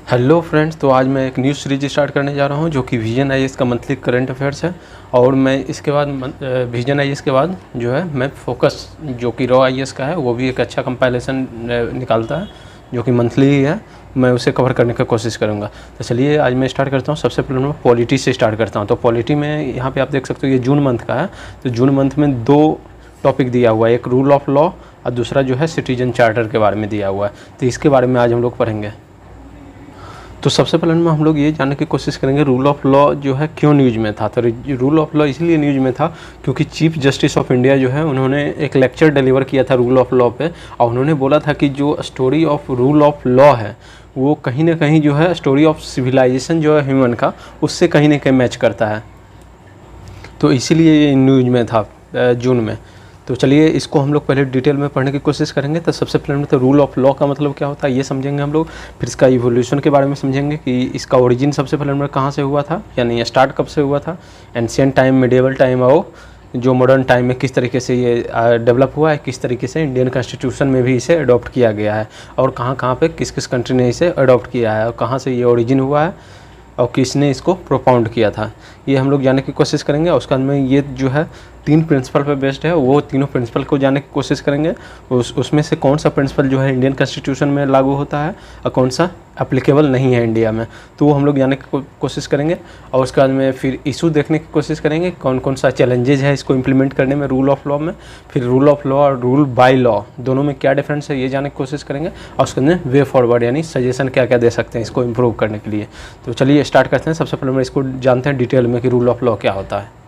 Hello friends, तो आज मैं एक न्यूज़ सीरीज स्टार्ट करने जा रहा हूं जो कि विजन आईएएस का मंथली करंट अफेयर्स है। और मैं इसके बाद विजन आईएएस के बाद जो है मैं फोकस जो कि रॉ आईएएस का है वो भी एक अच्छा कंपाइलेशन निकालता है जो कि मंथली ही है, मैं उसे कवर करने की कोशिश करूंगा। तो चलिए आज मैं स्टार्ट करता हूं। सबसे पहले मैं पॉलिटी से स्टार्ट करता हूँ। तो पॉलिटी में यहाँ पर आप देख सकते हो ये जून मंथ का है। तो जून मंथ में दो टॉपिक दिया हुआ है, एक रूल ऑफ लॉ और दूसरा जो है सिटीजन चार्टर के बारे में दिया हुआ है। तो इसके बारे में आज हम लोग पढ़ेंगे। तो सबसे पहले में हम लोग ये जानने की कोशिश करेंगे रूल ऑफ लॉ जो है क्यों न्यूज़ में था। तो रूल ऑफ लॉ इसलिए न्यूज़ में था क्योंकि चीफ जस्टिस ऑफ इंडिया जो है उन्होंने एक लेक्चर डिलीवर किया था रूल ऑफ लॉ पे, और उन्होंने बोला था कि जो story of rule of law है वो कहीं ना कहीं जो है स्टोरी ऑफ सिविलाइजेशन जो है ह्यूमन का, उससे कहीं ना कहीं मैच करता है। तो इसीलिए ये न्यूज़ में था जून में। तो चलिए इसको हम लोग पहले डिटेल में पढ़ने की कोशिश करेंगे। तो सबसे पहले तो रूल ऑफ लॉ का मतलब क्या होता है ये समझेंगे हम लोग। फिर इसका इवोल्यूशन के बारे में समझेंगे कि इसका ओरिजिन सबसे पहले में कहाँ से हुआ था, यानी स्टार्ट कब से हुआ था, एंशिएंट टाइम, मिडिएवल टाइम और जो मॉडर्न टाइम में किस तरीके से ये डेवलप हुआ है, किस तरीके से इंडियन कॉन्स्टिट्यूशन में भी इसे अडॉप्ट किया गया है, और कहाँ कहाँ पे किस किस कंट्री ने इसे अडॉप्ट किया है, और कहाँ से ये ओरिजिन हुआ है और किसने इसको प्रोपाउंड किया था, ये हम लोग जानने की कोशिश करेंगे। और उसके बाद में ये जो है 3 प्रिंसिपल पे बेस्ड है, वो तीनों प्रिंसिपल को जानने की कोशिश करेंगे। उसमें से कौन सा प्रिंसिपल जो है इंडियन कॉन्स्टिट्यूशन में लागू होता है और कौन सा एप्लीकेबल नहीं है इंडिया में, तो वो हम लोग जानने की कोशिश करेंगे। और उसके बाद में फिर इशू देखने की कोशिश करेंगे, कौन कौन सा चैलेंजेज है इसको इम्प्लीमेंट करने में रूल ऑफ लॉ में। फिर रूल ऑफ लॉ और रूल बाय लॉ दोनों में क्या डिफरेंस है ये जानने की कोशिश करेंगे। और उसके अंदर वे फॉरवर्ड यानी सजेशन क्या क्या दे सकते हैं इसको इम्प्रूव करने के लिए। तो चलिए स्टार्ट करते हैं। सबसे पहले मैं इसको जानते हैं डिटेल में कि रूल ऑफ लॉ क्या होता है।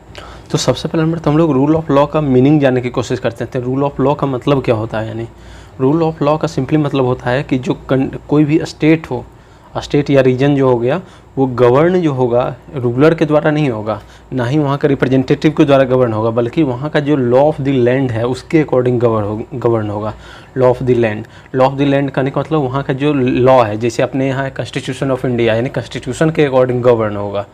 तो सबसे पहले तो हम लोग रूल ऑफ लॉ का मीनिंग जानने की कोशिश करते हैं। रूल ऑफ लॉ का मतलब क्या होता है, यानी रूल ऑफ लॉ का सिंपली मतलब होता है कि जो कोई भी स्टेट हो, स्टेट या रीजन जो हो गया, वो गवर्न जो होगा रूलर के द्वारा नहीं होगा, ना ही वहाँ का रिप्रेजेंटेटिव के द्वारा गवर्न होगा, बल्कि वहाँ का जो लॉ ऑफ द लैंड है उसके अकॉर्डिंग गवर्न होगा। लॉ ऑफ द लैंड कहने का मतलब वहाँ का जो लॉ है, जैसे अपने यहाँ कॉन्स्टिट्यूशन ऑफ इंडिया यानी कॉन्स्टिट्यूशन के अकॉर्डिंग गवर्न होगा,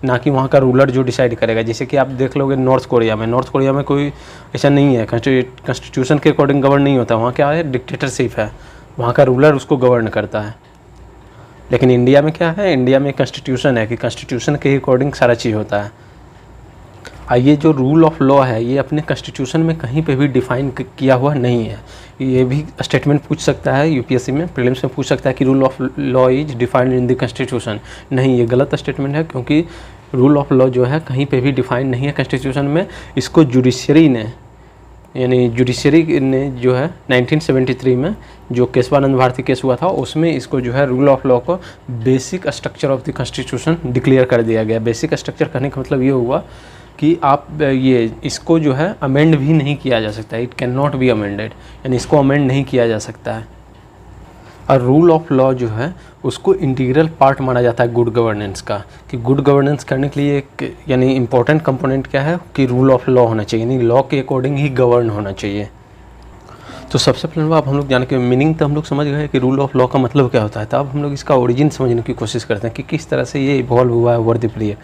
ना कि वहाँ का रूलर जो डिसाइड करेगा। जैसे कि आप देख लोगे नॉर्थ कोरिया में कोई ऐसा नहीं है, कॉन्स्टिट्यूशन के अकॉर्डिंग गवर्न नहीं होता। वहाँ क्या है, डिक्टेटरशिप है, वहाँ का रूलर उसको गवर्न करता है। लेकिन इंडिया में क्या है, इंडिया में कॉन्स्टिट्यूशन है कि कॉन्स्टिट्यूशन के अकॉर्डिंग सारा चीज़ होता है। ये जो रूल ऑफ लॉ है ये अपने कॉन्स्टिट्यूशन में कहीं पे भी डिफाइन किया हुआ नहीं है। ये भी स्टेटमेंट पूछ सकता है यूपीएससी में, प्रीलिम्स में पूछ सकता है कि rule of law is defined in the constitution. नहीं, ये गलत स्टेटमेंट है, क्योंकि रूल ऑफ लॉ जो है कहीं पे भी डिफाइन नहीं है कॉन्स्टिट्यूशन में। इसको जुडिशरी ने जो है 1973 में जो केशवानंद भारती केस हुआ था उसमें इसको जो है रूल ऑफ लॉ को basic structure of the constitution declare कर दिया गया। बेसिक स्ट्रक्चर करने का मतलब ये हुआ कि आप ये इसको जो है अमेंड भी नहीं किया जा सकता है, it can not be amended, यानी इसको अमेंड नहीं किया जा सकता है। और रूल ऑफ लॉ जो है उसको इंटीग्रल पार्ट माना जाता है गुड गवर्नेंस का, कि गुड गवर्नेंस करने के लिए एक यानी इंपॉर्टेंट कंपोनेंट क्या है कि रूल ऑफ लॉ होना चाहिए, यानी लॉ के अकॉर्डिंग ही गवर्न होना चाहिए। तो सबसे पहले अब हम लोग जान के मीनिंग तो हम लोग समझ गए कि रूल ऑफ लॉ का मतलब क्या होता है। तो अब हम लोग इसका ओरिजिन समझने की कोशिश करते हैं कि किस तरह से ये इवॉल्व हुआ है ओवर द पीरियड।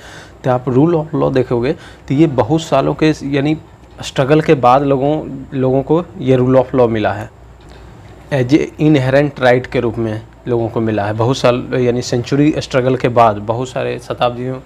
तो आप रूल ऑफ लॉ देखोगे तो ये बहुत सालों के यानी स्ट्रगल के बाद लोगों को ये रूल ऑफ लॉ मिला है, एज ए इनहेरेंट राइट के रूप में लोगों को मिला है। बहुत साल यानी सेंचुरी स्ट्रगल के बाद, बहुत सारे शताब्दियों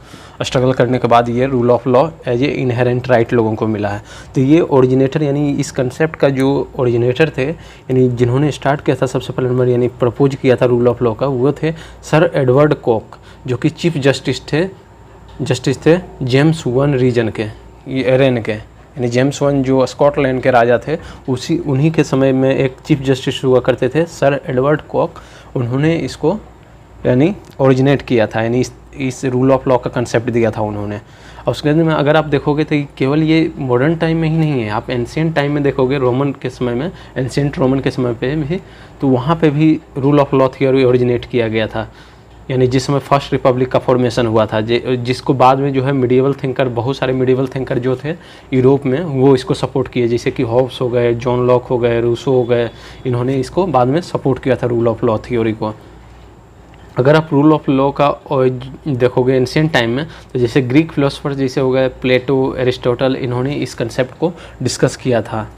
स्ट्रगल करने के बाद ये rule of law as a inherent right लोगों को मिला है। तो ये ओरिजिनेटर यानी इस कंसेप्ट का जो ओरिजिनेटर थे, यानी जिन्होंने स्टार्ट किया था सबसे पहले नंबर यानी प्रपोज किया था रूल ऑफ लॉ का, वो थे सर एडवर्ड कॉक, जो कि चीफ जस्टिस थे जेम्स वन रीजन के, ये एरेन के, यानी जेम्स वन जो स्कॉटलैंड के राजा थे उन्हीं के समय में एक चीफ जस्टिस हुआ करते थे सर एडवर्ड कॉक। उन्होंने इसको यानी ओरिजिनेट किया था, यानी इस रूल ऑफ लॉ का कंसेप्ट दिया था उन्होंने। और उसके में अगर आप देखोगे तो केवल ये मॉडर्न टाइम में ही नहीं है, आप एंशिएंट टाइम में देखोगे, रोमन के समय में, एंशिएंट रोमन के समय पे भी, तो वहाँ पे भी rule of law theory originate किया गया था। यानी जिस समय फर्स्ट रिपब्लिक का फॉर्मेशन हुआ था, जिसको बाद में जो है मिडिएवल थिंकर, बहुत सारे मिडिएवल थिंकर जो थे यूरोप में वो इसको सपोर्ट किए, जैसे कि हॉब्स हो गए, जॉन लॉक हो गए, रूसो हो गए, इन्होंने इसको बाद में सपोर्ट किया था रूल ऑफ लॉ थ्योरी को। अगर आप रूल ऑफ लॉ का देखोगे एंशिएंट टाइम में, तो जैसे ग्रीक फिलोसफर जैसे हो गए प्लेटो, एरिस्टोटल, इन्होंने इस कंसेप्ट को डिस्कस किया था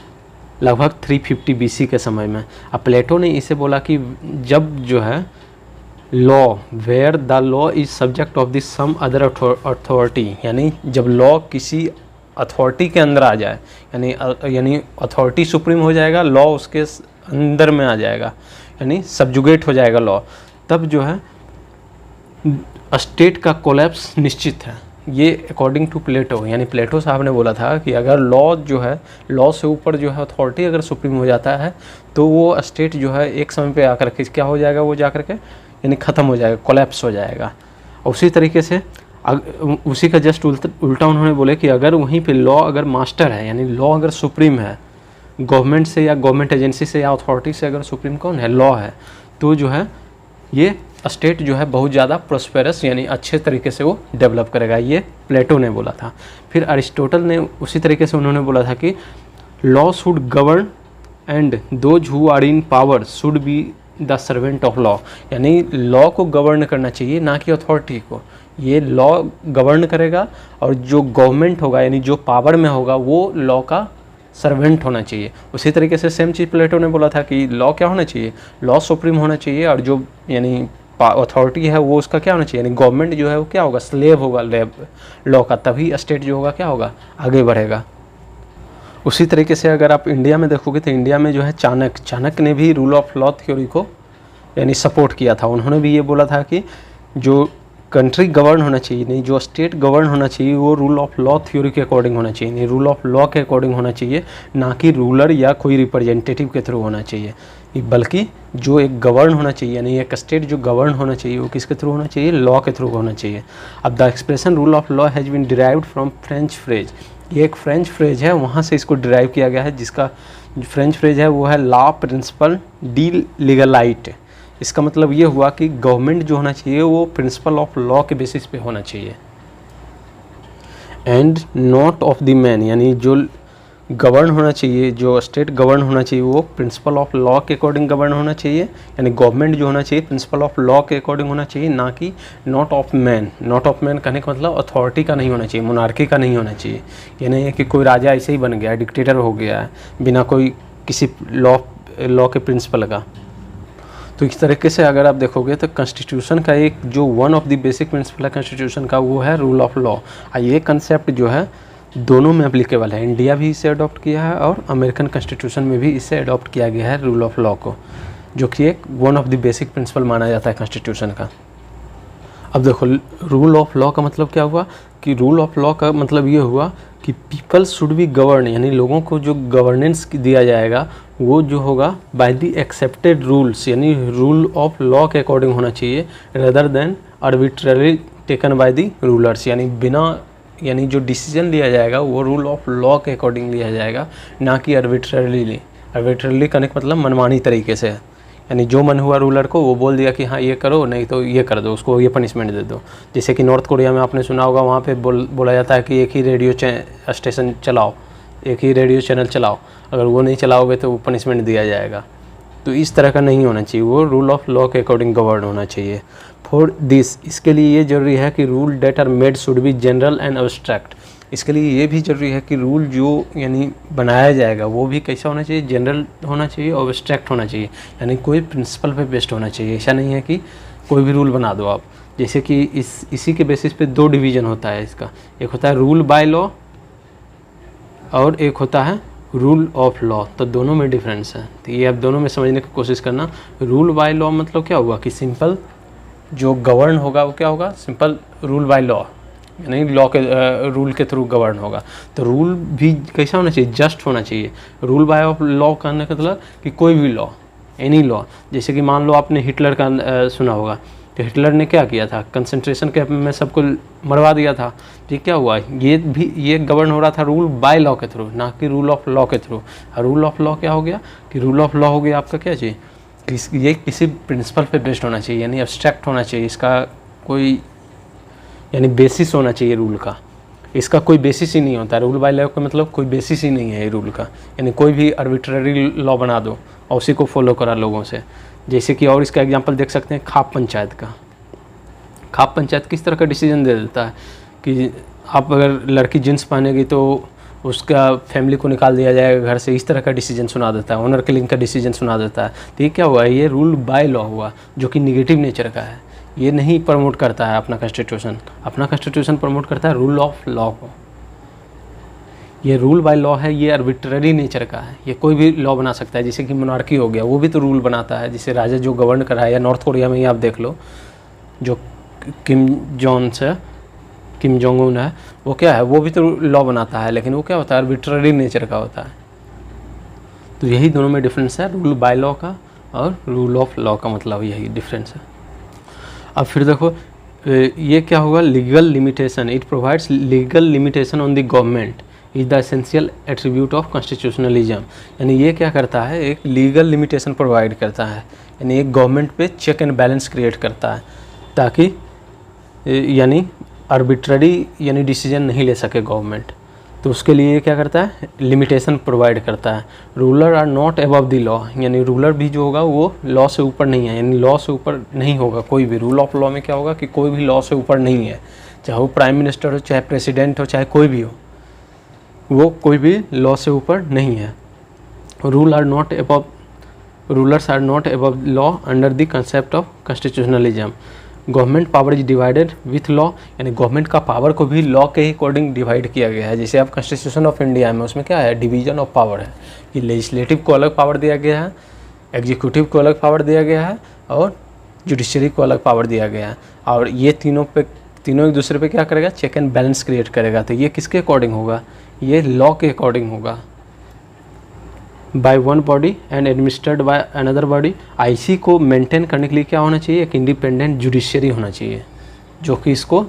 लगभग 350 BC के समय में। अब प्लेटो ने इसे बोला कि जब जो है law where the law is subject of this some other authority, यानी जब लॉ किसी अथॉरिटी के अंदर आ जाए, यानी अथॉरिटी सुप्रीम हो जाएगा, लॉ उसके अंदर में आ जाएगा, यानी सब्जुगेट हो जाएगा लॉ, तब जो है स्टेट का कोलैप्स निश्चित है। ये अकॉर्डिंग टू प्लेटो, यानी प्लेटो साहब ने बोला था कि अगर लॉ जो है, लॉ से ऊपर जो है अथॉरिटी अगर सुप्रीम हो जाता है तो वो स्टेट जो है एक समय पे आकर के क्या हो जाएगा, वो जा कर के यानी ख़त्म हो जाएगा, कोलैप्स हो जाएगा। और उसी तरीके से उसी का जस्ट उल्टा उन्होंने बोले कि अगर वहीं पे लॉ अगर मास्टर है, यानी लॉ अगर सुप्रीम है, गवर्नमेंट से या गवर्नमेंट एजेंसी से या अथॉरिटी से अगर सुप्रीम कौन है, लॉ है, तो जो है ये स्टेट जो है बहुत ज़्यादा प्रोस्पेरस यानी अच्छे तरीके से वो डेवलप करेगा। ये प्लेटो ने बोला था। फिर अरिस्टोटल ने उसी तरीके से उन्होंने बोला था कि law should govern and those who are in power should be the servant of law, यानी लॉ को गवर्न करना चाहिए ना कि अथॉरिटी को। ये लॉ गवर्न करेगा और जो गवर्नमेंट होगा यानी जो पावर में होगा वो लॉ का सर्वेंट होना चाहिए। उसी तरीके से सेम चीज़ प्लेटो ने बोला था कि लॉ क्या होना चाहिए, लॉ सुप्रीम होना चाहिए और जो यानी अथॉरिटी है वो उसका क्या होना चाहिए, यानी गवर्नमेंट जो है वो क्या होगा, स्लेव होगा लॉ का, तभी स्टेट जो होगा क्या होगा, आगे बढ़ेगा। उसी तरीके से अगर आप इंडिया में देखोगे तो इंडिया में जो है चाणक्य ने भी रूल ऑफ लॉ थ्योरी को यानी सपोर्ट किया था। उन्होंने भी ये बोला था कि जो कंट्री गवर्न होना चाहिए, नहीं जो स्टेट गवर्न होना चाहिए वो रूल ऑफ लॉ थ्योरी के अकॉर्डिंग होना चाहिए, नहीं रूल ऑफ लॉ के अकॉर्डिंग होना चाहिए, ना कि रूलर या कोई रिप्रेजेंटेटिव के थ्रू होना चाहिए, बल्कि जो एक गवर्न होना चाहिए यानी एक स्टेट जो गवर्न होना चाहिए वो किसके थ्रू होना चाहिए, लॉ के थ्रू होना चाहिए। अब the expression rule of law has been derived from French phrase, ये एक फ्रेंच फ्रेज है, वहाँ से इसको डिराइव किया गया है, जिसका फ्रेंच फ्रेज है वो है लॉ प्रिंसिपल डी लीगलाइट। इसका मतलब ये हुआ कि गवर्नमेंट जो होना चाहिए वो प्रिंसिपल ऑफ लॉ के बेसिस पे होना चाहिए and not of the man, यानी जो गवर्न होना चाहिए, जो स्टेट गवर्न होना चाहिए वो प्रिंसिपल ऑफ लॉ के अकॉर्डिंग गवर्न होना चाहिए, यानी गवर्नमेंट जो होना चाहिए प्रिंसिपल ऑफ लॉ के अकॉर्डिंग होना चाहिए, ना कि not of man. Not of man कहने का मतलब अथॉरिटी का नहीं होना चाहिए, मोनार्की का नहीं होना चाहिए। ये नहीं है कि कोई राजा ऐसे ही बन गया, डिक्टेटर हो गया है बिना कोई किसी लॉ के प्रिंसिपल का। तो इस तरीके से अगर आप देखोगे तो कॉन्स्टिट्यूशन का एक जो one of the basic principle है कॉन्स्टिट्यूशन का वो है रूल ऑफ लॉ। ये कंसेप्ट जो है दोनों में एप्लीकेबल है, इंडिया भी इसे अडॉप्ट किया है और अमेरिकन कॉन्स्टिट्यूशन में भी इसे अडॉप्ट किया गया है रूल ऑफ लॉ को, जो कि एक one of the basic principle माना जाता है कॉन्स्टिट्यूशन का। अब देखो रूल ऑफ लॉ का मतलब क्या हुआ कि रूल ऑफ लॉ का मतलब ये हुआ कि पीपल शुड बी गवर्न, यानी लोगों को जो गवर्नेंस दिया जाएगा वो जो होगा बाय द एक्सेप्टेड रूल्स, यानी रूल ऑफ लॉ के अकॉर्डिंग होना चाहिए, rather than arbitrary taken by the rulers, यानी जो डिसीजन लिया जाएगा वो रूल ऑफ लॉ के अकॉर्डिंग लिया जाएगा, ना कि आर्बिट्ररीली। आर्बिट्ररीली करने का मतलब मनमानी तरीके से, यानी जो मन हुआ रूलर को वो बोल दिया कि हाँ ये करो, नहीं तो ये कर दो, उसको ये पनिशमेंट दे दो। जैसे कि नॉर्थ कोरिया में आपने सुना होगा, वहाँ पे बोला जाता है कि एक ही रेडियो स्टेशन चलाओ, एक ही रेडियो चैनल चलाओ, अगर वो नहीं चलाओगे तो वो पनिशमेंट दिया जाएगा। तो इस तरह का नहीं होना चाहिए, वो रूल ऑफ लॉ के अकॉर्डिंग गवर्न होना चाहिए। फॉर दिस, इसके लिए ये ज़रूरी है कि rule that are made should be general and abstract. इसके लिए ये भी ज़रूरी है कि रूल जो यानी बनाया जाएगा वो भी कैसा होना चाहिए, जनरल होना चाहिए और एब्स्ट्रैक्ट होना चाहिए, यानी कोई प्रिंसिपल पे बेस्ड होना चाहिए। ऐसा नहीं है कि कोई भी रूल बना दो आप, जैसे कि इसी के बेसिस पे दो डिवीज़न होता है इसका, एक होता है रूल बाय लॉ और एक होता है रूल ऑफ लॉ। तो दोनों में डिफरेंस है, तो ये आप दोनों में समझने की कोशिश करना। रूल बाय लॉ मतलब क्या हुआ कि सिंपल जो गवर्न होगा वो क्या होगा, सिंपल रूल बाय लॉ, यानी लॉ के रूल के थ्रू गवर्न होगा। तो रूल भी कैसा होना चाहिए, जस्ट होना चाहिए। रूल बाय ऑफ लॉ करने का मतलब कि कोई भी लॉ, एनी लॉ, जैसे कि मान लो आपने हिटलर का सुना होगा, तो हिटलर ने क्या किया था, कंसंट्रेशन कैंप में सबको मरवा दिया था। तो क्या हुआ, ये गवर्न हो रहा था रूल बाय लॉ के थ्रू, ना कि रूल ऑफ लॉ के थ्रू। रूल ऑफ लॉ क्या हो गया कि रूल ऑफ लॉ हो गया आपका क्या चाहिए, ये किसी प्रिंसिपल पे बेस्ड होना चाहिए, यानी एब्स्ट्रैक्ट होना चाहिए, इसका कोई यानी बेसिस होना चाहिए रूल का, इसका कोई बेसिस ही नहीं होता। रूल बाय लॉ का मतलब कोई बेसिस ही नहीं है रूल का, यानी कोई भी आर्बिट्ररी लॉ बना दो और उसी को फॉलो करा लोगों से। जैसे कि और इसका एग्जांपल देख सकते हैं खाप पंचायत का। खाप पंचायत किस तरह का डिसीजन दे देता है कि आप अगर लड़की जींस पहनेगी तो उसका फैमिली को निकाल दिया जाएगा घर से, इस तरह का डिसीजन सुना देता है, ऑनर किलिंग का डिसीजन सुना देता है। तो ये क्या हुआ, ये रूल बाय लॉ हुआ जो कि निगेटिव नेचर का है। ये नहीं प्रमोट करता है अपना कॉन्स्टिट्यूशन प्रमोट करता है रूल ऑफ लॉ को। ये रूल बाय लॉ है, ये आर्बिट्ररी नेचर का है, ये कोई भी लॉ बना सकता है। जैसे कि मोनार्की हो गया, वो भी तो रूल बनाता है, जिसे राजा जो गवर्न कर रहा है। या नॉर्थ कोरिया में ही आप देख लो, जो किम जोंग उन है, वो क्या है, वो भी तो लॉ बनाता है, लेकिन वो क्या होता है, आर्बिट्ररी नेचर का होता है। तो यही दोनों में डिफरेंस है, रूल बाय लॉ का और रूल ऑफ लॉ का, मतलब यही डिफरेंस है। अब फिर देखो ये क्या होगा, legal limitation, it provides legal limitation on the government is the essential attribute of constitutionalism. यानी ये क्या करता है, एक लीगल लिमिटेशन प्रोवाइड करता है, यानी एक गवर्नमेंट पे चेक एंड बैलेंस क्रिएट करता है, ताकि यानी आर्बिट्ररी यानी डिसीजन नहीं ले सके गवर्नमेंट। तो उसके लिए क्या करता है, लिमिटेशन प्रोवाइड करता है। Ruler are not above the law, यानी रूलर भी जो होगा वो लॉ से ऊपर नहीं है, यानी लॉ से ऊपर नहीं होगा कोई भी। रूल ऑफ लॉ में क्या होगा कि कोई भी लॉ से ऊपर नहीं है, चाहे वो प्राइम मिनिस्टर हो, चाहे प्रेसिडेंट हो, चाहे कोई भी हो, वो कोई भी लॉ से ऊपर नहीं है। Rulers are not above law under the concept of constitutionalism. Government power is divided with law, यानी गवर्नमेंट का पावर को भी लॉ के अकॉर्डिंग डिवाइड किया गया है। जैसे अब कॉन्स्टिट्यूशन ऑफ इंडिया में उसमें क्या है, डिवीजन ऑफ पावर है कि लेजिस्लेटिव को अलग पावर दिया गया है, एग्जीक्यूटिव को अलग पावर दिया गया है और जुडिशरी को अलग पावर दिया गया है। और ये तीनों एक दूसरे पे क्या करेगा, चेक एंड बैलेंस क्रिएट करेगा। तो ये किसके अकॉर्डिंग होगा, ये लॉ के अकॉर्डिंग होगा। By one body and administered by another body. IC को मेंटेन करने के लिए क्या होना चाहिए, एक इंडिपेंडेंट जुडिशरी होना चाहिए, जो कि इसको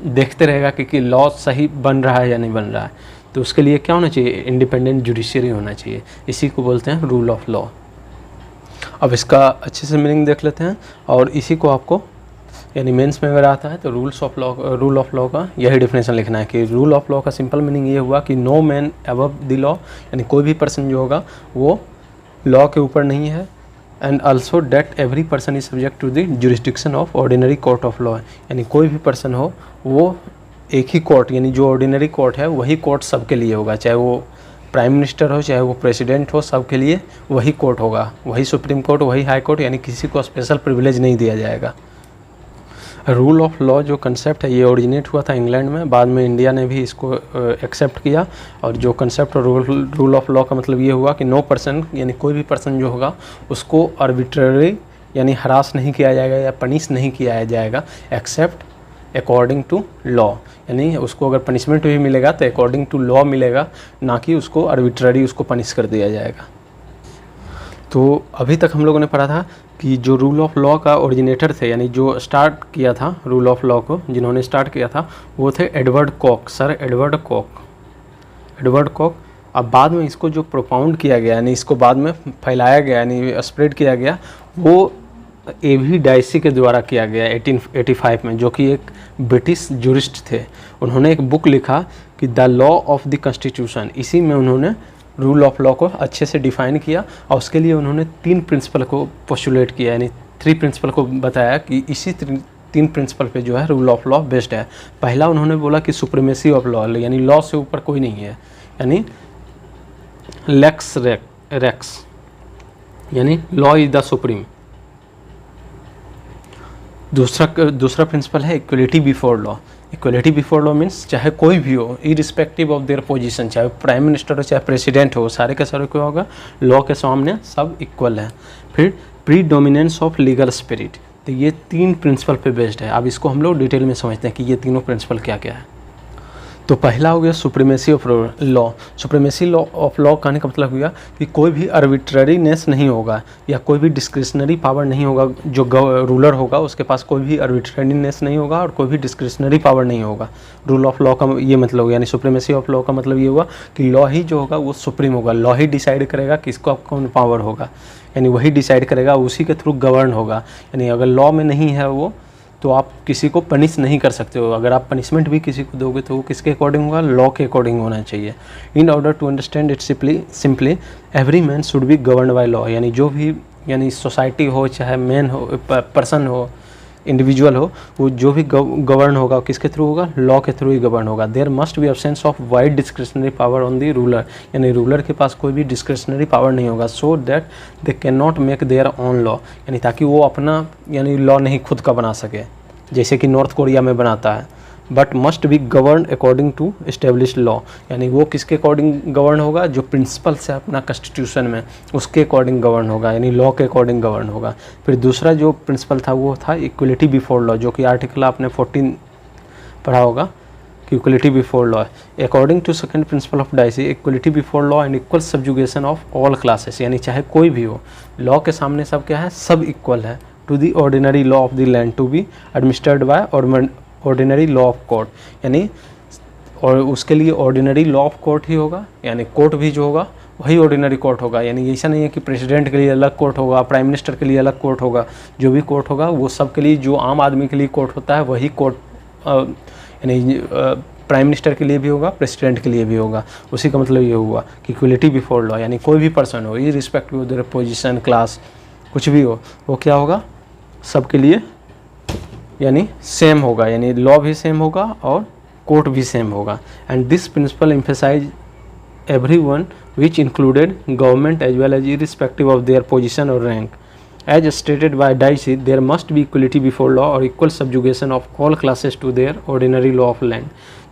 देखते रहेगा कि लॉ सही बन रहा है या नहीं बन रहा है। तो उसके लिए क्या होना चाहिए, इंडिपेंडेंट जुडिशरी होना चाहिए। इसी को बोलते हैं रूल ऑफ लॉ। अब इसका अच्छे से मीनिंग देख लेते हैं, और इसी को आपको यानी मेंस में अगर आता है तो रूल ऑफ लॉ का यही डेफिनेशन लिखना है कि रूल ऑफ लॉ का सिंपल मीनिंग ये हुआ कि no man above the law, यानी कोई भी पर्सन जो होगा वो लॉ के ऊपर नहीं है। And also that every person is subject to the jurisdiction of ordinary court of law, यानी कोई भी पर्सन हो वो एक ही कोर्ट, यानी जो ऑर्डिनरी कोर्ट है वही कोर्ट सबके लिए होगा, चाहे वो प्राइम मिनिस्टर हो, चाहे वो प्रेसिडेंट हो, सबके लिए वही कोर्ट होगा, वही सुप्रीम कोर्ट, वही हाई कोर्ट, यानी किसी को स्पेशल प्रिविलेज नहीं दिया जाएगा। रूल ऑफ लॉ जो कंसेप्ट है ये ओरिजिनेट हुआ था इंग्लैंड में, बाद में इंडिया ने भी इसको एक्सेप्ट किया। और जो कंसेप्ट रूल ऑफ लॉ का मतलब ये हुआ कि नो पर्सन, यानी कोई भी पर्सन जो होगा उसको आर्बिट्ररी यानी हरास नहीं किया जाएगा या पनिश नहीं किया जाएगा, एक्सेप्ट अकॉर्डिंग टू लॉ, यानी उसको अगर पनिशमेंट भी मिलेगा तो अकॉर्डिंग टू लॉ मिलेगा, ना कि उसको आर्बिट्ररी उसको पनिश कर दिया जाएगा। तो अभी तक हम लोगों ने पढ़ा था कि जो रूल ऑफ लॉ का ओरिजिनेटर थे, यानी जो स्टार्ट किया था रूल ऑफ लॉ को, जिन्होंने स्टार्ट किया था वो थे Edward Coke, sir Edward Coke. अब बाद में इसको जो प्रोपाउंड किया गया, यानी इसको बाद में फैलाया गया, यानी स्प्रेड किया गया, वो एवी डाइसी के द्वारा किया गया 1885 में, जो कि एक ब्रिटिश जूरिस्ट थे। उन्होंने एक बुक लिखा कि the law of the constitution. इसी में उन्होंने रूल ऑफ लॉ को अच्छे से डिफ़ाइन किया और उसके लिए उन्होंने 3 प्रिंसिपल को पोस्टुलेट किया, यानी 3 प्रिंसिपल को बताया कि इसी 3 प्रिंसिपल पे जो है रूल ऑफ लॉ बेस्ड है। पहला उन्होंने बोला कि सुप्रीमेसी ऑफ लॉ, यानी लॉ से ऊपर कोई नहीं है, यानी लेक्स रेक्स, यानी लॉ इज द सुप्रीम। दूसरा प्रिंसिपल है equality before law. Equality before law means चाहे कोई भी हो, इरिस्पेक्टिव ऑफ देयर पोजीशन, चाहे प्राइम मिनिस्टर हो, चाहे प्रेसिडेंट हो, सारे के सारे क्या होगा, लॉ के सामने सब इक्वल है। फिर pre dominance of legal spirit, तो ये 3 प्रिंसिपल पे बेस्ड है। अब इसको हम लोग डिटेल में समझते हैं कि ये तीनों प्रिंसिपल क्या क्या है। तो पहला हो गया supremacy of law. Supremacy of law कहने का मतलब हुआ कि कोई भी आर्बिट्ररीनेस नहीं होगा या कोई भी डिस्क्रिशनरी पावर नहीं होगा। जो रूलर होगा उसके पास कोई भी आर्बिट्ररीनेस नहीं होगा और कोई भी डिस्क्रिशनरी पावर नहीं होगा। रूल ऑफ लॉ का ये मतलब हुआ, यानी सुप्रीमेसी ऑफ लॉ का मतलब ये हुआ कि लॉ ही जो होगा वो सुप्रीम होगा, लॉ ही डिसाइड करेगा किसको कौन पावर होगा, यानी वही डिसाइड करेगा, उसी के थ्रू गवर्न होगा। यानी अगर लॉ में नहीं है वो, तो आप किसी को पनिश नहीं कर सकते हो। अगर आप पनिशमेंट भी किसी को दोगे तो वो किसके अकॉर्डिंग होगा, लॉ के अकॉर्डिंग होना चाहिए। In order to understand it simply every man should be govern by law, यानी जो भी, यानी सोसाइटी हो, चाहे मैन हो, पर्सन हो, इंडिविजुअल हो, वो जो भी गवर्न होगा किसके थ्रू होगा, लॉ के थ्रू ही गवर्न होगा। There must be absence of wide discretionary power on the ruler, यानी रूलर के पास कोई भी डिस्क्रिशनरी पावर नहीं होगा। So that they can not make their own law, यानी ताकि वो अपना यानी लॉ नहीं खुद का बना सके जैसे कि नॉर्थ कोरिया में बनाता है। But must be govern according to establish law, यानी वो किसके अकॉर्डिंग गवर्न होगा, जो प्रिंसिपल्स है अपना कॉन्स्टिट्यूशन में उसके अकॉर्डिंग गवर्न होगा, यानी लॉ के अकॉर्डिंग गवर्न होगा। फिर दूसरा जो प्रिंसिपल था वो था इक्वलिटी बिफोर लॉ, जो कि आर्टिकल आपने 14 पढ़ा होगा कि equality before law. According to second principle of Dicey, equality before law and equal subjugation of all classes, यानी चाहे कोई भी हो, लॉ के सामने सब क्या है, सब इक्वल है। To the ordinary law of the land to be administered by ordinary law of court, यानी और उसके लिए ऑर्डिनरी लॉ ऑफ कोर्ट ही होगा, यानी कोर्ट भी जो होगा वही ऑर्डिनरी कोर्ट होगा। यानी ऐसा नहीं है कि प्रेसिडेंट के लिए अलग कोर्ट होगा, प्राइम मिनिस्टर के लिए अलग कोर्ट होगा, जो भी कोर्ट होगा वो सब के लिए, जो आम आदमी के लिए कोर्ट होता है वही कोर्ट यानी प्राइम मिनिस्टर के लिए भी होगा, प्रेसिडेंट के लिए भी होगा। उसी का मतलब ये हुआ कि इक्वलिटी बिफोर लॉ, यानी कोई भी पर्सन हो, irrespective of their position, class, कुछ भी हो, वो क्या होगा, सबके लिए यानी सेम होगा, यानी लॉ भी सेम होगा और कोर्ट भी सेम होगा। And this principle emphasise everyone which included government as well as irrespective of their position और rank. As stated by Dicey, there must be equality before law और equal subjugation of all classes to their ordinary law of land.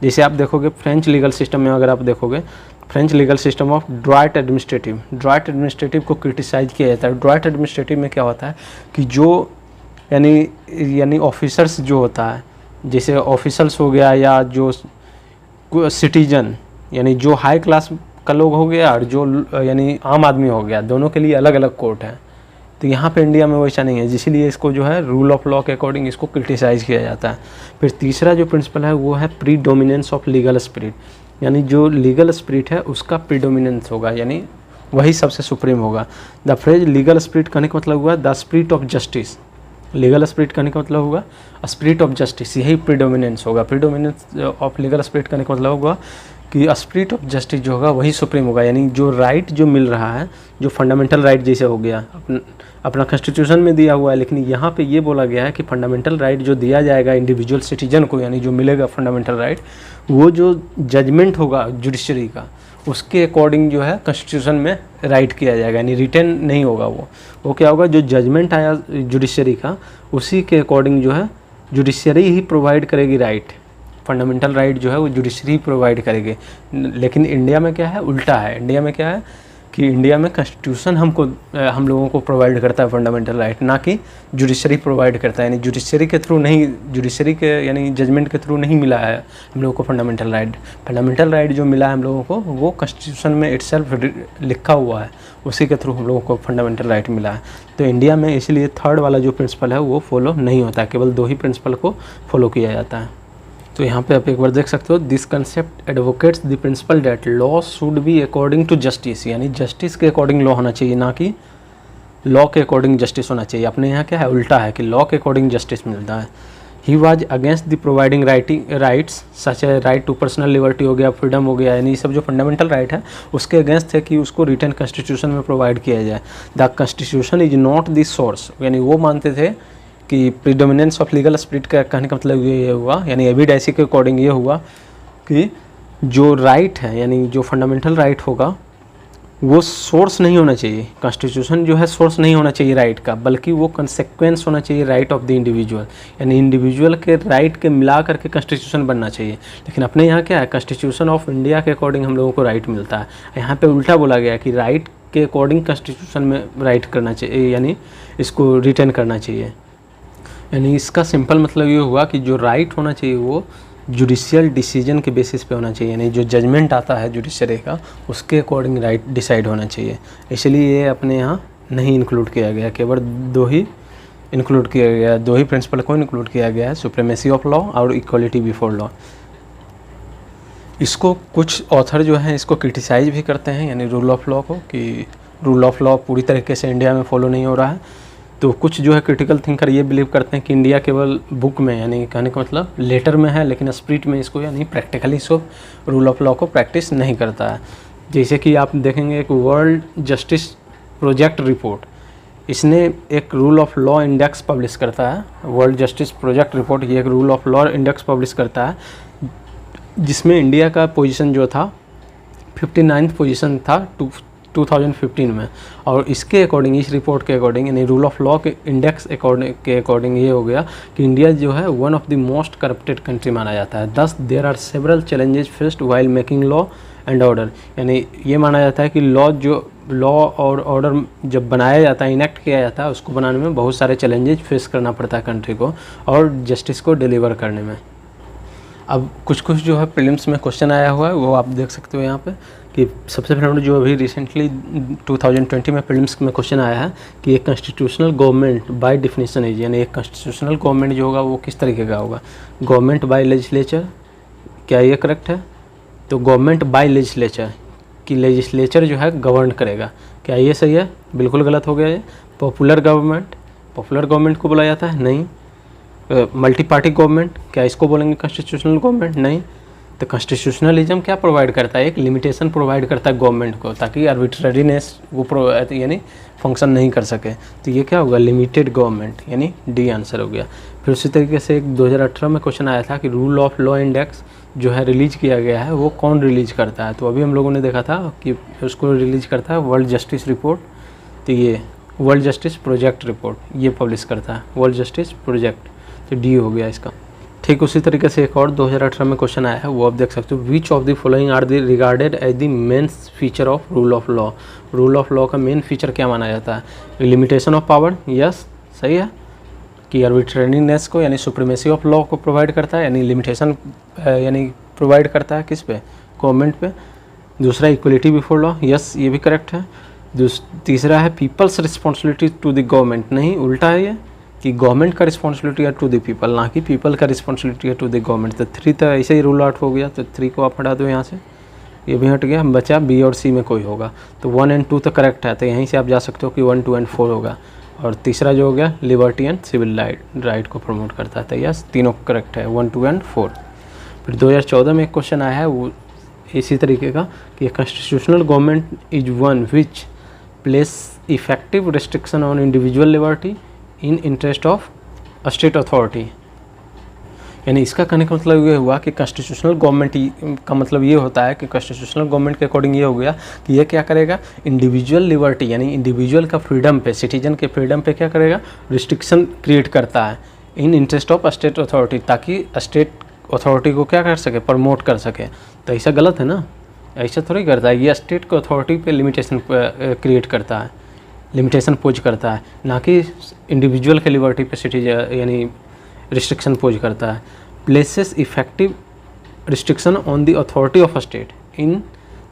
जैसे आप देखोगे French legal system में, अगर आप देखोगे French legal system of droit administrative को criticise किया जाता है। ड्राइट एडमिनिस्ट्रेटिव में क्या होता है कि जो यानी ऑफिसर्स जो होता है, जैसे ऑफिसर्स हो गया या जो सिटीजन, यानी जो हाई क्लास का लोग हो गया और जो यानी आम आदमी हो गया, दोनों के लिए अलग अलग कोर्ट है। तो यहाँ पे इंडिया में वैसा नहीं है, इसीलिए इसको जो है रूल ऑफ लॉ के अकॉर्डिंग इसको क्रिटिसाइज किया जाता है। फिर तीसरा जो प्रिंसिपल है वो है प्रीडोमिनेंस ऑफ लीगल स्पिरिट, यानी जो लीगल स्पिरिट है उसका प्रीडोमिनेंस होगा, यानी वही सबसे सुप्रीम होगा। द फ्रेज लीगल स्पिरिट कहने का मतलब हुआ the spirit of justice, legal spirit कहने का मतलब होगा स्पिरिट ऑफ जस्टिस, यही प्रीडोमिनेंस होगा। प्रीडोमिनेंस ऑफ लीगल स्पिरिट कहने का मतलब होगा कि स्पिरिट ऑफ जस्टिस जो होगा वही सुप्रीम होगा, यानी जो राइट जो मिल रहा है, जो फंडामेंटल राइट जैसे हो गया अपना कॉन्स्टिट्यूशन में दिया हुआ है, लेकिन यहाँ पे ये बोला गया है कि फंडामेंटल राइट जो दिया जाएगा इंडिविजुअल सिटीजन को, यानी जो मिलेगा फंडामेंटल राइट, वो जो जजमेंट होगा जुडिशरी का उसके अकॉर्डिंग जो है कॉन्स्टिट्यूशन में राइट किया जाएगा, यानी रिटर्न नहीं होगा। वो क्या होगा, जो जजमेंट आया जुडिशरी का उसी के अकॉर्डिंग जो है जुडिशरी ही प्रोवाइड करेगी राइट, फंडामेंटल राइट जो है वो जुडिशरी ही प्रोवाइड करेगी। लेकिन इंडिया में क्या है, उल्टा है। इंडिया में क्या है कि इंडिया में कॉन्स्टिट्यूशन हम लोगों को प्रोवाइड करता है फंडामेंटल राइट, ना कि जुडिशरी प्रोवाइड करता है, यानी जुडिशरी के थ्रू नहीं, जुडिशरी के यानी जजमेंट के थ्रू नहीं मिला है हम लोगों को फंडामेंटल राइट। फंडामेंटल राइट जो मिला है हम लोगों को वो कॉन्स्टिट्यूशन में इटसेल्फ लिखा हुआ है, उसी के थ्रू हम लोगों को फंडामेंटल राइट मिला है। तो इंडिया में इसलिए थर्ड वाला जो प्रिंसिपल है वो फॉलो नहीं होता है, केवल 2 ही प्रिंसिपल को फॉलो किया जाता है। तो यहाँ पे आप एक बार देख सकते हो, this concept advocates the principle that law should be according to justice, यानी जस्टिस के अकॉर्डिंग लॉ होना चाहिए, ना कि लॉ के अकॉर्डिंग जस्टिस होना चाहिए। अपने यहाँ क्या है, उल्टा है कि लॉ के अकॉर्डिंग जस्टिस मिलता है। He was against the providing rights such a right to personal liberty हो गया, फ्रीडम हो गया, यानी ये सब जो फंडामेंटल राइट है उसके अगेंस्ट है कि उसको रिटर्न कॉन्स्टिट्यूशन में प्रोवाइड किया जाए। The constitution is not the source, यानी वो मानते थे कि प्रीडोमिनेंस ऑफ लीगल स्पिरिट का कहने का मतलब ये हुआ, यानी एबी डाइसी के अकॉर्डिंग ये हुआ कि जो राइट है, यानी जो फंडामेंटल राइट होगा वो सोर्स नहीं होना चाहिए, कॉन्स्टिट्यूशन जो है सोर्स नहीं होना चाहिए राइट का, बल्कि वो कंसेक्वेंस होना चाहिए राइट ऑफ द इंडिविजुअल, यानी इंडिविजुअल के राइट के मिला करके कॉन्स्टिट्यूशन बनना चाहिए। लेकिन अपने यहाँ क्या है, कॉन्स्टिट्यूशन ऑफ इंडिया के अकॉर्डिंग हम लोगों को राइट मिलता है। यहाँ पे उल्टा बोला गया कि राइट के अकॉर्डिंग कॉन्स्टिट्यूशन में राइट करना चाहिए, यानी इसको रिटर्न करना चाहिए। यानी इसका सिंपल मतलब ये हुआ कि जो राइट होना चाहिए वो जुडिशियल डिसीजन के बेसिस पे होना चाहिए, यानी जो जजमेंट आता है जुडिशरी का उसके अकॉर्डिंग राइट डिसाइड होना चाहिए। इसलिए ये अपने यहाँ नहीं इंक्लूड किया गया, केवल 2 ही इंक्लूड किया गया, 2 ही प्रिंसिपल को इंक्लूड किया गया है, सुप्रीमेसी ऑफ लॉ और इक्वलिटी बिफोर लॉ। इसको कुछ ऑथर जो हैं इसको क्रिटिसाइज भी करते हैं, यानी रूल ऑफ लॉ को, कि रूल ऑफ लॉ पूरी तरीके से इंडिया में फॉलो नहीं हो रहा है। तो कुछ जो है क्रिटिकल थिंकर ये बिलीव करते हैं कि इंडिया केवल बुक में, यानी कहने का मतलब लेटर में है, लेकिन स्पिरिट में इसको यानी प्रैक्टिकली इसको रूल ऑफ लॉ को प्रैक्टिस नहीं करता है। जैसे कि आप देखेंगे एक वर्ल्ड जस्टिस प्रोजेक्ट रिपोर्ट, इसने एक rule of law index publish करता है, वर्ल्ड जस्टिस प्रोजेक्ट रिपोर्ट, ये एक rule of law index publish करता है, जिसमें इंडिया का पोजीशन जो था 59th पोजीशन था 2015 में। और इसके अकॉर्डिंग, इस रिपोर्ट के अकॉर्डिंग, यानी रूल ऑफ लॉ के इंडेक्स के अकॉर्डिंग ये हो गया कि इंडिया जो है one of the most corrupted country माना जाता है। Thus there are several challenges faced while making law and order, यानी ये माना जाता है कि लॉ और ऑर्डर जब बनाया जाता है, इनेक्ट किया जाता है, उसको बनाने में बहुत सारे चैलेंजेस फेस करना पड़ता है कंट्री को और जस्टिस को डिलीवर करने में। अब कुछ जो है प्रीलिम्स में क्वेश्चन आया हुआ है वो आप देख सकते हो यहाँ पे, कि सबसे पहले जो अभी रिसेंटली 2020 में प्रीलिम्स में क्वेश्चन आया है कि एक कॉन्स्टिट्यूशनल गवर्नमेंट बाय डिफिनेशन है, यानी एक कॉन्स्टिट्यूशनल गवर्नमेंट जो होगा वो किस तरीके का होगा। गवर्नमेंट बाय लेजिस्लेचर, क्या ये करेक्ट है? तो गवर्नमेंट बाय लेजिस्लेचर कि लेजिस्लेचर जो है गवर्न करेगा, क्या ये सही है? बिल्कुल गलत हो गया ये। पॉपुलर गवर्नमेंट को बोला जाता है? नहीं। मल्टी पार्टी गवर्नमेंट, क्या इसको बोलेंगे कॉन्स्टिट्यूशनल गवर्नमेंट? नहीं। तो कॉन्स्टिट्यूशनलिज्म क्या प्रोवाइड करता है? एक लिमिटेशन प्रोवाइड करता है गवर्नमेंट को, ताकि आर्बिट्रेरीनेस वो यानी फंक्शन नहीं कर सके। तो ये क्या होगा? लिमिटेड गवर्नमेंट, यानी डी आंसर हो गया। फिर उसी तरीके से एक 2018 में क्वेश्चन आया था कि रूल ऑफ लॉ इंडेक्स जो है रिलीज किया गया है वो कौन रिलीज करता है। तो अभी हम लोगों ने देखा था कि उसको रिलीज करता है वर्ल्ड जस्टिस रिपोर्ट। तो ये वर्ल्ड जस्टिस प्रोजेक्ट रिपोर्ट ये पब्लिश करता है, वर्ल्ड जस्टिस प्रोजेक्ट, तो डी हो गया इसका। ठीक उसी तरीके से एक और 2018 में क्वेश्चन आया है, वो आप देख सकते हो। Which of the following are the regarded as the main feature of rule of law. Rule of law का मेन फीचर क्या माना जाता है? लिमिटेशन ऑफ पावर, यस सही है, कि आर्बिट्रेरीनेस को यानी सुप्रीमेसी ऑफ लॉ को प्रोवाइड करता है, यानी लिमिटेशन यानी प्रोवाइड करता है किस पे? गवर्नमेंट पे। दूसरा इक्वलिटी बिफोर लॉ, यस ये भी करेक्ट है। तीसरा है people's responsibility to the government, नहीं उल्टा है ये, कि गवर्नमेंट का रिस्पॉन्सिबिलिटी है टू द पीपल, ना कि पीपल का रिस्पॉन्सिबिलिटी है टू द गवर्नमेंट। तो 3 तो ऐसे ही रूल आउट हो गया, तो 3 को आप हटा दो यहाँ से, ये भी हट गया, बचा बी और सी में कोई होगा। तो 1 और 2 तो करेक्ट है, तो यहीं से आप जा सकते हो कि 1, 2 और 4 होगा। और तीसरा जो हो गया लिबर्टी एंड सिविल राइट को प्रमोट करता है। तो यस तीनों करेक्ट है, 1, 2 और 4। फिर 2014 में एक क्वेश्चन आया है वो इसी तरीके का कि constitutional government is one which place effective restriction on individual liberty in interest of state authority. यानी इसका कहने का मतलब ये हुआ कि कॉन्स्टिट्यूशनल गवर्नमेंट का मतलब ये होता है कि कॉन्स्टिट्यूशनल गवर्नमेंट के अकॉर्डिंग ये हो गया कि ये क्या करेगा? इंडिविजुअल लिबर्टी यानी इंडिविजुअल का फ्रीडम पे, सिटीजन के फ्रीडम पे क्या करेगा? रिस्ट्रिक्शन क्रिएट करता है इन इंटरेस्ट ऑफ स्टेट अथॉरिटी, ताकि स्टेट अथॉरिटी को क्या कर सके? प्रमोट कर सके। तो ऐसा गलत है ना, ऐसा थोड़ी करता है। ये स्टेट को अथॉरिटी पे लिमिटेशन क्रिएट करता है, लिमिटेशन पोज करता है, ना कि इंडिविजुअल के लिबर्टी पे सिटीजन यानी रिस्ट्रिक्शन पोज करता है। Places effective restriction on the authority of a state in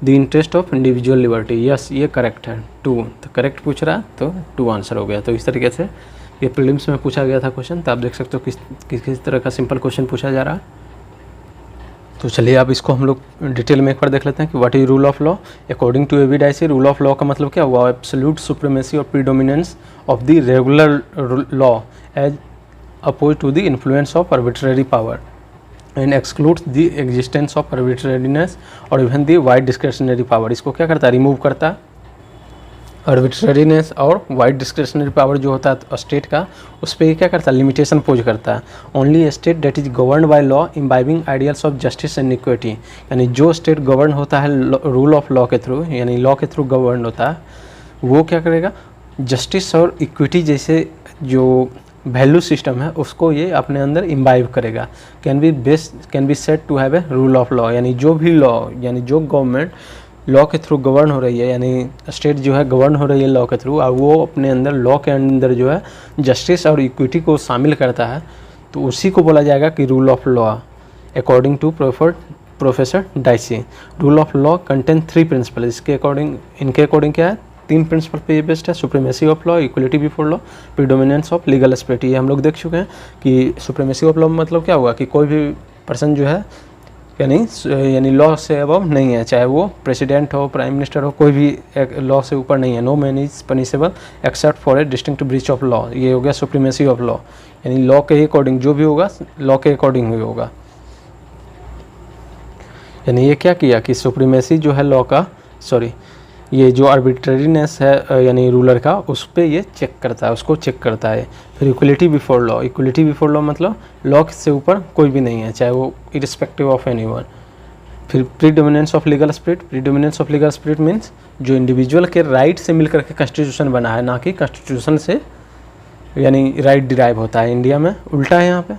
the interest of individual liberty, yes ये करेक्ट है। 2 तो करेक्ट पूछ रहा है, तो 2 आंसर हो गया। तो इस तरीके से ये प्रीलिम्स में पूछा गया था क्वेश्चन। तो आप देख सकते हो किस तरह का सिंपल क्वेश्चन पूछा जा रहा है। तो चलिए अब इसको हम लोग डिटेल में एक बार देख लेते हैं कि what is rule of law. According to A V Dicey, rule of law का मतलब क्या हुआ? एब्सोल्यूट सुप्रीमेसी और predominance of the regular law as opposed to the influence of arbitrary power and excludes the existence of arbitrariness or even the wide discretionary power। इसको क्या करता है? Remove करता है। आर्बिट्रेरीनेस और वाइड डिस्क्रिशनरी पावर जो होता है स्टेट का, उस पर क्या करता है? लिमिटेशन पोज करता है। Only state that is govern by law imbibing ideals of justice and equity, यानी जो स्टेट गवर्न होता है रूल ऑफ लॉ के थ्रू, यानी लॉ के थ्रू गवर्न होता है, वो क्या करेगा? जस्टिस और इक्विटी जैसे जो वैल्यू सिस्टम है उसको ये अपने अंदर इम्बाइव करेगा। Can be said to have a rule of law, यानी जो भी लॉ, यानी जो गवर्नमेंट लॉ के थ्रू गवर्न हो रही है, यानी स्टेट जो है गवर्न हो रही है लॉ के थ्रू, और वो अपने अंदर लॉ के अंदर जो है जस्टिस और इक्विटी को शामिल करता है, तो उसी को बोला जाएगा कि rule of law. According to professor Dicey, rule of law contain 3 principle. इनके अकॉर्डिंग क्या है? 3 प्रिंसिपल पे बेस्ड है, supremacy of law, equality before law, predominance of legal aspect. ये हम लोग देख चुके हैं कि सुप्रीमेसी ऑफ लॉ मतलब क्या हुआ कि कोई भी पर्सन जो है यानी लॉ से अबव नहीं है, चाहे वो प्रेसिडेंट हो, प्राइम मिनिस्टर हो, कोई भी लॉ से ऊपर नहीं है। No man is punishable except for a distinct breach of law, ये हो गया सुप्रीमेसी ऑफ लॉ, यानी लॉ के अकॉर्डिंग जो भी होगा लॉ के अकॉर्डिंग ही होगा। यानी ये क्या किया कि सुप्रीमेसी जो है लॉ का, ये जो आर्बिट्रेरीनेस है यानी रूलर का, उस पर ये चेक करता है, उसको चेक करता है। फिर equality before law, equality before law मतलब लॉ से ऊपर कोई भी नहीं है, चाहे वो इरिस्पेक्टिव ऑफ एनीवन। फिर predominance of legal spirit, predominance of legal spirit means जो इंडिविजुअल के राइट से मिलकर के कॉन्स्टिट्यूशन बना है, ना कि कॉन्स्टिट्यूशन से यानी राइट डिराइव होता है। इंडिया में उल्टा है यहाँ पे,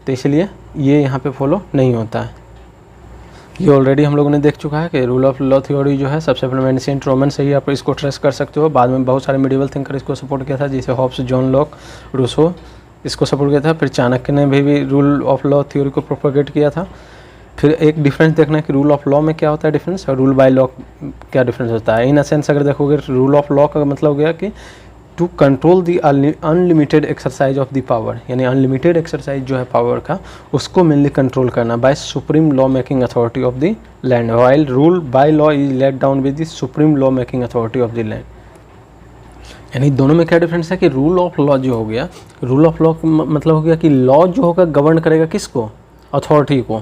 तो इसलिए ये यहाँ पे फॉलो नहीं होता है। ये ऑलरेडी हम लोगों ने देख चुका है कि रूल ऑफ लॉ थ्योरी जो है सबसे पहले एंशिएंट रोमन से ही आप इसको ट्रेस कर सकते हो। बाद में बहुत सारे मिडिवल थिंकर इसको सपोर्ट किया था, जैसे हॉब्स, जॉन लॉक, रूसो इसको सपोर्ट किया था। फिर चाणक्य ने भी रूल ऑफ लॉ थ्योरी को प्रोपोगेट किया था। फिर एक डिफरेंस देखना है कि रूल ऑफ लॉ में क्या होता है डिफरेंस, और रूल बाय लॉ क्या डिफरेंस होता है। इन अ सेंस अगर देखोगे रूल ऑफ लॉ का मतलब हो गया कि to control the unlimited exercise of the power, यानी अनलिमिटेड एक्सरसाइज जो है पावर का, उसको मेनली कंट्रोल करना by supreme law making authority of the land, while rule by law is laid down with the supreme law making authority of the land. यानी दोनों में क्या डिफरेंस है कि रूल ऑफ लॉ जो हो गया, रूल ऑफ लॉ मतलब हो गया कि लॉ जो होगा गवर्न करेगा किसको, अथॉरिटी को,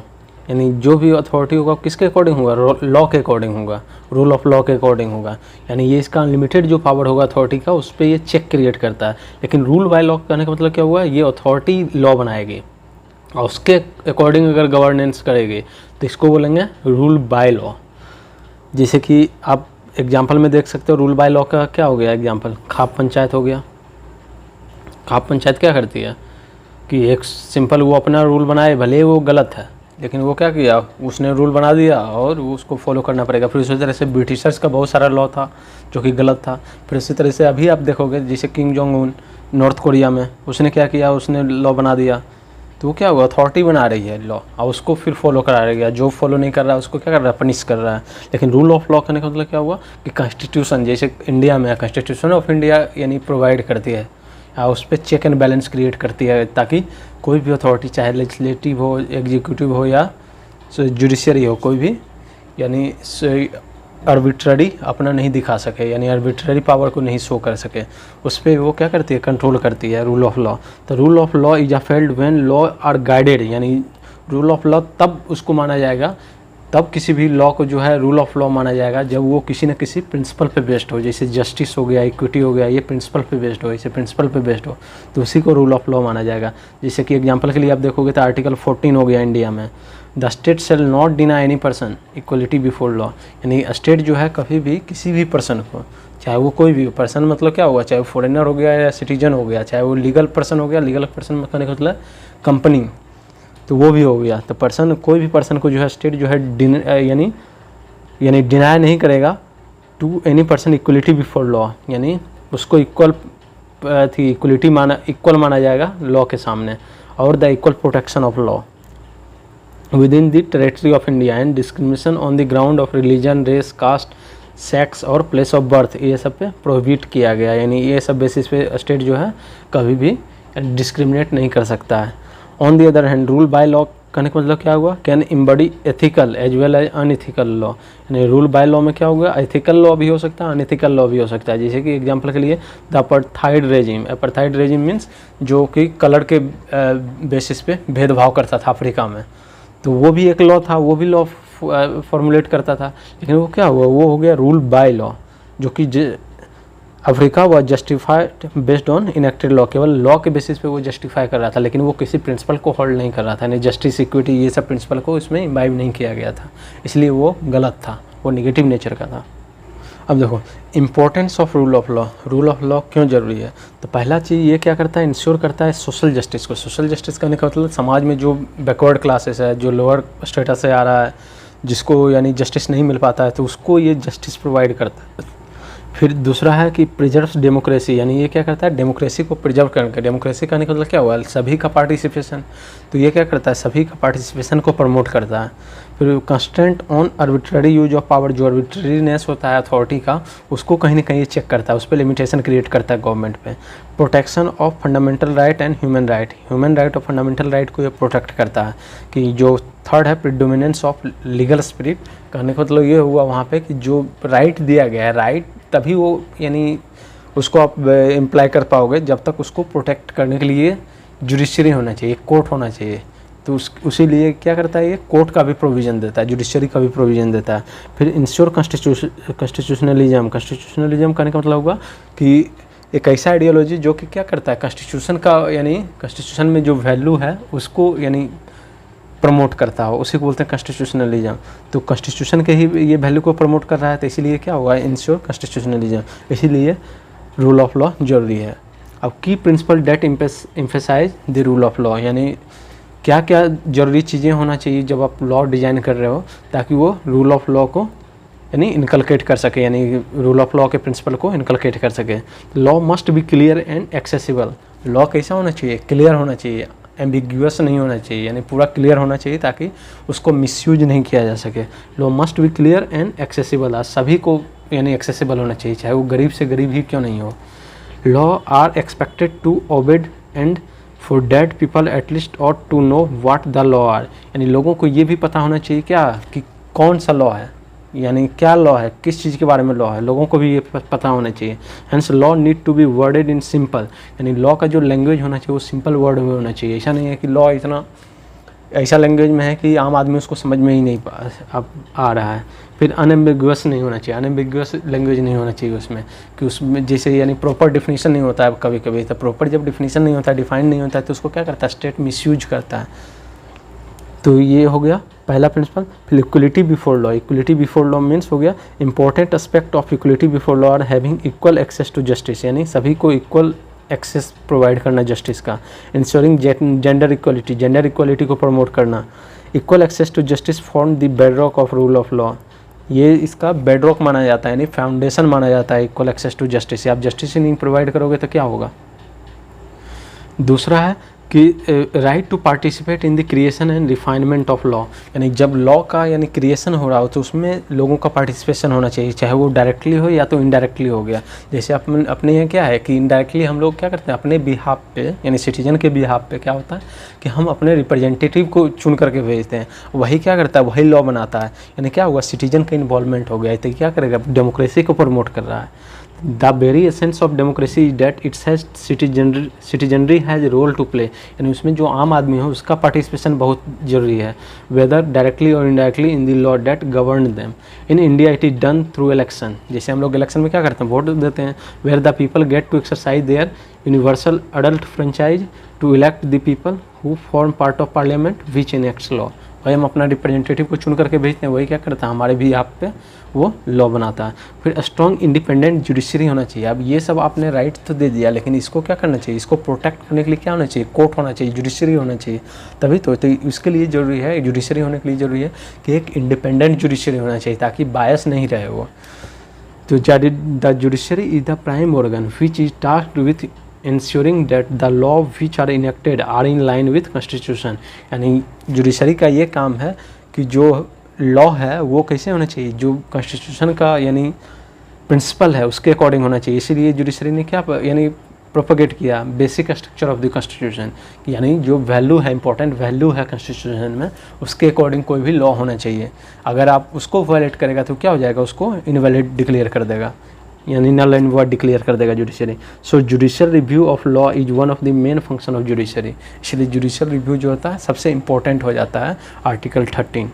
यानी जो भी अथॉरिटी होगा किसके अकॉर्डिंग होगा, लॉ के अकॉर्डिंग होगा, रूल ऑफ लॉ के अकॉर्डिंग होगा। यानी ये इसका अनलिमिटेड जो पावर होगा अथॉरिटी का, उस पर ये चेक क्रिएट करता है। लेकिन रूल बाय लॉ कहने का मतलब क्या हुआ, ये अथॉरिटी लॉ बनाएगी और उसके अकॉर्डिंग अगर गवर्नेंस करेगी तो इसको बोलेंगे रूल बाय लॉ। जैसे कि आप एग्जाम्पल में देख सकते हो रूल बाय लॉ का क्या हो गया एग्जाम्पल, खाप पंचायत हो गया। खाप पंचायत क्या करती है कि एक सिंपल वो अपना रूल बनाए, भले वो गलत है, लेकिन वो क्या किया, उसने रूल बना दिया और वो उसको फॉलो करना पड़ेगा। फिर उसी तरह से ब्रिटिशर्स का बहुत सारा लॉ था जो कि गलत था। फिर उसी तरह से अभी आप देखोगे जैसे king Jong Un north Korea में, उसने क्या किया, उसने लॉ बना दिया, तो वो क्या हुआ, अथॉरिटी बना रही है लॉ और उसको फिर फॉलो करा रही है। जो फॉलो नहीं कर रहा है उसको क्या कर रहा है, पनिश कर रहा है। लेकिन रूल ऑफ लॉ करने का मतलब क्या हुआ कि कॉन्स्टिट्यूशन, जैसे इंडिया में कॉन्स्टिट्यूशन ऑफ इंडिया यानी प्रोवाइड करती है, उस पर चेक एंड बैलेंस क्रिएट करती है, ताकि कोई भी अथॉरिटी चाहे लेजिस्लेटिव हो, एग्जीक्यूटिव हो या जुडिशरी हो, कोई भी यानी आर्बिट्ररी अपना नहीं दिखा सके, यानी आर्बिट्ररी पावर को नहीं शो कर सके, उस पर वो क्या करती है, कंट्रोल करती है रूल ऑफ लॉ। तो rule of law is upheld when law are guided, यानी रूल ऑफ लॉ तब उसको माना जाएगा, तब किसी भी लॉ को जो है रूल ऑफ लॉ माना जाएगा जब वो किसी न किसी प्रिंसिपल पे बेस्ड हो। जैसे जस्टिस हो गया, इक्विटी हो गया, ये प्रिंसिपल पे बेस्ड हो, इसे प्रिंसिपल पे बेस्ड हो तो उसी को रूल ऑफ लॉ माना जाएगा। जैसे कि एग्जांपल के लिए आप देखोगे तो आर्टिकल 14 हो गया इंडिया में, the state shall not deny any person equality before law, यानी स्टेट जो है कभी भी किसी भी पर्सन को, चाहे वो कोई भी पर्सन मतलब क्या हुआ, चाहे वो फॉरेनर हो गया या सिटीजन हो गया, चाहे वो लीगल पर्सन हो गया, लीगल पर्सन कहने का मतलब कंपनी, तो वो भी हो गया। तो पर्सन, कोई भी पर्सन को जो है स्टेट जो है यानी डिनाई नहीं करेगा to any person equality before law, यानी उसको इक्वल थी इक्वलिटी इक्वल माना जाएगा लॉ के सामने, और the equal protection of law within the territory of India and discrimination on the ground of religion, race, caste, sex और place of birth, ये सब पे प्रोहिबिट किया गया। यानी ये सब बेसिस पे स्टेट जो है कभी भी डिस्क्रिमिनेट नहीं कर सकता है। On the other hand rule by law कहने का मतलब क्या हुआ, can embody ethical as well as unethical law, यानी रूल बाय लॉ में क्या होगा, एथिकल लॉ भी हो सकता है, अनएथिकल लॉ भी हो सकता है। जैसे कि एग्जांपल के लिए the apartheid regime, apartheid regime means जो कि कलर के बेसिस पे भेदभाव करता था अफ्रीका में, तो वो भी एक लॉ था, वो भी लॉ फॉर्मुलेट करता था, लेकिन वो क्या हुआ, वो हो गया रूल बाय लॉ, जो कि Africa was justified based on enacted law, केवल लॉ के बेसिस पे वो जस्टिफाई कर रहा था, लेकिन वो किसी प्रिंसिपल को होल्ड नहीं कर रहा था, यानी जस्टिस, इक्विटी, ये सब प्रिंसिपल को इसमें इम्बाइब नहीं किया गया था, इसलिए वो गलत था, वो निगेटिव नेचर का था। अब देखो importance of rule of law, rule of law क्यों जरूरी है, तो पहला चीज़ ये क्या करता है, इंश्योर करता है सोशल जस्टिस को। सोशल जस्टिस करने का मतलब समाज में जो बैकवर्ड क्लासेस है, जो लोअर स्टेटस से आ रहा है, जिसको यानी जस्टिस नहीं मिल पाता है, तो उसको ये जस्टिस प्रोवाइड करता है। फिर दूसरा है कि प्रिजर्व्स डेमोक्रेसी, यानी ये क्या करता है, डेमोक्रेसी को प्रिजर्व करके, डेमोक्रेसी करने का मतलब क्या हुआ, सभी का पार्टिसिपेशन, तो ये क्या करता है, सभी का पार्टिसिपेशन को प्रमोट करता है। फिर constant on arbitrary use of power, जो आर्बिट्ररीनेस होता है अथॉरिटी का, उसको कहीं ना कहीं चेक करता है, उस पर लिमिटेशन क्रिएट करता है गवर्नमेंट पे। Protection of fundamental right and human right, human right और फंडामेंटल राइट को ये प्रोटेक्ट करता है। कि जो थर्ड है प्रीडोमिनेंस ऑफ लीगल स्पिरिट, कहने का मतलब ये हुआ वहाँ पे कि जो राइट दिया गया है, राइट तभी वो यानी उसको आप इम्प्लाई कर पाओगे जब तक उसको प्रोटेक्ट करने के लिए जुडिशरी होना चाहिए, कोर्ट होना चाहिए, तो उसी लिए क्या करता है, ये कोर्ट का भी प्रोविज़न देता है, जुडिशरी का भी प्रोविज़न देता है। फिर इंश्योर कॉन्स्टिट्यूशनलिज्म कहने का मतलब होगा कि एक ऐसा आइडियोलॉजी जो कि क्या करता है, कॉन्स्टिट्यूशन का यानी कॉन्स्टिट्यूशन में जो वैल्यू है उसको यानी प्रमोट करता हो, उसी को बोलते हैं कॉन्स्टिट्यूशनलिज्म। तो कॉन्स्टिट्यूशन के ही ये वैल्यू को प्रमोट कर रहा है, तो इसीलिए क्या होगा, इंश्योर कॉन्स्टिट्यूशनलिज्म। इसीलिए रूल ऑफ लॉ जरूरी है। अब key principle that emphasize the rule of law, यानी क्या क्या ज़रूरी चीज़ें होना चाहिए जब आप लॉ डिज़ाइन कर रहे हो ताकि वो रूल ऑफ लॉ को यानी इनकलकेट कर सके, यानी रूल ऑफ लॉ के प्रिंसिपल को इनकलकेट कर सके। Law must be clear and accessible. Law कैसा होना चाहिए, क्लियर होना चाहिए, एम्बिग्यूअस नहीं होना चाहिए, यानी पूरा क्लियर होना चाहिए ताकि उसको मिसयूज नहीं किया जा सके। Law must be clear and accessible, सभी को यानी एक्सेसिबल होना चाहिए, चाहे वो गरीब से गरीब ही क्यों नहीं हो। Law are expected to obeyed and for that people at least और to know what the law are, यानी लोगों को ये भी पता होना चाहिए क्या कि कौन सा लॉ है, यानी क्या लॉ है, किस चीज़ के बारे में लॉ है, लोगों को भी ये पता होना चाहिए। Hence law need to be worded in simple, यानी लॉ का जो लैंग्वेज होना चाहिए वो सिंपल वर्ड में होना चाहिए। ऐसा नहीं है कि लॉ इतना ऐसा लैंग्वेज में है कि आम आदमी उसको समझ में ही नहीं आ रहा है। फिर अनएम्बिगुअस नहीं होना चाहिए, अनएम्बिगुअस लैंग्वेज नहीं होना चाहिए उसमें, कि उसमें जैसे यानी प्रॉपर डिफिनीशन नहीं होता है कभी कभी, तो प्रॉपर जब डिफिनीशन नहीं होता है, डिफाइन नहीं होता है, तो उसको क्या करता है, स्टेट मिसयूज करता है। तो ये हो गया पहला प्रिंसिपल। फिर equality before law, equality before law means हो गया important aspect of equality before law are having equal access to justice, यानी सभी को इक्वल एक्सेस प्रोवाइड करना जस्टिस का। Ensuring gender equality, gender equality को प्रमोट करना। Equal access to justice form the bedrock of rule of law, ये इसका bedrock माना जाता है, यानी फाउंडेशन माना जाता है इक्वल एक्सेस टू जस्टिस। आप जस्टिस ही नहीं प्रोवाइड करोगे तो क्या होगा। दूसरा है कि right to participate in the creation and refinement of law, यानी जब लॉ का यानी क्रिएशन हो रहा हो तो उसमें लोगों का पार्टिसिपेशन होना चाहिए, चाहे वो डायरेक्टली हो या तो इनडायरेक्टली हो गया। जैसे अपने यहाँ क्या है कि इनडायरेक्टली हम लोग क्या करते हैं, अपने बिहाफ पे यानी सिटीजन के बिहाफ पे क्या होता है कि हम अपने रिप्रेजेंटेटिव को चुन करके भेजते हैं, वही क्या करता है, वही लॉ बनाता है, यानी क्या हुआ, सिटीजन का इन्वॉल्वमेंट हो गया, तो क्या करेगा, डेमोक्रेसी को प्रमोट कर रहा है। The very essence of democracy is that its has citizenry has role to play, यानी उसमें जो आम आदमी हो उसका पार्टिसिपेशन बहुत जरूरी है, वेदर डायरेक्टली और indirectly in the law that govern them. In India it is done through election, जैसे हम लोग इलेक्शन में क्या करते हैं, वोट देते हैं, where the people get to exercise their universal adult franchise to elect the people who form part of parliament which enacts law. वही हम अपना रिप्रेजेंटेटिव को चुन करके भेजते हैं, वही क्या करता है, हमारे भी आप पे वो लॉ बनाता है। फिर स्ट्रॉन्ग इंडिपेंडेंट जुडिशरी होना चाहिए। अब ये सब आपने राइट तो दे दिया, लेकिन इसको क्या करना चाहिए, इसको प्रोटेक्ट करने के लिए क्या होना चाहिए, कोर्ट होना चाहिए, जुडिशरी होना चाहिए, तभी तो इसके लिए ज़रूरी है, जुडिशरी होने के लिए ज़रूरी है कि एक इंडिपेंडेंट जुडिशरी होना चाहिए ताकि बायस नहीं रहे वो। तो the judiciary is the prime organ which is tasked with ensuring that the law which are enacted are in line with constitution, यानी जुडिशरी का ये काम है कि जो लॉ है वो कैसे होना चाहिए, जो कॉन्स्टिट्यूशन का यानी प्रिंसिपल है उसके अकॉर्डिंग होना चाहिए। इसीलिए जुडिशरी ने क्या यानी प्रोपोगेट किया basic structure of the constitution, यानी जो वैल्यू है, इंपॉर्टेंट वैल्यू है कॉन्स्टिट्यूशन में, उसके अकॉर्डिंग कोई भी लॉ होना चाहिए। अगर आप उसको वायलेट करेगा तो क्या हो जाएगा, उसको इनवैलिड डिक्लेयर कर देगा, यानी नल एंड वॉइड डिक्लेयर कर देगा judiciary. So judicial review of law is one of the main function of judiciary, इसलिए जुडिशियल रिव्यू जो होता है सबसे इंपॉर्टेंट हो जाता है आर्टिकल 13।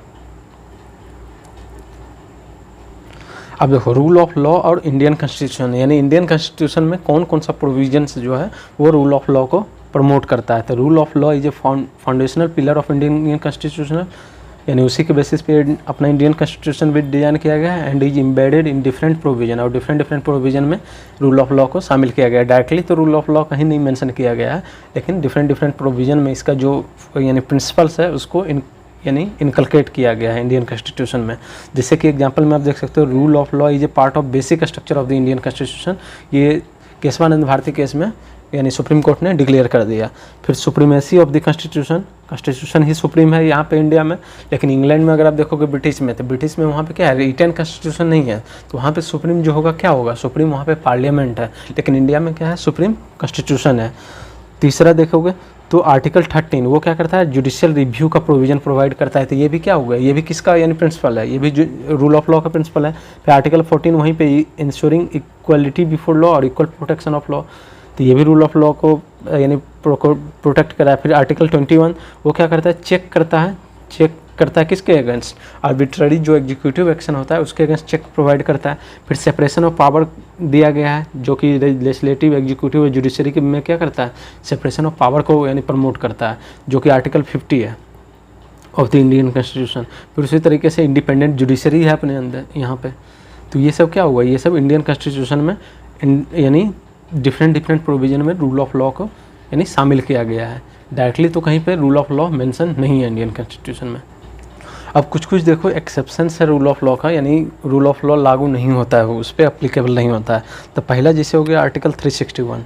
अब देखो रूल ऑफ लॉ और इंडियन कॉन्स्टिट्यूशन, यानी इंडियन कॉन्स्टिट्यूशन में कौन कौन सा प्रोविजंस जो है वो रूल ऑफ लॉ को प्रमोट करता है। तो rule of law is a foundational pillar of Indian constitution, यानी उसी के बेसिस पे अपना इंडियन कॉन्स्टिट्यूशन भी डिजाइन किया गया है and is embedded in different provision, और डिफरेंट प्रोविजन में रूल ऑफ लॉ को शामिल किया गया है। डायरेक्टली तो रूल ऑफ लॉ कहीं नहीं मेंशन किया गया है, लेकिन डिफरेंट प्रोविजन में इसका जो यानी प्रिंसिपल्स है उसको यानी इनकलकेट किया गया है इंडियन कॉन्स्टिट्यूशन में। जैसे कि एग्जांपल में आप देख सकते हो, rule of law is a part of basic structure of the Indian constitution, ये केशवानंद भारती केस में यानी सुप्रीम कोर्ट ने डिक्लेयर कर दिया। फिर supremacy of the constitution, constitution he supreme है यहाँ पे इंडिया में, लेकिन इंग्लैंड में अगर आप देखोगे ब्रिटिश में, तो ब्रिटिश में वहाँ पे क्या है, रिटन कॉन्स्टिट्यूशन नहीं है, तो वहाँ पे सुप्रीम जो होगा क्या होगा, सुप्रीम वहाँ पे पार्लियामेंट है, लेकिन इंडिया में क्या है, सुप्रीम कॉन्स्टिट्यूशन है। तीसरा देखोगे तो आर्टिकल 13 वो क्या करता है, जुडिशियल रिव्यू का प्रोविजन प्रोवाइड करता है, तो ये भी क्या होगा, ये भी किसका यानी प्रिंसिपल है, ये भी रूल ऑफ लॉ का प्रिंसिपल है। फिर आर्टिकल 14 वहीं पे इंश्योरिंग इक्वलिटी बिफोर लॉ और इक्वल प्रोटेक्शन ऑफ लॉ, तो ये भी रूल ऑफ लॉ को यानी प्रोटेक्ट करा है। फिर आर्टिकल 21 वो क्या करता है, चेक करता है किसके अगेंस्ट, आर्बिट्ररी जो एग्जीक्यूटिव एक्शन होता है उसके अगेंस्ट चेक प्रोवाइड करता है। फिर सेपरेशन ऑफ पावर दिया गया है जो कि लेजिस्लेटिव, एग्जीक्यूटिव और जुडिशरी के में क्या करता है, सेपरेशन ऑफ पावर को यानी प्रमोट करता है, जो कि आर्टिकल 50 है ऑफ द इंडियन कॉन्स्टिट्यूशन। फिर उसी तरीके से इंडिपेंडेंट जुडिशरी है अपने अंदर यहाँ पे। तो ये सब क्या हुआ, ये सब इंडियन कॉन्स्टिट्यूशन में यानी डिफरेंट प्रोविजन में रूल ऑफ लॉ को यानी शामिल किया गया है। डायरेक्टली तो कहीं पे रूल ऑफ लॉ मेंशन नहीं है इंडियन कॉन्स्टिट्यूशन में। अब कुछ देखो एक्सेप्शंस है रूल ऑफ लॉ का, यानी रूल ऑफ लॉ लागू नहीं होता है, वो उस पर अप्लीकेबल नहीं होता है। तो पहला जैसे हो गया आर्टिकल 361।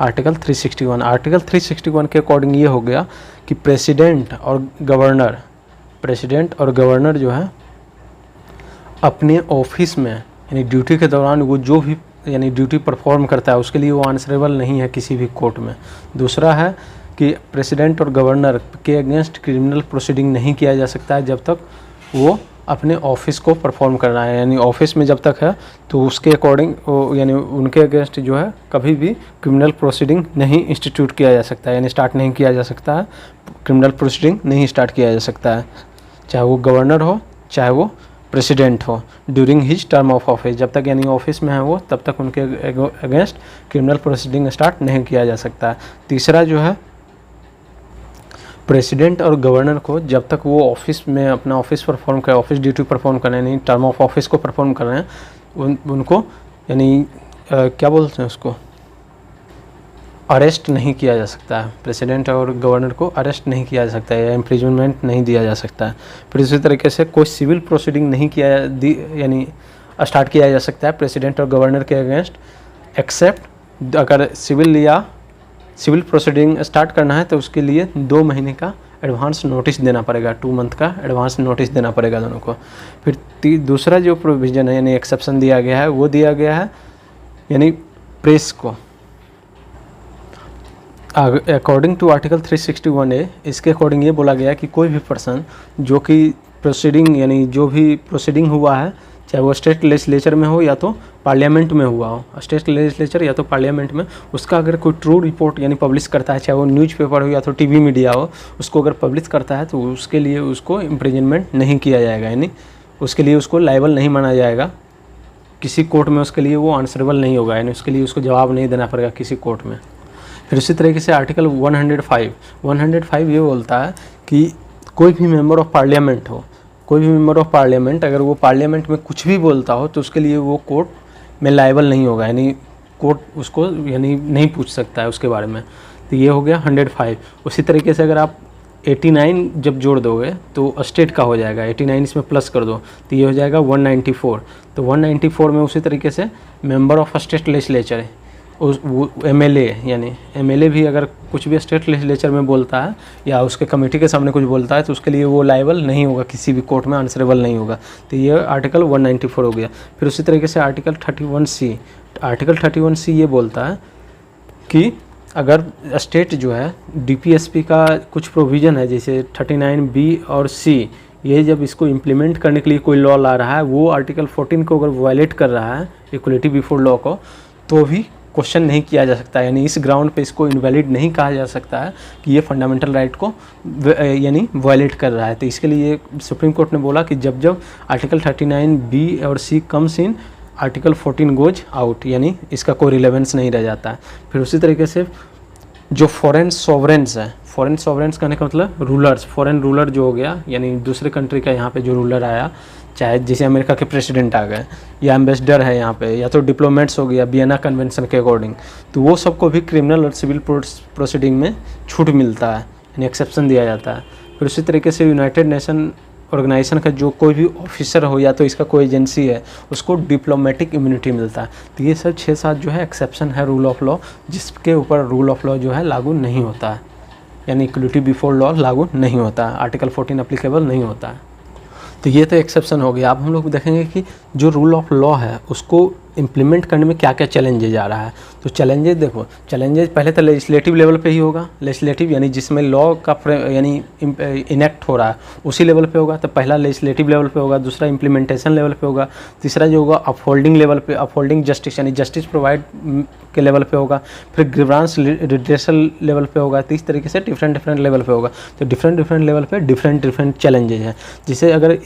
आर्टिकल 361 के अकॉर्डिंग ये हो गया कि प्रेसिडेंट और गवर्नर जो है अपने ऑफिस में यानी ड्यूटी के दौरान वो जो भी यानी ड्यूटी परफॉर्म करता है उसके लिए वो आंसरेबल नहीं है किसी भी कोर्ट में। दूसरा है कि प्रेसिडेंट और गवर्नर के अगेंस्ट क्रिमिनल प्रोसीडिंग नहीं किया जा सकता है जब तक वो अपने ऑफिस को परफॉर्म कर रहा है, यानी ऑफिस में जब तक है तो उसके अकॉर्डिंग वो यानी उनके अगेंस्ट जो है कभी भी क्रिमिनल प्रोसीडिंग नहीं इंस्टीट्यूट किया जा सकता है, यानी स्टार्ट नहीं किया जा सकता है, क्रिमिनल प्रोसीडिंग नहीं स्टार्ट किया जा सकता है, चाहे वो गवर्नर हो चाहे वो प्रेसिडेंट हो, during his term of office. जब तक यानी ऑफिस में है वो तब तक उनके अगेंस्ट क्रिमिनल प्रोसीडिंग स्टार्ट नहीं किया जा सकता है। तीसरा जो है प्रेसिडेंट और गवर्नर को जब तक वो ऑफिस में अपना ऑफिस परफॉर्म कर ऑफिस ड्यूटी परफॉर्म कर रहे हैं, टर्म ऑफ ऑफिस को परफॉर्म कर रहे हैं, उनको यानी क्या बोलते हैं उसको, अरेस्ट नहीं किया जा सकता है। प्रेसिडेंट और गवर्नर को अरेस्ट नहीं किया जा सकता है या इम्प्रिजनमेंट नहीं दिया जा सकता है। फिर इसी तरीके से कोई सिविल प्रोसीडिंग नहीं किया यानी स्टार्ट किया जा सकता है प्रेसिडेंट और गवर्नर के अगेंस्ट, एक्सेप्ट अगर सिविल प्रोसीडिंग स्टार्ट करना है तो उसके लिए 2 महीने का एडवांस नोटिस देना पड़ेगा, 2 मंथ का एडवांस नोटिस देना पड़ेगा दोनों को। फिर दूसरा जो प्रोविज़न है यानी एक्सेप्शन दिया गया है वो दिया गया है यानी प्रेस को। अकॉर्डिंग टू आर्टिकल 361A इसके अकॉर्डिंग ये बोला गया कि कोई भी पर्सन जो कि प्रोसीडिंग यानी जो भी प्रोसीडिंग हुआ है, चाहे वो स्टेट लेजिस्लेचर में हो या तो पार्लियामेंट में हुआ हो, स्टेट लेजिस्लेचर या तो पार्लियामेंट में, उसका अगर कोई ट्रू रिपोर्ट यानी पब्लिश करता है, चाहे वो न्यूज़पेपर हो या तो टीवी मीडिया हो, उसको अगर पब्लिश करता है तो उसके लिए उसको इम्प्रिजनमेंट नहीं किया जाएगा, यानी उसके लिए उसको लायबल नहीं माना जाएगा किसी कोर्ट में, उसके लिए वो आंसरेबल नहीं होगा, यानी उसके लिए उसको जवाब नहीं देना पड़ेगा किसी कोर्ट में। फिर उसी तरीके से आर्टिकल 105 ये बोलता है कि कोई भी मेंबर ऑफ पार्लियामेंट हो, कोई भी मेंबर ऑफ पार्लियामेंट अगर वो पार्लियामेंट में कुछ भी बोलता हो तो उसके लिए वो कोर्ट में लायबल नहीं होगा, यानी कोर्ट उसको यानी नहीं पूछ सकता है उसके बारे में। तो ये हो गया 105। उसी तरीके से अगर आप 89 जब जोड़ दोगे तो स्टेट का हो जाएगा, 89 इसमें प्लस कर दो तो ये हो जाएगा 194। तो 194 में उसी तरीके से मेंबर ऑफ स्टेट लेजिस्लेचर है वो एमएलए, यानी एमएलए भी अगर कुछ भी स्टेट लेजिस्लेचर में बोलता है या उसके कमेटी के सामने कुछ बोलता है तो उसके लिए वो लायबल नहीं होगा, किसी भी कोर्ट में आंसरेबल नहीं होगा। तो ये आर्टिकल 194 हो गया। फिर उसी तरीके से आर्टिकल 31C ये बोलता है कि अगर स्टेट जो है डीपीएसपी का कुछ प्रोविज़न है जैसे 39B और C, ये जब इसको इम्प्लीमेंट करने के लिए कोई लॉ ला रहा है वो आर्टिकल 14 को अगर वायलेट कर रहा है, इक्वलिटी बिफोर लॉ को, तो भी क्वेश्चन नहीं किया जा सकता, यानी इस ग्राउंड पे इसको इनवैलिड नहीं कहा जा सकता है कि ये फंडामेंटल राइट को यानी वायलेट कर रहा है। तो इसके लिए सुप्रीम कोर्ट ने बोला कि जब जब आर्टिकल 39B और C comes in, article 14 goes out, यानी इसका कोई रिलेवेंस नहीं रह जाता है। फिर उसी तरीके से जो फॉरेन सॉवरेंस है, फॉरेन सॉवरेंस कहने का मतलब रूलर्स, फॉरेन रूलर जो हो गया यानी दूसरे कंट्री का यहाँ पे जो रूलर आया, चाहे जैसे अमेरिका के प्रेसिडेंट आ गए या एम्बेसडर है यहाँ पे या तो डिप्लोमेट्स हो गया वियना कन्वेंशन के अकॉर्डिंग, तो वो सबको भी क्रिमिनल और सिविल प्रोसीडिंग में छूट मिलता है, यानी एक्सेप्शन दिया जाता है। फिर उसी तरीके से यूनाइटेड नेशन ऑर्गेनाइजेशन का जो कोई भी ऑफिसर हो या तो इसका कोई एजेंसी है उसको डिप्लोमेटिक इम्यूनिटी मिलता है। तो ये सब 6-7 जो है एक्सेप्शन है रूल ऑफ लॉ, जिसके ऊपर रूल ऑफ लॉ जो है लागू नहीं होता है, यानी इक्वलिटी बिफोर लॉ लागू नहीं होता है, आर्टिकल 14 अप्लीकेबल नहीं होता है। तो ये तो एक्सेप्शन हो गया। अब हम लोग देखेंगे कि जो रूल ऑफ लॉ है उसको इम्प्लीमेंट करने में क्या क्या चैलेंजेज आ रहा है। तो चैलेंजेस देखो, चैलेंजेस पहले तो लेजिस्लेटिव लेवल पे ही होगा। लेजिस्लेटिव यानी जिसमें लॉ का यानी इनेक्ट हो रहा है उसी लेवल पे होगा। तो पहला लेजिस्लेटिव लेवल पे होगा, दूसरा इम्प्लीमेंटेशन लेवल पे होगा, तीसरा जो होगा अपहोल्डिंग लेवल पे, अपहोल्डिंग जस्टिस यानी जस्टिस प्रोवाइड के लेवल पे होगा, फिर ग्रीवांस रिड्रेसल लेवल पे होगा। तो इस तरीके से डिफरेंट लेवल पे होगा। तो डिफरेंट लेवल पे डिफरेंट चैलेंजेज हैं। जिसे अगर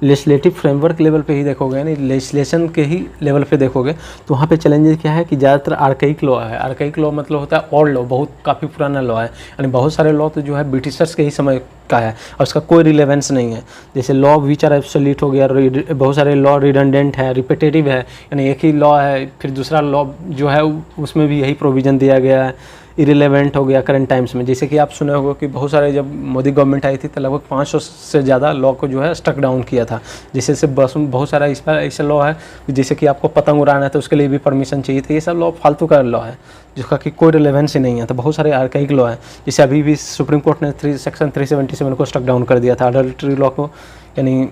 लेजिस्लेटिव फ्रेमवर्क लेवल पे ही देखोगे, यानी लेजिस्लेशन के ही लेवल पे देखोगे, तो वहाँ पे चैलेंजेस क्या है कि ज़्यादातर आर्काइक लॉ है। आर्काइक लॉ मतलब होता है ओल्ड लॉ, बहुत काफ़ी पुराना लॉ है। यानी बहुत सारे लॉ तो जो है ब्रिटिशर्स के ही समय का है और उसका कोई रिलेवेंस नहीं है। जैसे लॉ विच आर एब्सोल्यूट हो गया, बहुत सारे लॉ रिडंडेंट है, रिपीटेटिव है, यानी एक ही लॉ है, फिर दूसरा लॉ जो है उसमें भी यही प्रोविज़न दिया गया है। इरिलेवेंट हो गया करंट टाइम्स में। जैसे कि आप सुने होंगे कि बहुत सारे, जब मोदी गवर्नमेंट आई थी तो लगभग 500 से ज़्यादा लॉ को जो है स्टक डाउन किया था। जैसे से बस बहुत सारा इस पर ऐसा लॉ है जैसे कि आपको पतंग उड़ाना है तो उसके लिए भी परमिशन चाहिए था। ये सब लॉ फालतू का लॉ है जिसका कि कोई रिलेवेंस ही नहीं है। तो बहुत सारे आर्काइक लॉ है। जैसे अभी भी सुप्रीम कोर्ट ने सेक्शन 377 को स्टक डाउन कर दिया था, अडल्ट्री लॉ को यानी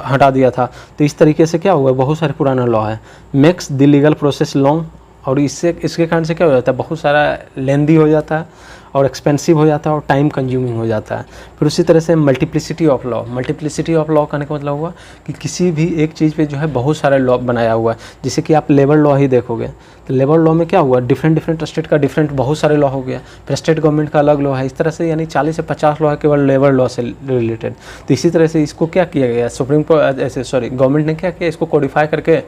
हटा दिया था। तो इस तरीके से क्या हुआ, बहुत सारे पुराना लॉ है, makes the legal process long, और इसके कारण से क्या हो जाता है, बहुत सारा लेंदी हो जाता है और एक्सपेंसिव हो जाता है और टाइम कंज्यूमिंग हो जाता है। फिर उसी तरह से मल्टीप्लिसिटी ऑफ लॉ कहने का मतलब हुआ कि किसी भी एक चीज़ पे जो है बहुत सारे लॉ बनाया हुआ है। जैसे कि आप लेबर लॉ ही देखोगे तो लेबर लॉ में क्या हुआ, डिफरेंट स्टेट का बहुत सारे लॉ हो गया, फिर स्टेट गवर्नमेंट का अलग लॉ है। इस तरह से यानी 40 से 50 लॉ है केवल लेबर लॉ से रिलेटेड। तो इसी तरह से इसको क्या किया गया, गवर्नमेंट ने क्या किया, इसको कोडिफाई करके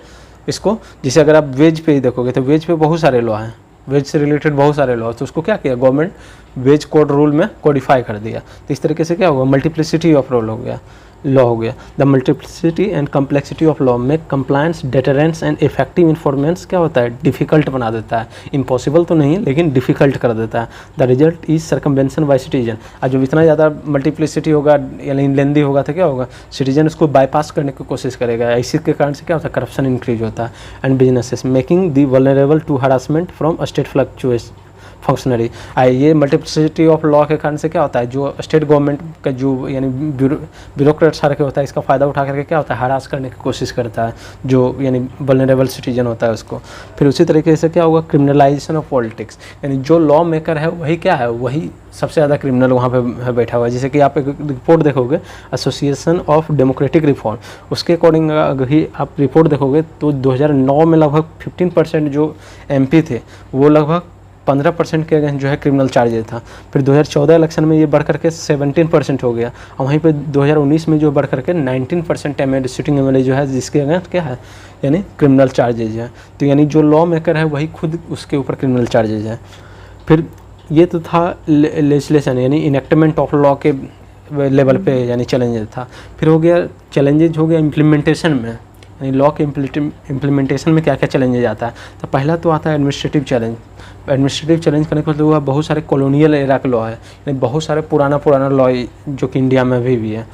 इसको, जैसे अगर आप वेज पे ही देखोगे तो वेज पे बहुत सारे लॉ हैं, वेज से रिलेटेड बहुत सारे लॉ, तो उसको क्या किया गवर्नमेंट वेज कोड रूल में कोडिफाई कर दिया। तो इस तरीके से क्या होगा, मल्टीप्लिसिटी ऑफ लॉ हो गया। The multiplicity and complexity of law make compliance, deterrence and effective enforcement क्या होता है, डिफिकल्ट बना देता है। इम्पॉसिबल तो नहीं लेकिन डिफिकल्ट कर देता है। The result is circumvention by citizen. और जब इतना ज़्यादा मल्टीप्लिसिटी होगा यानी लेंदी होगा तो क्या होगा, सिटीजन उसको बाईपास करने की कोशिश करेगा। इसी के कारण से क्या होता है, करप्शन इंक्रीज होता है। And businesses making the vulnerable to harassment from state fluctuation functionary. ये मल्टीप्लिसिटी ऑफ लॉ के कारण से क्या होता है, जो स्टेट गवर्नमेंट का जो यानी ब्यूरोक्रेट सारे के होता है, इसका फ़ायदा उठा करके क्या होता है, हरास करने की कोशिश करता है जो यानी वल्नरेबल सिटीजन होता है उसको। फिर उसी तरीके से क्या होगा, क्रिमिनलाइजेशन ऑफ पॉलिटिक्स, यानी जो लॉ मेकर है वही क्या है, वही सबसे ज़्यादा क्रिमिनल वहाँ पे बैठा हुआ है। जैसे कि आप एक रिपोर्ट देखोगे एसोसिएशन ऑफ डेमोक्रेटिक रिफॉर्म, उसके अकॉर्डिंग अगर ही आप रिपोर्ट देखोगे तो 2009 में लगभग 15% जो MP थे वो लगभग 15% के अगेंस्ट जो है क्रिमिनल चार्जेस था। फिर 2014 इलेक्शन में ये बढ़ करके 17% हो गया और वहीं पे 2019 में जो बढ़ करके 19% सिटिंग MLA जो है जिसके अगेंस्ट क्या है यानी क्रिमिनल चार्जेज है। तो यानी जो लॉ मेकर है वही खुद उसके ऊपर क्रिमिनल चार्जेज है। फिर ये तो था लेजिस्लेशन यानी इनेक्टमेंट ऑफ लॉ के लेवल पे यानी चैलेंजेस था। फिर हो गया चैलेंजेज हो गया इम्प्लीमेंटेशन में, यानी लॉ के इम्प्लीमेंटेशन में क्या क्या चैलेंजेज आता है। तो पहला तो आता है एडमिनिस्ट्रेटिव चैलेंज। एडमिनिस्ट्रेटिव चैलेंज करने का मतलब हुआ बहुत सारे कॉलोनियल एरा के लॉ है, यानी बहुत सारे पुराना लॉ जो कि इंडिया में अभी भी है।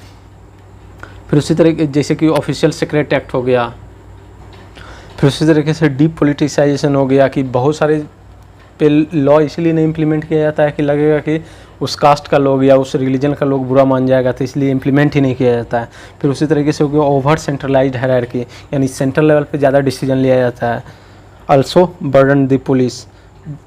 फिर उसी तरीके जैसे कि ऑफिशियल सीक्रेट एक्ट हो गया। फिर उसी तरीके से डीप पॉलिटिसाइजेशन हो गया कि बहुत सारे पे लॉ इसलिए नहीं इम्प्लीमेंट किया जाता है कि लगेगा कि उस कास्ट का लोग या उस रिलीजन का लोग बुरा मान जाएगा, तो इसलिए इम्प्लीमेंट ही नहीं किया जाता है। फिर उसी तरीके से हो गया ओवर सेंट्रलाइज्ड हायरार्की, यानी सेंट्रल लेवल पे ज़्यादा डिसीजन लिया जाता है। ऑल्सो बर्डन द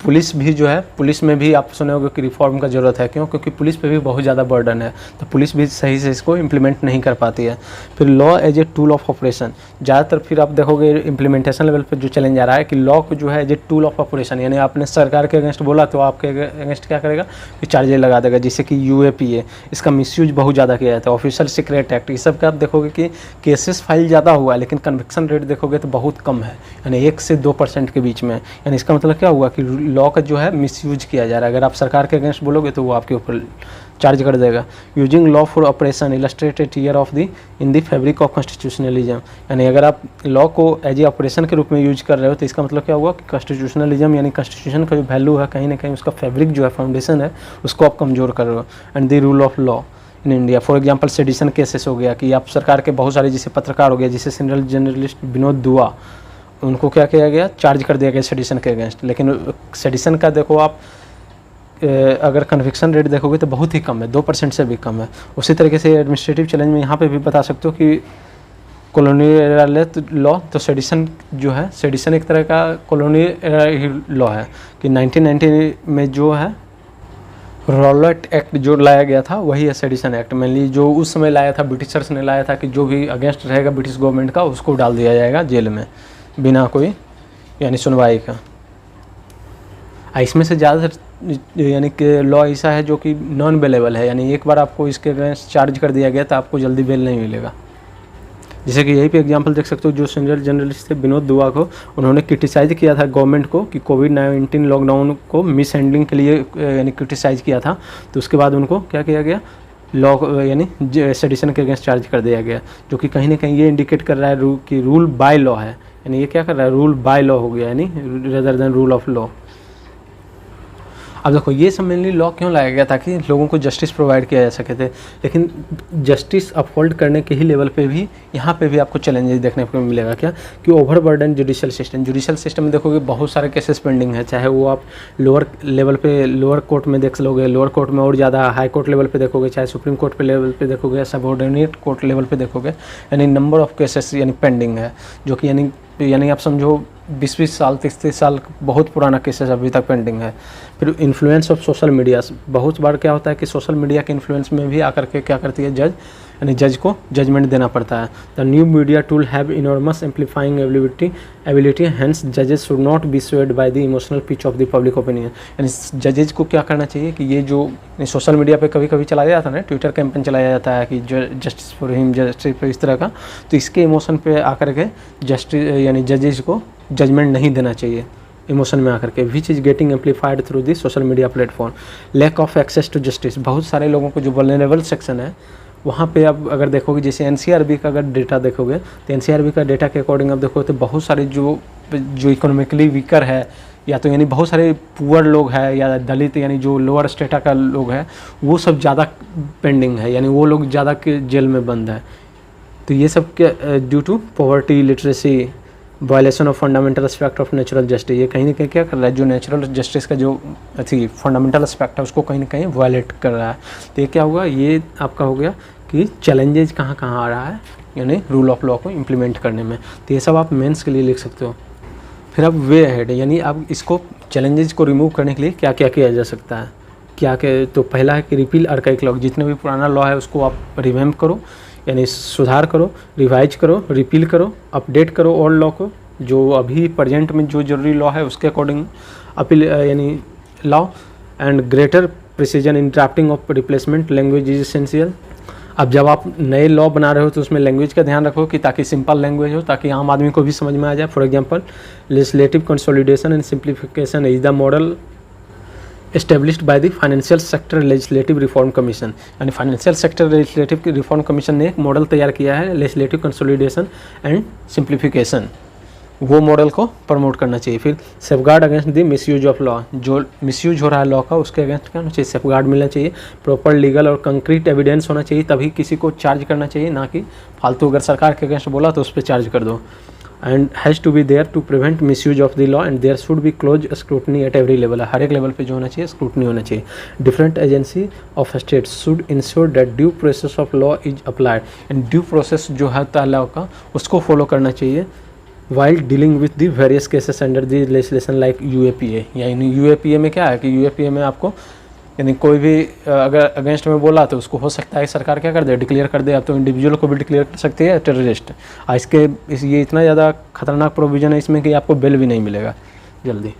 पुलिस भी जो है, पुलिस में भी आप सुने होंगे कि रिफॉर्म का ज़रूरत है। क्यों? क्योंकि पुलिस पे भी बहुत ज़्यादा बर्डन है, तो पुलिस भी सही से इसको इम्प्लीमेंट नहीं कर पाती है। फिर law as a tool of operation, ज़्यादातर फिर आप देखोगे इम्प्लीमेंटेशन लेवल पे जो चैलेंज आ रहा है कि लॉ को जो है as a tool of operation, यानी आपने सरकार के अगेंस्ट बोला तो आपके अगेंस्ट क्या करेगा कि चार्जेज लगा देगा। जैसे कि UAPA, इसका मिसयूज बहुत ज़्यादा किया जाता है। ऑफिशियल सीक्रेट एक्ट, ये सब का आप देखोगे कि केसेस फाइल ज़्यादा हुआ है लेकिन कन्विक्शन रेट देखोगे तो बहुत कम है, यानी 1 से 2% के बीच में। यानी इसका मतलब क्या हुआ कि लॉ का जो है मिसयूज किया जा रहा है। अगर आप सरकार के अगेंस्ट बोलोगे तो वो आपके ऊपर चार्ज कर देगा। Using law for operation illustrated year of the in the fabric of constitutionalism, यानी अगर आप लॉ को एज ए ऑपरेशन के रूप में यूज कर रहे हो तो इसका मतलब क्या हुआ कि कॉन्स्टिट्यूशनलिज्म यानी कॉन्स्टिट्यूशन का जो वैल्यू है कहीं ना कहीं उसका फैब्रिक जो है फाउंडेशन है उसको आप कमज़ोर कर रहे हो। And the rule of law in India, for example sedition cases हो गया कि आप सरकार के बहुत सारे जैसे पत्रकार हो गया, जैसे सिंगल जर्नलिस्ट विनोद दुआ, उनको क्या किया गया, चार्ज कर दिया गया सेडिशन के अगेंस्ट। लेकिन सेडिशन का देखो आप अगर कन्विक्शन रेट देखोगे तो बहुत ही कम है, 2% से भी कम है। उसी तरीके से एडमिनिस्ट्रेटिव चैलेंज में यहाँ पे भी बता सकते हो कि कॉलोनियल लॉ, तो सेडिशन जो है, सेडिशन एक तरह का कॉलोनियल लॉ है कि 1990 में जो है रॉलेट एक्ट जो लाया गया था वही है सेडिशन एक्ट। मेनली जो उस समय लाया था ब्रिटिशर्स ने लाया था कि जो भी अगेंस्ट रहेगा ब्रिटिश गवर्नमेंट का उसको डाल दिया जाएगा जेल में बिना कोई यानी सुनवाई का। इसमें से ज़्यादातर यानी कि लॉ ऐसा है जो कि नॉन बेलेबल है, यानी एक बार आपको इसके अगेंस्ट चार्ज कर दिया गया तो आपको जल्दी बेल नहीं मिलेगा। जैसे कि यहीं पे एग्जांपल देख सकते हो, जो सीनियर जर्नलिस्ट थे विनोद दुआ को, उन्होंने क्रिटिसाइज़ किया था गवर्नमेंट को कि कोविड-19 लॉकडाउन को मिस हैंडलिंग के लिए यानी क्रिटिसाइज़ किया था। तो उसके बाद उनको क्या किया गया, लॉ यानी सेडिशन के अगेंस्ट चार्ज कर दिया गया, जो कि कहीं ना कहीं ये इंडिकेट कर रहा है कि रूल बाय लॉ है। यानी ये क्या कर रहा है, रूल बाय लॉ हो गया, यानी rather than rule of law. अब देखो ये सब मेनली लॉ क्यों लाया गया, ताकि लोगों को जस्टिस प्रोवाइड किया जा सके थे। लेकिन जस्टिस अपहोल्ड करने के ही लेवल पे भी यहाँ पे भी आपको चैलेंजेस देखने को मिलेगा क्या, कि ओवरबर्डन जुडिशियल सिस्टम में देखोगे बहुत सारे केसेस पेंडिंग है, चाहे वो आप लोअर लेवल पे लोअर कोर्ट में देख लोगे, लोअर कोर्ट में और ज़्यादा हाई कोर्ट लेवल पे देखोगे, चाहे सुप्रीम कोर्ट पे लेवल पे देखोगे, सबऑर्डिनेट कोर्ट लेवल पे देखोगे, यानी नंबर ऑफ केसेस यानी पेंडिंग है, जो कि यानी आप समझो 20-20 साल 30-30 साल बहुत पुराना केसेस अभी तक पेंडिंग है। फिर इन्फ्लुएंस ऑफ सोशल मीडिया, बहुत बार क्या होता है कि सोशल मीडिया के इन्फ्लुएंस में भी आकर के क्या करती है जज, यानी जज को जजमेंट देना पड़ता है। The new media tool have enormous amplifying ability hence जजेस should not be swayed by the emotional pitch of the public opinion. यानी जजेज को क्या करना चाहिए कि ये जो सोशल मीडिया पे कभी कभी चलाया जाता है ना, ट्विटर कैंपेन चलाया जाता है कि justice for him, justice for इस तरह का, तो इसके इमोशन पे आकर के जस्टिस यानी जजेज को जजमेंट नहीं देना चाहिए इमोशन में आकर के, which is getting amplified through the social media platform. Lack of access to justice, बहुत सारे लोगों को जो वल्नरेबल सेक्शन है वहाँ पे अब अगर देखोगे, जैसे एनसीआरबी का अगर डेटा देखोगे तो एनसीआरबी का डेटा के अकॉर्डिंग अब देखो तो बहुत सारे जो इकोनॉमिकली वीकर है, या तो यानी बहुत सारे पुअर लोग हैं, या दलित यानी जो लोअर स्टेटा का लोग हैं, वो सब ज़्यादा पेंडिंग है, यानी वो लोग ज़्यादा के जेल में बंद है। तो ये सब के due to poverty, literacy, violation of fundamental aspect of natural justice. ये कहीं ना कहीं क्या कर रहा है, जो नेचुरल जस्टिस का जो फंडामेंटल एस्पेक्ट है उसको कहीं ना कहीं वायलेट कर रहा है। तो ये क्या होगा, ये आपका हो गया कि चैलेंजेज कहाँ कहाँ आ रहा है यानी रूल ऑफ लॉ को इम्प्लीमेंट करने में। तो ये सब आप मेंस के लिए लिख सकते हो। फिर अब वे अहेड, यानी अब इसको चैलेंजेज को रिमूव करने के लिए क्या क्या किया जा सकता है, क्या क्या। तो पहला है कि रिपील आर्काइक लॉ, जितने भी पुराना लॉ है उसको आप रिवैम्प करो, यानी सुधार करो, रिवाइज करो, रिपील करो, अपडेट करो और लॉ को, जो अभी प्रेजेंट में जो जरूरी लॉ है उसके अकॉर्डिंग अपील यानी law. And greater precision in drafting of replacement language is essential. अब जब आप नए लॉ बना रहे हो तो उसमें लैंग्वेज का ध्यान रखो कि ताकि सिंपल लैंग्वेज हो, ताकि आम आदमी को भी समझ में आ जाए। For example, legislative consolidation and simplification is the model established by the financial sector legislative reform commission. यानी financial sector legislative reform commission ने एक मॉडल तैयार किया है लेजिस्लेटिव कंसोलिडेशन एंड सिंप्लीफिकेशन, वो मॉडल को प्रमोट करना चाहिए। फिर safeguard against the misuse of law, जो मिसयूज हो रहा है लॉ का उसके अगेंस्ट क्या होना चाहिए, सेफगार्ड मिलना चाहिए। प्रॉपर लीगल और कंक्रीट एविडेंस होना चाहिए, तभी किसी को चार्ज करना चाहिए, ना कि फालतू अगर सरकार के अगेंस्ट बोला तो उस पर चार्ज कर दो। And has to be there to prevent misuse of the law and there should be close scrutiny at every level, हर एक लेवल पे जो होना चाहिए स्क्रूटनी होना चाहिए। Different agency of state should ensure that due process of law is applied, and due process जो है लॉ का उसको फॉलो करना चाहिए while dealing with the various cases under the legislation like UAPA. यानी यूएपीए में क्या है कि यूएपीए में आपको यानी कोई भी अगर अगेंस्ट में बोला तो उसको हो सकता है सरकार क्या कर दे, डिक्लेयर कर दे। अब तो इंडिविजुअल को भी डिक्लेयर कर सकती है टेररिस्ट। ये इतना ज़्यादा खतरनाक प्रोविज़न है इसमें कि आपको बेल भी नहीं मिलेगा जल्दी।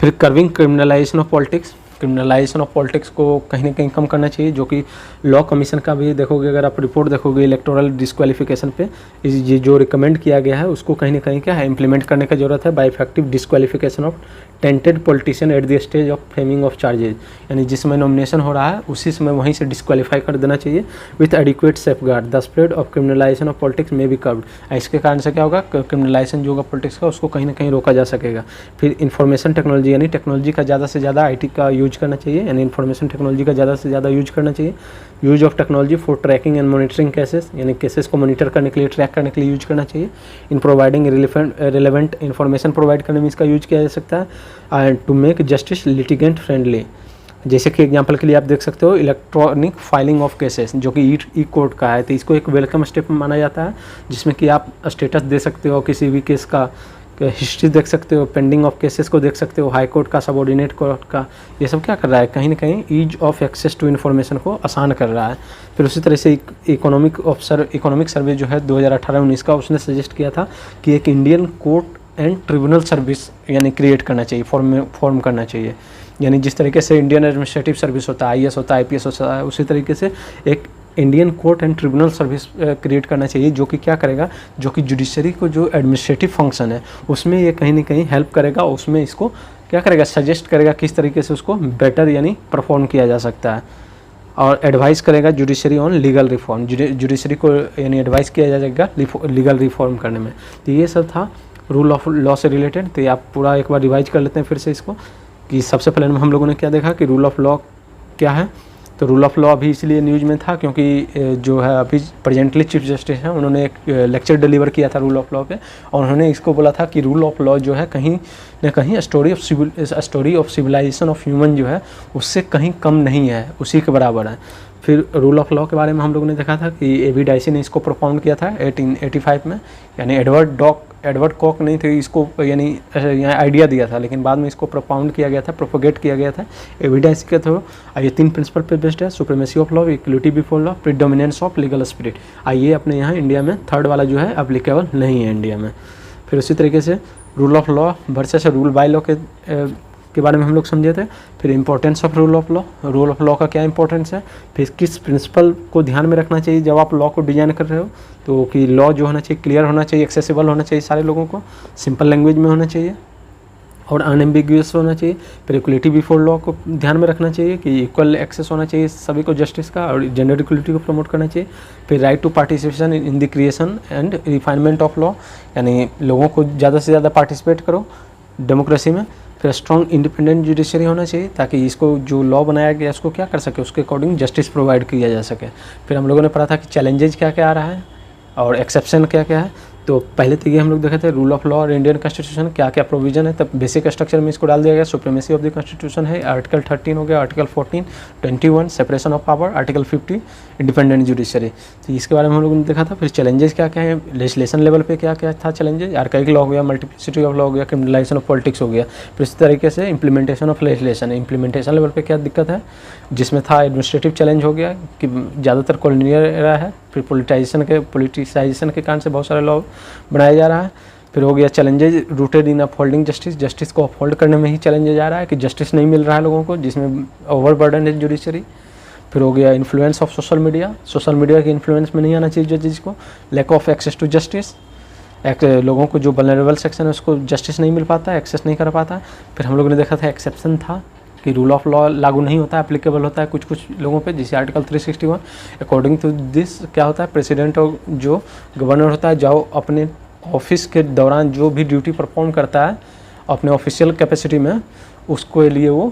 फिर curving criminalisation of politics, criminalisation of politics को कहीं ना कहीं कम करना चाहिए, जो कि लॉ कमीशन का भी देखोगे, अगर आप रिपोर्ट देखोगे इलेक्टोरल डिस्क्वालिफिकेशन पे, ये जो रिकमेंड किया गया है उसको कहीं ना कहीं क्या है इम्प्लीमेंट करने की जरूरत है। By effective disqualification of tainted politician at the stage of framing of charges, यानी जिस समय नॉमिनेशन हो रहा है उसी समय वहीं से डिस्क्वालीफाई कर देना चाहिए। With adequate safeguard the spread of criminalisation of politics में भी कर्व्ड, इसके कारण से क्या होगा, क्रिमिनलाइजेशन जो होगा पॉलिटिक्स का उसको कहीं ना कहीं रोका जा सकेगा। फिर इंफॉर्मेशन टेक्नोलॉजी, यानी टेक्नोलॉजी का ज़्यादा से ज़्यादा आईटी का यूज करना चाहिए, यानी इंफॉर्मेशन टेक्नोलॉजी का ज़्यादा से ज़्यादा यूज करना चाहिए। Use of technology for tracking and monitoring cases, यानी केसेस को मॉनिटर करने के लिए, ट्रैक करने के लिए यूज करना चाहिए। In providing relevant information provide करने में इसका यूज किया जा सकता है। And to make justice litigant friendly, जैसे कि एग्जांपल के लिए आप देख सकते हो इलेक्ट्रॉनिक फाइलिंग ऑफ केसेस, जो कि ई कोर्ट का है, तो इसको एक वेलकम स्टेप माना जाता है, जिसमें कि आप स्टेटस दे सकते हो किसी भी केस का, हिस्ट्री देख सकते हो, पेंडिंग ऑफ केसेस को देख सकते हो, हाई कोर्ट का, सबऑर्डिनेट कोर्ट का। ये सब क्या कर रहा है, कहीं ना कहीं ease of access to information को आसान कर रहा है। फिर उसी तरह से इकोनॉमिक सर्वे जो है 2018-19 का, उसने सजेस्ट किया था कि एक Indian court and tribunal service यानी क्रिएट करना चाहिए, फॉर्म करना चाहिए। यानी जिस तरीके से इंडियन एडमिनिस्ट्रेटिव सर्विस होता है, आईएएस होता है, आईपीएस होता है, उसी तरीके से एक Indian court and tribunal service create करना चाहिए, जो कि क्या करेगा, जो कि जुडिशरी को जो एडमिनिस्ट्रेटिव फंक्शन है उसमें ये कहीं ना कहीं हेल्प करेगा, उसमें इसको क्या करेगा, सजेस्ट करेगा किस तरीके से उसको बेटर यानी परफॉर्म किया जा सकता है, और एडवाइस करेगा judiciary on legal reform, judiciary को यानी एडवाइस किया जाएगा लीगल रिफॉर्म करने में। तो ये सब था रूल ऑफ लॉ से रिलेटेड। तो आप पूरा एक बार रिवाइज कर लेते हैं फिर से इसको, कि सबसे पहले हम लोगों ने क्या देखा कि रूल ऑफ लॉ क्या है। तो रूल ऑफ लॉ अभी इसलिए न्यूज़ में था क्योंकि जो है अभी प्रेजेंटली चीफ जस्टिस हैं, उन्होंने एक लेक्चर डिलीवर किया था रूल ऑफ लॉ पे, और उन्होंने इसको बोला था कि रूल ऑफ लॉ जो है कहीं न कहीं story of civilization of human जो है उससे कहीं कम नहीं है, उसी के बराबर है। फिर रूल ऑफ लॉ के बारे में हम लोगों ने देखा था कि एवी डाइसी ने इसको प्रोपाउंड किया था 1885 में, यानी एडवर्ड कॉक नहीं थे इसको यानी यहाँ आइडिया दिया था, लेकिन बाद में इसको प्रोपाउंड किया गया था, प्रोपोगेट किया गया था एवी डाइसी के थ्रू। ये 3 प्रिंसिपल पे बेस्ड है, supremacy of law, equality before law, predominance of legal spirit. ये अपने यहाँ इंडिया में थर्ड वाला जो है एप्लीकेबल नहीं है इंडिया में। फिर उसी तरीके से rule of law versus rule by law के बारे में हम लोग समझे थे। फिर importance of rule of law का क्या इंपॉर्टेंस है, फिर किस प्रिंसिपल को ध्यान में रखना चाहिए जब आप लॉ को डिजाइन कर रहे हो, तो कि लॉ जो होना चाहिए क्लियर होना चाहिए, एक्सेसिबल होना चाहिए सारे लोगों को, सिंपल लैंग्वेज में होना चाहिए और अनएम्बिगुअस होना चाहिए। फिर इक्वलिटी बिफोर लॉ को ध्यान में रखना चाहिए कि इक्वल एक्सेस होना चाहिए सभी को जस्टिस का, और जेंडर इक्वलिटी को प्रमोट करना चाहिए। फिर right to participation in the creation and refinement of law, यानी लोगों को ज़्यादा से ज़्यादा पार्टिसिपेट करो डेमोक्रेसी में। फिर स्ट्रॉन्ग इंडिपेंडेंट जुडिशरी होना चाहिए ताकि इसको जो लॉ बनाया गया उसको क्या कर सके, उसके अकॉर्डिंग जस्टिस प्रोवाइड किया जा सके। फिर हम लोगों ने पढ़ा था कि चैलेंजेज क्या क्या आ रहा है और एक्सेप्शन क्या क्या है। तो पहले तो ये हम लोग देखे थे रूल ऑफ लॉ और इंडियन कॉन्स्टिट्यूशन क्या क्या प्रोविजन है, तब बेसिक स्ट्रक्चर में इसको डाल दिया गया। सुप्रीमेसी ऑफ द कॉन्स्टिट्यूशन है, आर्टिकल 13 हो गया, article 14, 21 separation of power, article 50 independent judiciary. तो इसके बारे में हम लोगों ने देखा था। फिर चैलेंजेस क्या क्या है, लेजिस्लेशन लेवल पे क्या क्या था चैलेंजेस, आर्काइक लॉ हो गया, मल्टीप्लिसिटी ऑफ लॉ हो गया, क्रिमिनलाइजेशन ऑफ पॉलिटिक्स हो गया। फिर इस तरीके से implementation of legislation, implementation level पे क्या दिक्कत है, जिसमें था एडमिनिस्ट्रेटिव चैलेंज हो गया कि ज़्यादातर कॉलोनियल एरा है। फिर पोलिटिसाइजेशन के कारण से बहुत सारे लॉ बनाया जा रहा है। फिर हो गया challenges rooted in upholding justice को अपहोल्ड करने में ही चैलेंजेज आ रहा है कि जस्टिस नहीं मिल रहा है लोगों को, जिसमें ओवर बर्डन है जुडिशरी। फिर हो गया इन्फ्लुएंस ऑफ सोशल मीडिया के इन्फ्लुएंस में नहीं आना चाहिए जजेस को। Lack of access to justice, लोगों को जो वल्नरेबल सेक्शन है उसको जस्टिस नहीं मिल पाता, एक्सेस नहीं कर पाता। फिर हम लोगों ने देखा था एक्सेप्शन था कि रूल ऑफ लॉ लागू नहीं होता है, एप्लीकेबल होता है कुछ कुछ लोगों पे, जैसे आर्टिकल 361। अकॉर्डिंग टू दिस क्या होता है, प्रेसिडेंट और जो गवर्नर होता है जो अपने ऑफिस के दौरान जो भी ड्यूटी परफॉर्म करता है अपने ऑफिशियल कैपेसिटी में, उसको लिए वो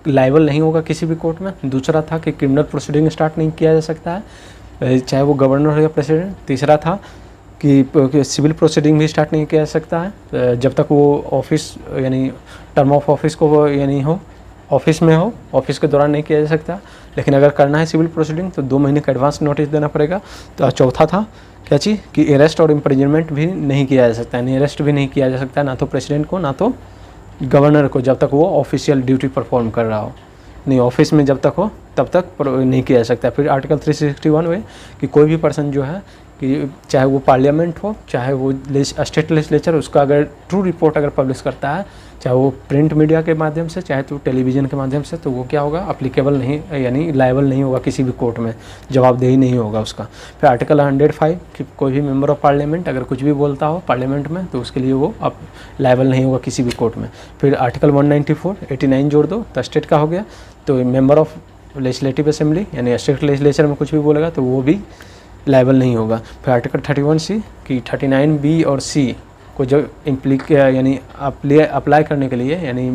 लायबल नहीं होगा किसी भी कोर्ट में। दूसरा था कि क्रिमिनल प्रोसीडिंग स्टार्ट नहीं किया जा सकता है चाहे वो गवर्नर हो या प्रेसिडेंट। तीसरा था कि सिविल प्रोसीडिंग भी स्टार्ट नहीं किया जा सकता है जब तक वो ऑफिस यानी टर्म ऑफ ऑफिस को वो यानी हो ऑफिस में हो, ऑफिस के दौरान नहीं किया जा सकता। लेकिन अगर करना है सिविल प्रोसीडिंग तो 2 महीने का एडवांस नोटिस देना पड़ेगा। तो चौथा था क्या चीज़ कि अरेस्ट और इम्प्रिजनमेंट भी नहीं किया जा सकता है, नहीं अरेस्ट भी नहीं किया जा सकता है ना तो प्रेसिडेंट को ना तो गवर्नर को, जब तक वो ऑफिशियल ड्यूटी परफॉर्म कर रहा हो, नहीं ऑफिस में जब तक हो तब तक नहीं किया जा सकता। फिर आर्टिकल 361 में कि कोई भी पर्सन जो है कि चाहे वो पार्लियामेंट हो चाहे वो स्टेट लेजिस्लेचर, उसका अगर ट्रू रिपोर्ट अगर पब्लिश करता है चाहे वो प्रिंट मीडिया के माध्यम से चाहे तो टेलीविज़न के माध्यम से, तो वो क्या होगा, अप्लीकेबल नहीं यानी लायबल नहीं होगा किसी भी कोर्ट में, जवाबदेही नहीं होगा उसका। फिर आर्टिकल 105 कि कोई भी मेंबर ऑफ पार्लियामेंट अगर कुछ भी बोलता हो पार्लियामेंट में तो उसके लिए वो अब लायबल नहीं होगा किसी भी कोर्ट में। फिर आर्टिकल 194 89 जोड़ दो तो स्टेट का हो गया, तो मेंबर ऑफ लेजिस्लेटिव असेंबली यानी स्टेट लेजिस्लेचर में कुछ भी बोलेगा तो वो भी लायबल नहीं होगा। फिर आर्टिकल 31C कि 39B और C को जब यानी अप्लाई करने के लिए यानी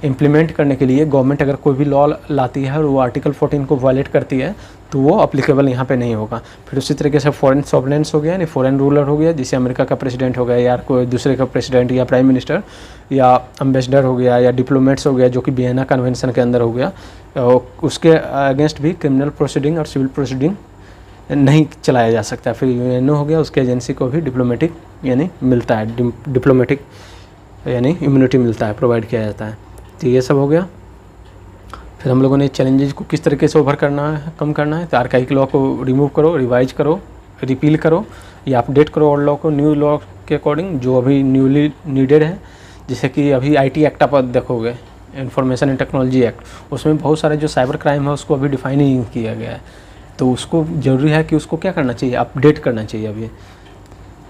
इम्प्लीमेंट करने के लिए गवर्नमेंट अगर कोई भी लॉ लाती है और वो आर्टिकल 14 को वायलेट करती है तो वो अप्लीकेबल यहाँ पे नहीं होगा। फिर उसी तरीके से फॉरेन सॉवरेंस हो गया, यानी फॉरेन रूलर हो गया, जैसे अमेरिका का प्रेसिडेंट हो गया या कोई दूसरे का प्रेसिडेंट या प्राइम मिनिस्टर या एम्बेसडर हो गया या डिप्लोमेट्स हो गया, जो कि वियना कन्वेंशन के अंदर हो गया, उसके अगेंस्ट भी क्रिमिनल प्रोसीडिंग और सिविल प्रोसीडिंग नहीं चलाया जा सकता। फिर यूएनओ हो गया, उसके एजेंसी को भी डिप्लोमेटिक यानी मिलता है, डिप्लोमेटिक यानी इम्यूनिटी मिलता है, प्रोवाइड किया जाता है। तो ये सब हो गया। फिर हम लोगों ने चैलेंजेस को किस तरीके से ओवर करना है, कम करना है। तो आर्काइक लॉ को रिमूव करो, रिवाइज करो, रिपील करो या अपडेट करो ओल्ड लॉ को न्यू लॉ के अकॉर्डिंग जो अभी न्यूली नीडेड है। जैसे कि अभी आईटी एक्ट आप देखोगे, इंफॉर्मेशन एंड टेक्नोलॉजी एक्ट, उसमें बहुत सारे जो साइबर क्राइम है उसको अभी डिफाइन ही किया गया है। तो उसको ज़रूरी है कि उसको क्या करना चाहिए, अपडेट करना चाहिए अभी।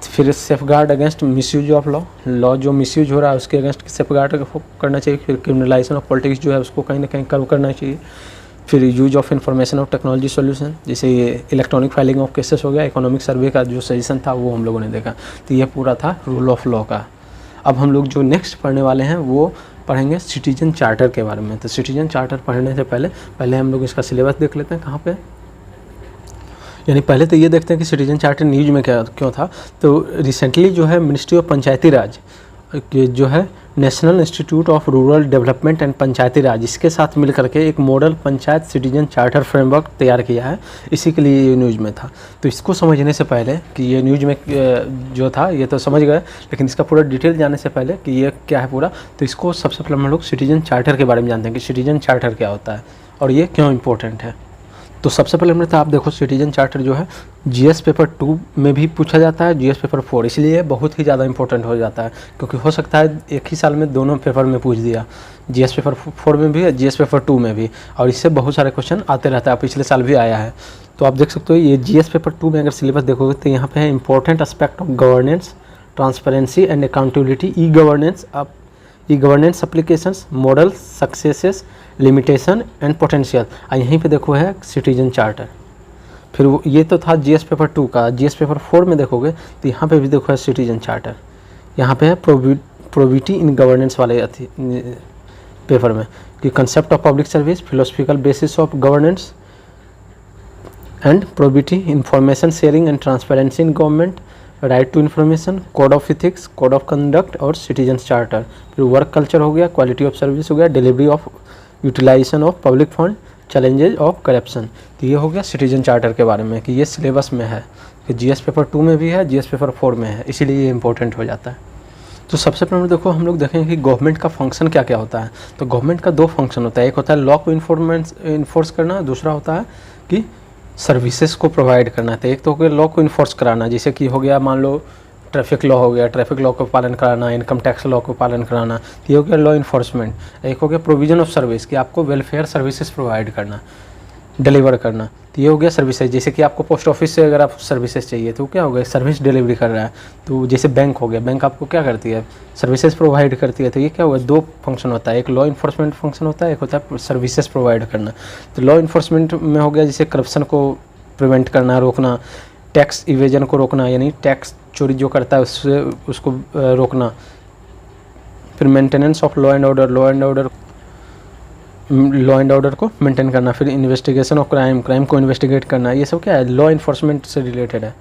फिर safeguard against misuse of law जो मिसयूज हो रहा है उसके अगेंस्ट सेफगार्ड करना चाहिए। फिर क्रिमिनलाइजेशन ऑफ पॉलिटिक्स जो है उसको कहीं ना कहीं कर्व करना चाहिए। फिर use of information of technology solution, जैसे ये इलेक्ट्रॉनिक फाइलिंग ऑफ केसेस हो गया। इकोनॉमिक सर्वे का जो सजेशन था वो हम लोगों ने देखा। तो ये पूरा था रूल ऑफ लॉ का। अब हम लोग जो नेक्स्ट पढ़ने वाले हैं वो पढ़ेंगे सिटीजन चार्टर के बारे में। तो सिटीजन चार्टर पढ़ने से पहले हम लोग इसका सिलेबस देख लेते हैं कहाँ पे। यानी पहले तो ये देखते हैं कि सिटीजन चार्टर न्यूज में क्यों था। तो रिसेंटली जो है मिनिस्ट्री ऑफ पंचायती राज के जो है national institute of rural development and Panchayati Raj, इसके साथ मिल करके एक model panchayat citizen charter framework तैयार किया है। इसी के लिए ये न्यूज़ में था। तो इसको समझने से पहले कि ये न्यूज़ में जो था ये तो समझ गए, लेकिन इसका पूरा डिटेल जानने से पहले कि ये क्या है पूरा, तो इसको सबसे पहले हम लोग सिटीजन चार्टर के बारे में जानते हैं कि सिटीजन चार्टर क्या होता है और ये क्यों इम्पोर्टेंट है। तो सबसे पहले हमने तो आप देखो सिटीजन चार्टर जो है जीएस पेपर 2 में भी पूछा जाता है, जीएस पेपर 4, इसलिए बहुत ही ज़्यादा इंपॉर्टेंट हो जाता है क्योंकि हो सकता है एक ही साल में दोनों पेपर में पूछ दिया, जीएस पेपर 4 में भी और जीएस पेपर 2 में भी, और इससे बहुत सारे क्वेश्चन आते रहता है। पिछले साल भी आया है। तो आप देख सकते हो ये जीएस पेपर 2 में अगर सिलेबस देखोगे तो यहाँ पे है important aspect of governance, transparency and accountability, e governance applications, model, successes, limitation and potential. यहीं पे देखो है सिटीजन चार्टर। फिर ये तो था जीएस पेपर 2 का। जीएस पेपर 4 में देखोगे तो यहाँ पे भी देखो है सिटीजन चार्टर। यहाँ पे है प्रोबिटी इन गवर्नेंस वाले पेपर में कि concept of public service, philosophical basis of governance and probity, information sharing and transparency in government, right to information, code of ethics, code of conduct और citizen charter. फिर work culture हो गया, quality of service हो गया, delivery of utilization of public fund, challenges of corruption. तो ये हो गया सिटीजन चार्टर के बारे में कि ये सिलेबस में है कि जीएस पेपर 2 में भी है, जीएस पेपर 4 में है, इसीलिए ये इंपॉर्टेंट हो जाता है। तो सबसे पहले देखो हम लोग देखेंगे कि गवर्नमेंट का फंक्शन क्या क्या होता है। तो गवर्नमेंट का 2 फंक्शन होता है, एक होता है लॉ को इन्फोर्स करना, दूसरा होता है कि सर्विसेज को प्रोवाइड करना। तो एक तो हो गया लॉ को इन्फोर्स कराना, जैसे कि हो गया मान लो ट्रैफिक लॉ हो गया, ट्रैफिक लॉ को पालन कराना, इनकम टैक्स लॉ को पालन कराना, ये हो गया लॉ इन्फोर्समेंट। एक हो गया प्रोविजन ऑफ सर्विस कि आपको वेलफेयर सर्विसेज प्रोवाइड करना, डिलीवर करना। तो ये हो गया सर्विसेज, जैसे कि आपको पोस्ट ऑफिस से अगर आप सर्विसेज चाहिए तो क्या हो गया, सर्विस डिलीवरी कर रहा है। तो जैसे बैंक हो गया, बैंक आपको क्या करती है, सर्विसेज प्रोवाइड करती है। तो ये क्या हुआ, 2 फंक्शन होता है, एक लॉ इन्फोर्समेंट फंक्शन होता है, एक होता है सर्विसेज प्रोवाइड करना। तो लॉ इन्फोर्समेंट में हो गया जैसे करप्शन को प्रिवेंट करना, रोकना, टैक्स इवेजन को रोकना, यानी टैक्स चोरी जो करता है उससे उसको रोकना। फिर maintenance of law and order को मेंटेन करना। फिर इन्वेस्टिगेशन ऑफ क्राइम को इन्वेस्टिगेट करना। ये सब क्या है, लॉ इन्फोर्समेंट से रिलेटेड है।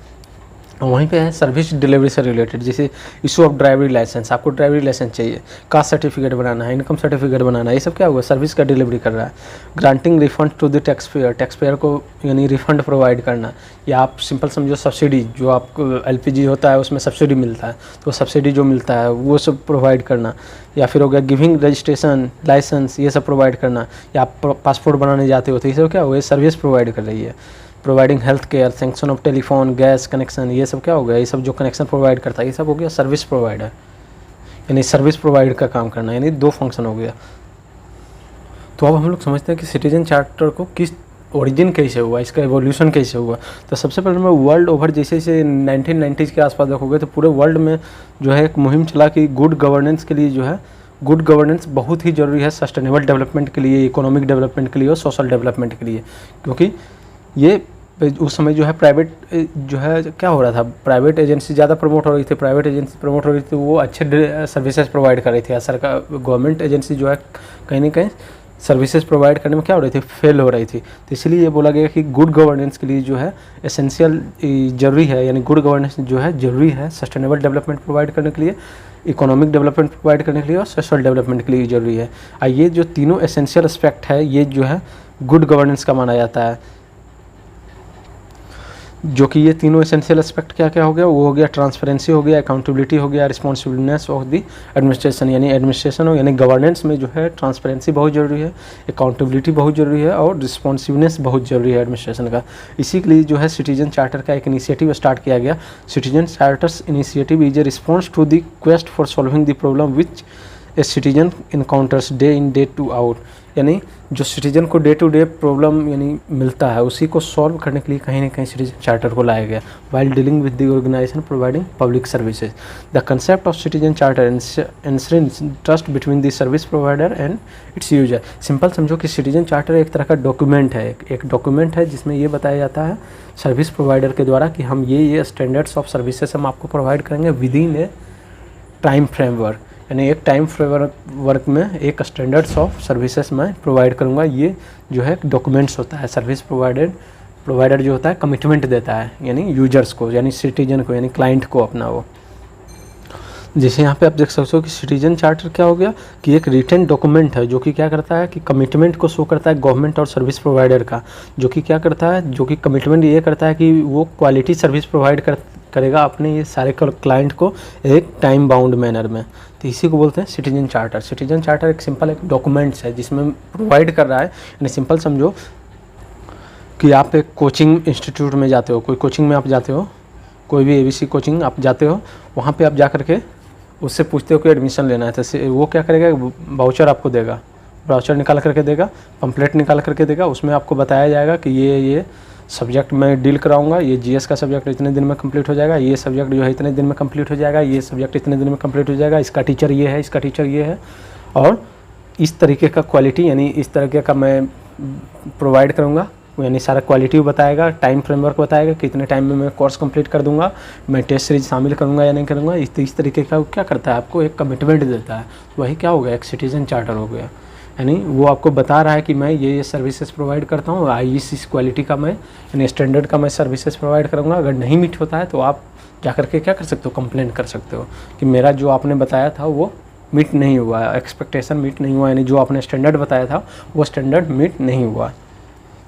वहीं पे है सर्विस डिलीवरी से रिलेटेड, जैसे इशू ऑफ ड्राइवरी लाइसेंस, आपको ड्राइवरी लाइसेंस चाहिए, कास्ट सर्टिफिकेट बनाना है, इनकम सर्टिफिकेट बनाना है, ये सब क्या हुआ, सर्विस का डिलीवरी कर रहा है। Granting refund to the tax payer को यानी रिफंड प्रोवाइड करना, या आप सिंपल समझो सब्सिडी, जो आपको एलपीजी होता है उसमें सब्सिडी मिलता है, तो सब्सिडी जो मिलता है वो सब प्रोवाइड करना। या फिर हो गया गिविंग रजिस्ट्रेशन लाइसेंस, ये सब प्रोवाइड करना। या आप पासपोर्ट बनाने जाते हो तो ये सब क्या हुआ, सर्विस प्रोवाइड कर रही है। Providing health care, sanction of telephone, gas connection, ये सब क्या हो गया, ये सब जो कनेक्शन प्रोवाइड करता है ये सब हो गया सर्विस प्रोवाइडर, यानी सर्विस प्रोवाइड का काम करना, यानी 2 फंक्शन हो गया। तो अब हम लोग समझते हैं कि सिटीजन चार्टर को किस ओरिजिन कैसे हुआ, इसका एवोल्यूशन कैसे हुआ। तो सबसे पहले मैं वर्ल्ड ओवर जैसे 1990s के आसपास देखोगे तो पूरे वर्ल्ड में जो है एक मुहिम चला कि गुड गवर्नेंस के लिए जो है, गुड गवर्नेंस बहुत ही ज़रूरी है सस्टेनेबल डेवलपमेंट के लिए, इकोनॉमिक डेवलपमेंट के लिए और सोशल डेवलपमेंट के लिए, क्योंकि ये उस समय जो है प्राइवेट जो है क्या हो रहा था, प्राइवेट एजेंसी ज़्यादा प्रमोट हो रही थी, प्राइवेट एजेंसी प्रमोट हो रही थी, वो अच्छे सर्विसेज प्रोवाइड कर रही थी। सरकार गवर्नमेंट एजेंसी जो है कहीं ना कहीं सर्विसेज प्रोवाइड करने में क्या हो रही थी, फेल हो रही थी। तो इसलिए ये बोला गया कि गुड गवर्नेंस के लिए जो है एसेंशियल जरूरी है, यानी गुड गवर्नेंस जो है जरूरी है सस्टेनेबल डेवलपमेंट प्रोवाइड करने के लिए, इकोनॉमिक डेवलपमेंट प्रोवाइड करने के लिए और सोशल डेवलपमेंट के लिए जरूरी है। ये जो तीनों एसेंशियल एस्पेक्ट है ये जो है गुड गवर्नेंस का माना जाता है। जो कि ये तीनों एसेंशियल एस्पेक्ट क्या क्या हो गया, वो हो गया ट्रांसपेरेंसी हो गया, अकाउंटेबिलिटी हो गया, रिस्पॉन्सिबिलिटीनेस ऑफ द एडमिनिस्ट्रेशन, यानी एडमिनिस्ट्रेशन हो यानी गवर्नेंस में जो है ट्रांसपेरेंसी बहुत ज़रूरी है, अकाउंटेबिलिटी बहुत ज़रूरी है और रिस्पॉन्सिबिलिटीनेस बहुत ज़रूरी है एडमिनिस्ट्रेशन का। इसी के लिए जो है सिटीजन चार्टर का एक इनिशिएटिव स्टार्ट किया गया। Citizen charters initiative is a response to the quest for solving the problem which a citizen encounters day in day to out, यानी जो सिटीजन को डे टू डे प्रॉब्लम यानी मिलता है उसी को सॉल्व करने के लिए कहीं ना कहीं सिटीजन चार्टर को लाया गया। While dealing with the organisation providing public services, the concept of citizen charter insurance trust between the service provider and its user. Simple समझो कि सिटीजन चार्टर एक तरह का डॉक्यूमेंट है, एक डॉक्यूमेंट है जिसमें ये बताया जाता है सर्विस प्रोवाइडर के द्वारा कि हम ये स्टैंडर्ड्स ऑफ सर्विसेज हम आपको प्रोवाइड करेंगे with in A time framework, यानी एक टाइम फ्रेमवर्क में एक स्टैंडर्ड्स ऑफ सर्विसेज मैं प्रोवाइड करूँगा। ये जो है डॉक्यूमेंट्स होता है, सर्विस प्रोवाइडर जो होता है कमिटमेंट देता है यानी यूजर्स को, यानी सिटीजन को, यानी क्लाइंट को अपना वो। जैसे यहाँ पे आप देख सकते हो कि सिटीजन चार्टर क्या हो गया कि एक रिटन डॉक्यूमेंट है जो कि क्या करता है कि कमिटमेंट को शो करता है गवर्नमेंट और सर्विस प्रोवाइडर का, जो कि क्या करता है, जो कि कमिटमेंट ये करता है कि वो क्वालिटी सर्विस प्रोवाइड करेगा अपने ये सारे क्लाइंट को एक टाइम बाउंड मैनर में। तो इसी को बोलते हैं सिटीजन चार्टर। सिटीजन चार्टर एक सिंपल एक डॉक्यूमेंट्स है जिसमें प्रोवाइड कर रहा है, यानी सिंपल समझो कि आप एक कोचिंग इंस्टीट्यूट में जाते हो, कोई कोचिंग में आप जाते हो, कोई भी ABC कोचिंग आप जाते हो, वहाँ पे आप जा करके उससे पूछते हो कि एडमिशन लेना है, तो वो क्या करेगा, वाउचर आपको देगा, वाउचर निकाल करके देगा, पम्पलेट निकाल करके देगा, उसमें आपको बताया जाएगा कि ये सब्जेक्ट मैं डील कराऊंगा, ये GS का सब्जेक्ट इतने दिन में कंप्लीट हो जाएगा, ये सब्जेक्ट जो है इतने दिन में कंप्लीट हो जाएगा, ये सब्जेक्ट इतने दिन में कंप्लीट हो जाएगा, इसका टीचर ये है, इसका टीचर ये है, और इस तरीके का क्वालिटी यानी इस तरीके का मैं प्रोवाइड करूँगा, यानी सारा क्वालिटी बताएगा, टाइम फ्रेमवर्क बताएगा कि इतने टाइम में मैं कोर्स कंप्लीट कर दूंगा, मैं टेस्ट सीरीज शामिल करूंगा या नहीं करूंगा। इस तरीके का क्या करता है, आपको एक कमिटमेंट देता है। वही क्या हो गया, एक सिटीजन चार्टर हो गया, यानी वो आपको बता रहा है कि मैं ये सर्विसेज प्रोवाइड करता हूँ, इस क्वालिटी का मैं यानी स्टैंडर्ड का मैं सर्विसेज प्रोवाइड करूँगा। अगर नहीं मीट होता है तो आप जा करके क्या कर सकते हो, कंप्लेंट कर सकते हो कि मेरा जो आपने बताया था वो मीट नहीं हुआ, एक्सपेक्टेशन मीट नहीं हुआ, यानी जो आपने स्टैंडर्ड बताया था वो स्टैंडर्ड मीट नहीं हुआ।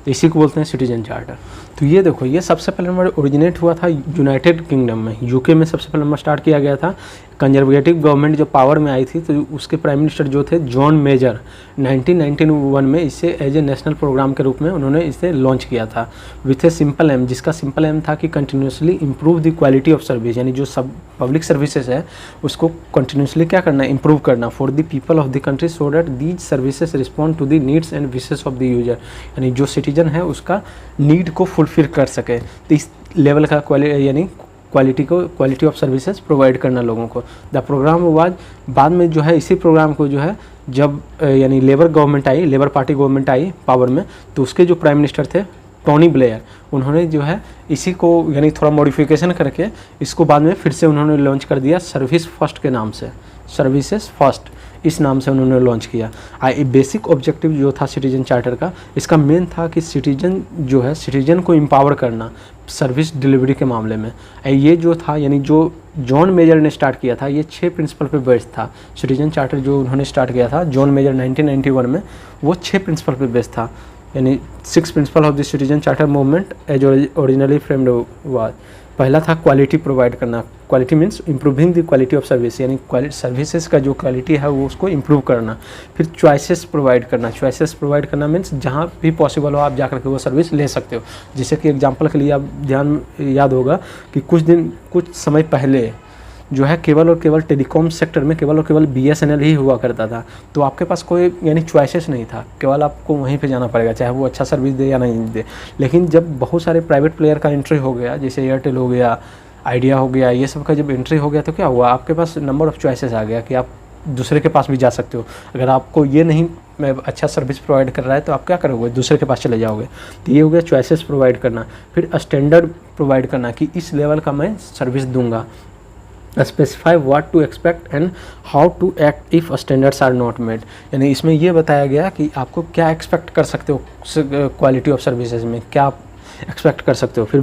इसी को बोलते हैं सिटीजन चार्टर। तो ये देखो, ये सबसे पहले नंबर ओरिजिनेट हुआ था यूनाइटेड किंगडम में, UK में सबसे पहले नंबर स्टार्ट किया गया था। कंजर्वेटिव गवर्नमेंट जो पावर में आई थी तो उसके प्राइम मिनिस्टर जो थे जॉन मेजर, 1991 में इसे एज ए नेशनल प्रोग्राम के रूप में उन्होंने इसे लॉन्च किया था विथ ए सिंपल एम, जिसका सिंपल एम था कि continuously improve the quality of service, यानी जो सब पब्लिक सर्विसेज है उसको कंटिन्यूसली क्या करना है, इंप्रूव करना for the people of the country so that these services respond to the needs and wishes of the user, यानी जो सिटीजन है उसका नीड को फुलफिल कर सके। तो इस लेवल का यानी क्वालिटी ऑफ सर्विसेज प्रोवाइड करना लोगों को। द प्रोग्राम वाज, बाद में जो है इसी प्रोग्राम को जो है जब यानी लेबर गवर्नमेंट आई, लेबर पार्टी गवर्नमेंट आई पावर में, तो उसके जो प्राइम मिनिस्टर थे टोनी ब्लेयर, उन्होंने जो है इसी को यानी थोड़ा मॉडिफिकेशन करके इसको बाद में फिर से उन्होंने लॉन्च कर दिया सर्विस फर्स्ट के नाम से, सर्विसेज फर्स्ट इस नाम से उन्होंने लॉन्च किया। बेसिक ऑब्जेक्टिव जो था सिटीजन चार्टर का, इसका मेन था कि सिटीजन जो है सिटीजन को एम्पावर करना सर्विस डिलीवरी के मामले में। ये जो था यानी जो जॉन मेजर ने स्टार्ट किया था, ये 6 प्रिंसिपल पे बेस्ड था। सिटीजन चार्टर जो उन्होंने स्टार्ट किया था जॉन मेजर 1991 में, वो 6 प्रिंसिपल पे बेस्ड था, यानी 6 principle of the citizen charter movement as originally framed was. पहला था क्वालिटी प्रोवाइड करना, quality means improving the quality of service, यानी सर्विसेज का जो क्वालिटी है वो उसको इम्प्रूव करना। फिर चॉइसेस प्रोवाइड करना, चॉइसेस प्रोवाइड करना मीन्स जहाँ भी पॉसिबल हो आप जा करके वो सर्विस ले सकते हो। जैसे कि एग्जांपल के लिए आप ध्यान याद होगा कि कुछ समय पहले जो है केवल और केवल टेलीकॉम सेक्टर में केवल और केवल BSNL ही हुआ करता था, तो आपके पास कोई यानी चॉइसेस नहीं था, केवल आपको वहीं पे जाना पड़ेगा चाहे वो अच्छा सर्विस दे या नहीं दे। लेकिन जब बहुत सारे प्राइवेट प्लेयर का एंट्री हो गया, जैसे एयरटेल हो गया, आइडिया हो गया, ये सब का जब एंट्री हो गया तो क्या हुआ, आपके पास नंबर ऑफ़ चॉइसेस आ गया कि आप दूसरे के पास भी जा सकते हो। अगर आपको ये नहीं अच्छा सर्विस प्रोवाइड कर रहा है तो आप क्या करोगे, दूसरे के पास चले जाओगे। तो ये हो गया चॉइसेस प्रोवाइड करना। फिर स्टैंडर्ड प्रोवाइड करना कि इस लेवल का मैं सर्विस दूंगा। Specify what to expect and how to act if standards are not met, यानी इसमें ये बताया गया कि आपको क्या एक्सपेक्ट कर सकते हो क्वालिटी ऑफ सर्विसेज में, क्या आप एक्सपेक्ट कर सकते हो। फिर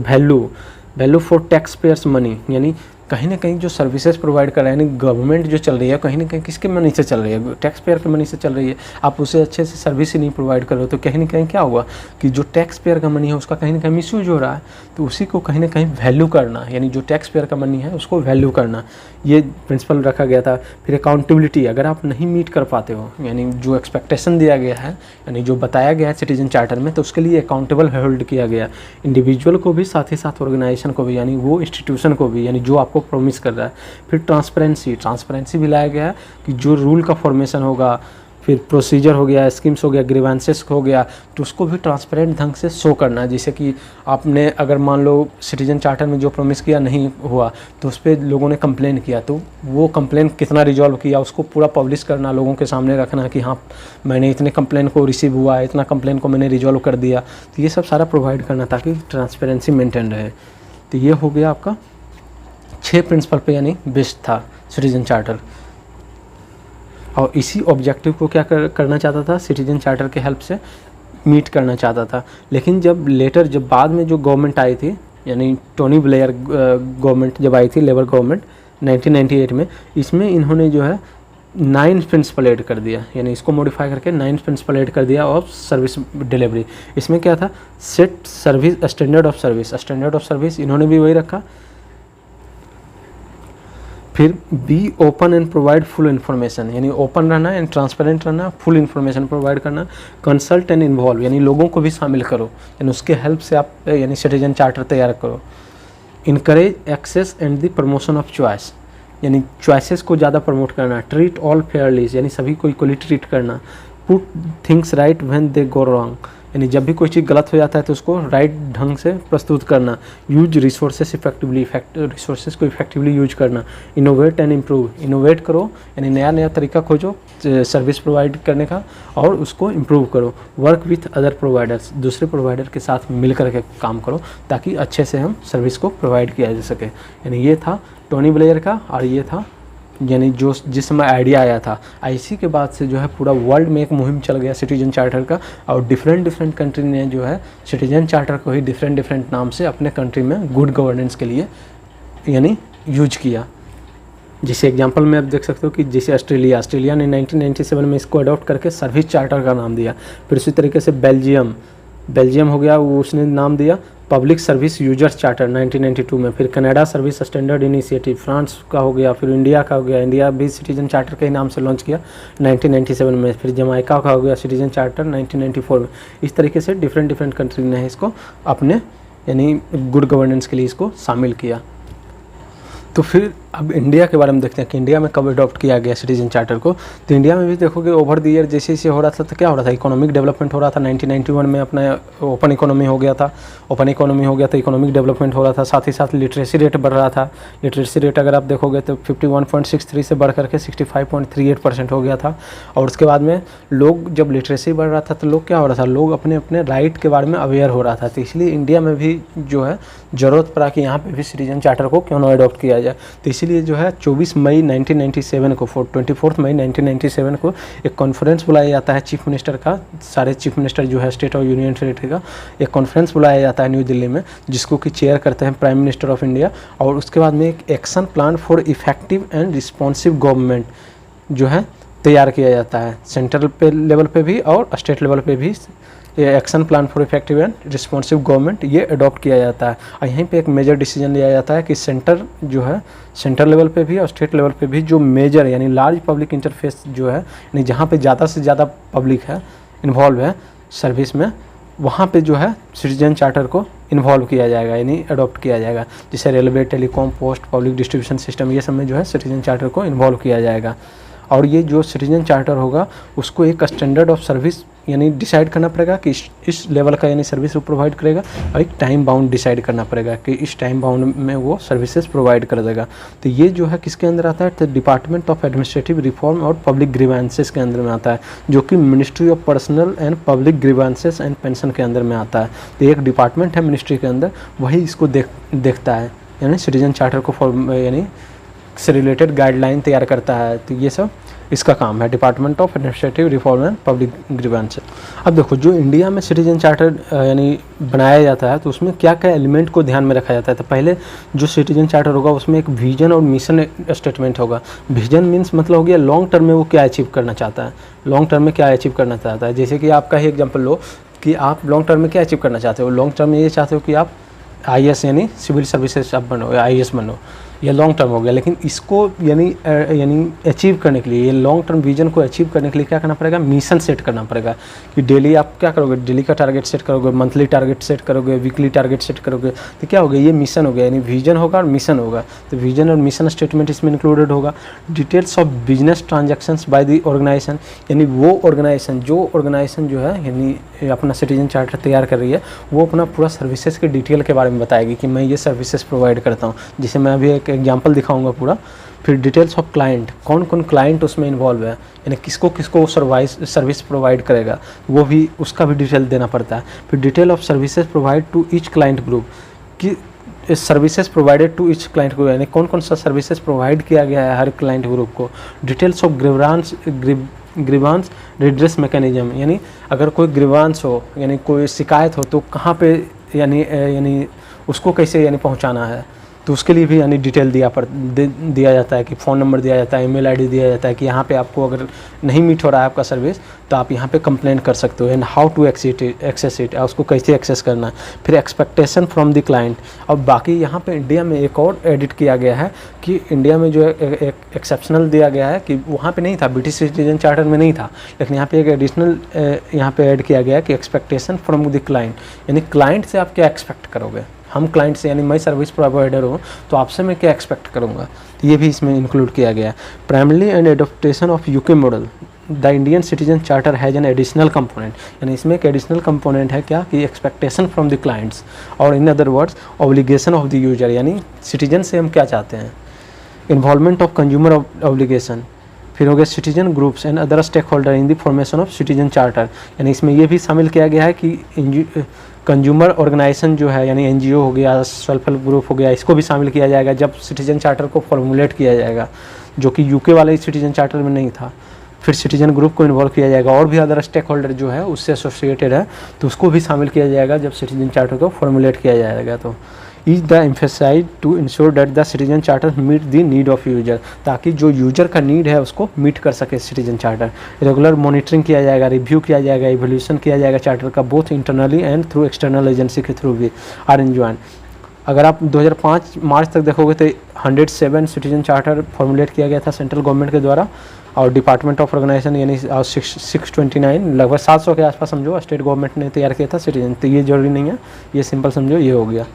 value for tax payers money, यानी कहीं ना कहीं जो सर्विसेज प्रोवाइड कर रहे हैं, यानी गवर्नमेंट जो चल रही है कहीं ना कहीं किसके मनी से चल रही है, टैक्स पेयर के मनी से चल रही है। आप उसे अच्छे से सर्विस ही नहीं प्रोवाइड कर रहे हो तो कहीं ना कहीं क्या होगा कि जो टैक्स पेयर का मनी है उसका कहीं ना कहीं मिसयूज हो रहा है। तो उसी को कहीं ना कहीं वैल्यू करना, यानी जो टैक्स पेयर का मनी है उसको वैल्यू करना, ये प्रिंसिपल रखा गया था। फिर अकाउंटेबिलिटी, अगर आप नहीं मीट कर पाते हो, यानी जो एक्सपेक्टेशन दिया गया है, यानी जो बताया गया है सिटीजन चार्टर में, तो उसके लिए अकाउंटेबल होल्ड किया गया इंडिविजुअल को भी, साथ ही साथ ऑर्गेनाइजेशन को भी, यानी वो इंस्टीट्यूशन को भी, यानी जो आपको प्रॉमिस कर रहा है। फिर ट्रांसपेरेंसी भी लाया गया है कि जो रूल का फॉर्मेशन होगा, फिर प्रोसीजर हो गया, स्कीम्स हो गया, ग्रीवेंसेस हो गया, तो उसको भी ट्रांसपेरेंट ढंग से शो करना। जैसे कि आपने अगर मान लो सिटीजन चार्टर में जो प्रॉमिस किया नहीं हुआ तो उस पर लोगों ने कंप्लेन किया, तो वो कंप्लेन कितना रिजॉल्व किया उसको पूरा पब्लिश करना, लोगों के सामने रखना कि हाँ मैंने इतने कंप्लेन को रिसीव हुआ, इतना कंप्लेन को मैंने रिजॉल्व कर दिया। तो ये सब सारा प्रोवाइड करना ताकि ट्रांसपेरेंसी मेंटेन रहे। तो ये हो गया आपका 6 प्रिंसिपल पे यानी बेस्ड था सिटीजन चार्टर। और इसी ऑब्जेक्टिव को क्या करना चाहता था, सिटीजन चार्टर के हेल्प से मीट करना चाहता था। लेकिन जब बाद में जो गवर्नमेंट आई थी, यानी टोनी ब्लेयर गवर्नमेंट जब आई थी, लेबर गवर्नमेंट 1998 में, इसमें इन्होंने जो है 9 प्रिंसिपल ऐड कर दिया, यानी इसको मॉडिफाई करके 9 प्रिंसिपल ऐड कर दिया ऑफ सर्विस डिलीवरी। इसमें क्या था, set service standard of service इन्होंने भी वही रखा। फिर be open and provide full information, यानी ओपन रहना एंड ट्रांसपेरेंट रहना, फुल इन्फॉर्मेशन प्रोवाइड करना। कंसल्ट एंड इन्वॉल्व, यानी लोगों को भी शामिल करो, यानी उसके हेल्प से आप यानी सिटीजन चार्टर तैयार करो। Encourage access and the promotion of choice, यानी चॉइसेस को ज़्यादा प्रमोट करना। ट्रीट ऑल फेयरली, यानी सभी को इक्वली ट्रीट करना। Put things right when they go wrong, यानी जब भी कोई चीज़ गलत हो जाता है तो उसको राइट ढंग से प्रस्तुत करना। यूज रिसोर्सेस इफेक्टिवली, रिसोर्सेस को इफेक्टिवली यूज करना। इनोवेट एंड इम्प्रूव, इनोवेट करो यानी नया तरीका खोजो सर्विस प्रोवाइड करने का और उसको इम्प्रूव करो। वर्क विथ अदर प्रोवाइडर्स, दूसरे प्रोवाइडर के साथ मिल करके काम करो ताकि अच्छे से हम सर्विस को प्रोवाइड किया जा सके। यानी ये था टोनी ब्लेयर का, और ये था यानी जो जिस समय आइडिया आया था। इसी के बाद से जो है पूरा वर्ल्ड में एक मुहिम चल गया सिटीजन चार्टर का, और डिफरेंट कंट्री ने जो है सिटीजन चार्टर को ही डिफरेंट नाम से अपने कंट्री में गुड गवर्नेंस के लिए यानी यूज किया। जिस एग्जांपल में आप देख सकते हो कि जैसे ऑस्ट्रेलिया ने 1997 में इसको अडॉप्ट करके सर्विस चार्टर का नाम दिया। फिर उसी तरीके से बेल्जियम हो गया, वो उसने नाम दिया पब्लिक सर्विस यूजर्स चार्टर 1992 में। फिर Canada service standard initiative, France का हो गया। फिर इंडिया का हो गया, इंडिया भी सिटीजन चार्टर के ही नाम से लॉन्च किया 1997 में। फिर जमाइका का हो गया सिटीजन चार्टर 1994 में। इस तरीके से डिफरेंट कंट्री ने इसको अपने यानी गुड गवर्नेंस के लिए इसको शामिल किया। तो फिर अब इंडिया के बारे में देखते हैं कि इंडिया में कब अडॉप्ट किया गया सिटीजन चार्टर को। तो इंडिया में भी देखोगे ओवर द ईयर जैसे हो रहा था तो क्या हो रहा था, इकोनॉमिक डेवलपमेंट हो रहा था। 1991 में अपना ओपन इकोनॉमी हो गया था तो इकोनॉमिक डेवलपमेंट हो रहा था। साथ ही साथ लिटरेसी रेट बढ़ रहा था। लिटरेसी रेट अगर आप देखोगे तो 51.63 से बढ़ करके 65.38% हो गया था। और उसके बाद में लोग जब लिटरेसी बढ़ रहा था तो लोग क्या हो रहा था, लोग अपने राइट के बारे में अवेयर हो रहा था। तो इसलिए इंडिया में भी जो है ज़रूरत पड़ा कि यहाँ पे भी सिटीजन चार्टर को क्यों ना अडॉप्ट किया जाए। तो इसीलिए जो है 24 मई 1997 को 24 मई 1997 को एक कॉन्फ्रेंस बुलाया जाता है चीफ मिनिस्टर का। सारे चीफ मिनिस्टर जो है स्टेट और यूनियन टेरिटरी का एक कॉन्फ्रेंस बुलाया जाता है न्यू दिल्ली में, जिसको कि चेयर करते हैं प्राइम मिनिस्टर ऑफ इंडिया। और उसके बाद में एक action plan for effective and responsive government जो है तैयार किया जाता है, सेंट्रल पे लेवल पे भी और स्टेट लेवल पे भी। ये action plan for effective and responsive government ये अडॉप्ट किया जाता है। और यहीं पे एक मेजर डिसीजन लिया जाता है कि सेंटर लेवल पे भी और स्टेट लेवल पे भी जो मेजर यानी लार्ज पब्लिक इंटरफेस जो है, यानी जहाँ पे ज़्यादा से ज़्यादा पब्लिक है इन्वॉल्व है सर्विस में, वहाँ पे जो है सिटीजन चार्टर को इन्वॉल्व किया जाएगा यानी अडॉप्ट किया जाएगा। जैसे railway, telecom, post, public distribution system, ये सब में जो है सिटीजन चार्टर को इन्वॉल्व किया जाएगा। और ये जो सिटीजन चार्टर होगा उसको एक स्टैंडर्ड ऑफ सर्विस यानी डिसाइड करना पड़ेगा कि इस लेवल का यानी सर्विस वो प्रोवाइड करेगा, और एक टाइम बाउंड डिसाइड करना पड़ेगा कि इस टाइम बाउंड में वो सर्विसेज प्रोवाइड कर देगा। तो ये जो है किसके अंदर आता है, तो डिपार्टमेंट ऑफ एडमिनिस्ट्रेटिव रिफॉर्म और पब्लिक ग्रीवेंसेस के अंदर में आता है, जो कि ministry of personal and public grievances and pension के अंदर में आता है। तो एक डिपार्टमेंट है मिनिस्ट्री के अंदर, वही इसको देखता है, यानी सिटीजन चार्टर को यानी से रिलेटेड गाइडलाइन तैयार करता है। तो ये सब इसका काम है, department of administrative reform and public grievance. अब देखो जो इंडिया में सिटीजन चार्टर यानी बनाया जाता है, तो उसमें क्या क्या एलिमेंट को ध्यान में रखा जाता है। तो पहले जो सिटीजन चार्टर होगा उसमें एक विजन और मिशन स्टेटमेंट होगा। विजन मीन्स मतलब हो गया लॉन्ग टर्म में वो क्या अचीव करना चाहता है, लॉन्ग टर्म में क्या अचीव करना चाहता है। जैसे कि आपका ही एग्जाम्पल लो कि आप लॉन्ग टर्म में क्या अचीव करना चाहते हो। लॉन्ग टर्म में ये चाहते हो कि आप IAS यानी सिविल सर्विसेज आप बनो या IAS बनो, ये लॉन्ग टर्म हो गया। लेकिन इसको यानी अचीव करने के लिए, ये लॉन्ग टर्म विजन को अचीव करने के लिए क्या करना पड़ेगा, मिशन सेट करना पड़ेगा कि डेली आप क्या करोगे, डेली का टारगेट सेट करोगे, मंथली टारगेट सेट करोगे, वीकली टारगेट सेट करोगे। तो क्या होगा, ये मिशन हो गया, यानी विजन होगा और मिशन होगा। तो विजन और मिशन स्टेटमेंट इसमें इंक्लूडेड होगा। Details of business transactions by the organisation, यानी वो ऑर्गेनाइजेशन जो है यानी अपना सिटीजन चार्टर तैयार कर रही है, वो अपना पूरा सर्विसेज के डिटेल के बारे में बताएगी कि मैं ये सर्विसेज प्रोवाइड करता हूँ। जिसे मैं अभी एक एग्जांपल दिखाऊंगा पूरा। फिर डिटेल्स ऑफ क्लाइंट, कौन कौन क्लाइंट उसमें इन्वॉल्व है, यानी किसको किसको सर्विस प्रोवाइड करेगा, वो भी उसका भी डिटेल देना पड़ता है। फिर detail of services provide to each client group, कि services provided to each client group, यानी कौन कौन सा सर्विसेज प्रोवाइड किया गया है हर क्लाइंट ग्रुप को। Details of grievance redress mechanism, यानी अगर कोई ग्रीवांस हो यानी कोई शिकायत हो तो कहाँ पे यानी उसको कैसे यानी पहुँचाना है, तो उसके लिए भी यानी डिटेल दिया जाता है कि फ़ोन नंबर दिया जाता है, ईमेल आईडी दिया जाता है कि यहाँ पे आपको अगर नहीं मीट हो रहा है आपका सर्विस तो आप यहाँ पे कंप्लेंट कर सकते हो, and how to access it, उसको कैसे एक्सेस करना है। फिर एक्सपेक्टेशन फ्रॉम द क्लाइंट। और बाकी यहाँ पे इंडिया में एक और एडिट किया गया है कि इंडिया में जो एक एक्सेप्शनल दिया गया है कि वहाँ पर नहीं था, ब्रिटिश सिटीजन चार्टर में नहीं था, लेकिन यहाँ पर एक एडिशनल यहाँ पर ऐड किया गया है कि एक्सपेक्टेशन फ्रॉम द क्लाइंट, यानी क्लाइंट से आप क्या एक्सपेक्ट करोगे। हम क्लाइंट से, यानी मैं सर्विस प्रोवाइडर हूँ तो आपसे मैं क्या एक्सपेक्ट करूँगा, तो ये भी इसमें इंक्लूड किया गया है। Primary and adoption of UK model, the Indian citizen charter has an additional component, यानी इसमें एक एडिशनल कंपोनेंट है क्या कि एक्सपेक्टेशन फ्रॉम द क्लाइंट्स, और in other words obligation of the user, यानी सिटीजन से हम क्या चाहते हैं। इन्वॉल्वमेंट ऑफ कंज्यूमर ऑब्लिगेशन, फिर हो गया citizen groups and other stake holder in the formation of citizen charter, यानी इसमें ये भी शामिल किया गया है कि कंज्यूमर ऑर्गेनाइजेशन जो है यानी NGO हो गया, सेल्फ हेल्प ग्रुप हो गया, इसको भी शामिल किया जाएगा जब सिटीजन चार्टर को फॉर्मुलेट किया जाएगा, जो कि यूके वाले सिटीजन चार्टर में नहीं था। फिर सिटीजन ग्रुप को इन्वॉल्व किया जाएगा, और भी अदर स्टेक होल्डर जो है उससे एसोसिएटेड है तो उसको भी शामिल किया जाएगा जब सिटीजन चार्टर को फॉर्मुलेट किया जाएगा। तो is the emphasize to ensure that the citizen charter meet the need of user, ताकि जो यूजर का नीड है उसको मीट कर सके सिटीजन चार्टर। रेगुलर मॉनिटरिंग किया जाएगा, रिव्यू किया जाएगा, इवोल्यूशन किया जाएगा चार्टर का, both internally and through external agency के थ्रू भी आर एंजॉयन। अगर आप 2005 मार्च तक देखोगे तो 107 सिटीजन चार्टर फॉर्मुलेट किया गया था सेंट्रल गवर्नमेंट के द्वारा, और डिपार्टमेंट ऑफ ऑर्गेनाइजेशन यानी 629 लगभग 700 के आसपास समझो स्टेट गवर्नमेंट ने तैयार किया था सिटीजन। तो ये जरूरी नहीं है, ये सिंपल समझो ये हो गया।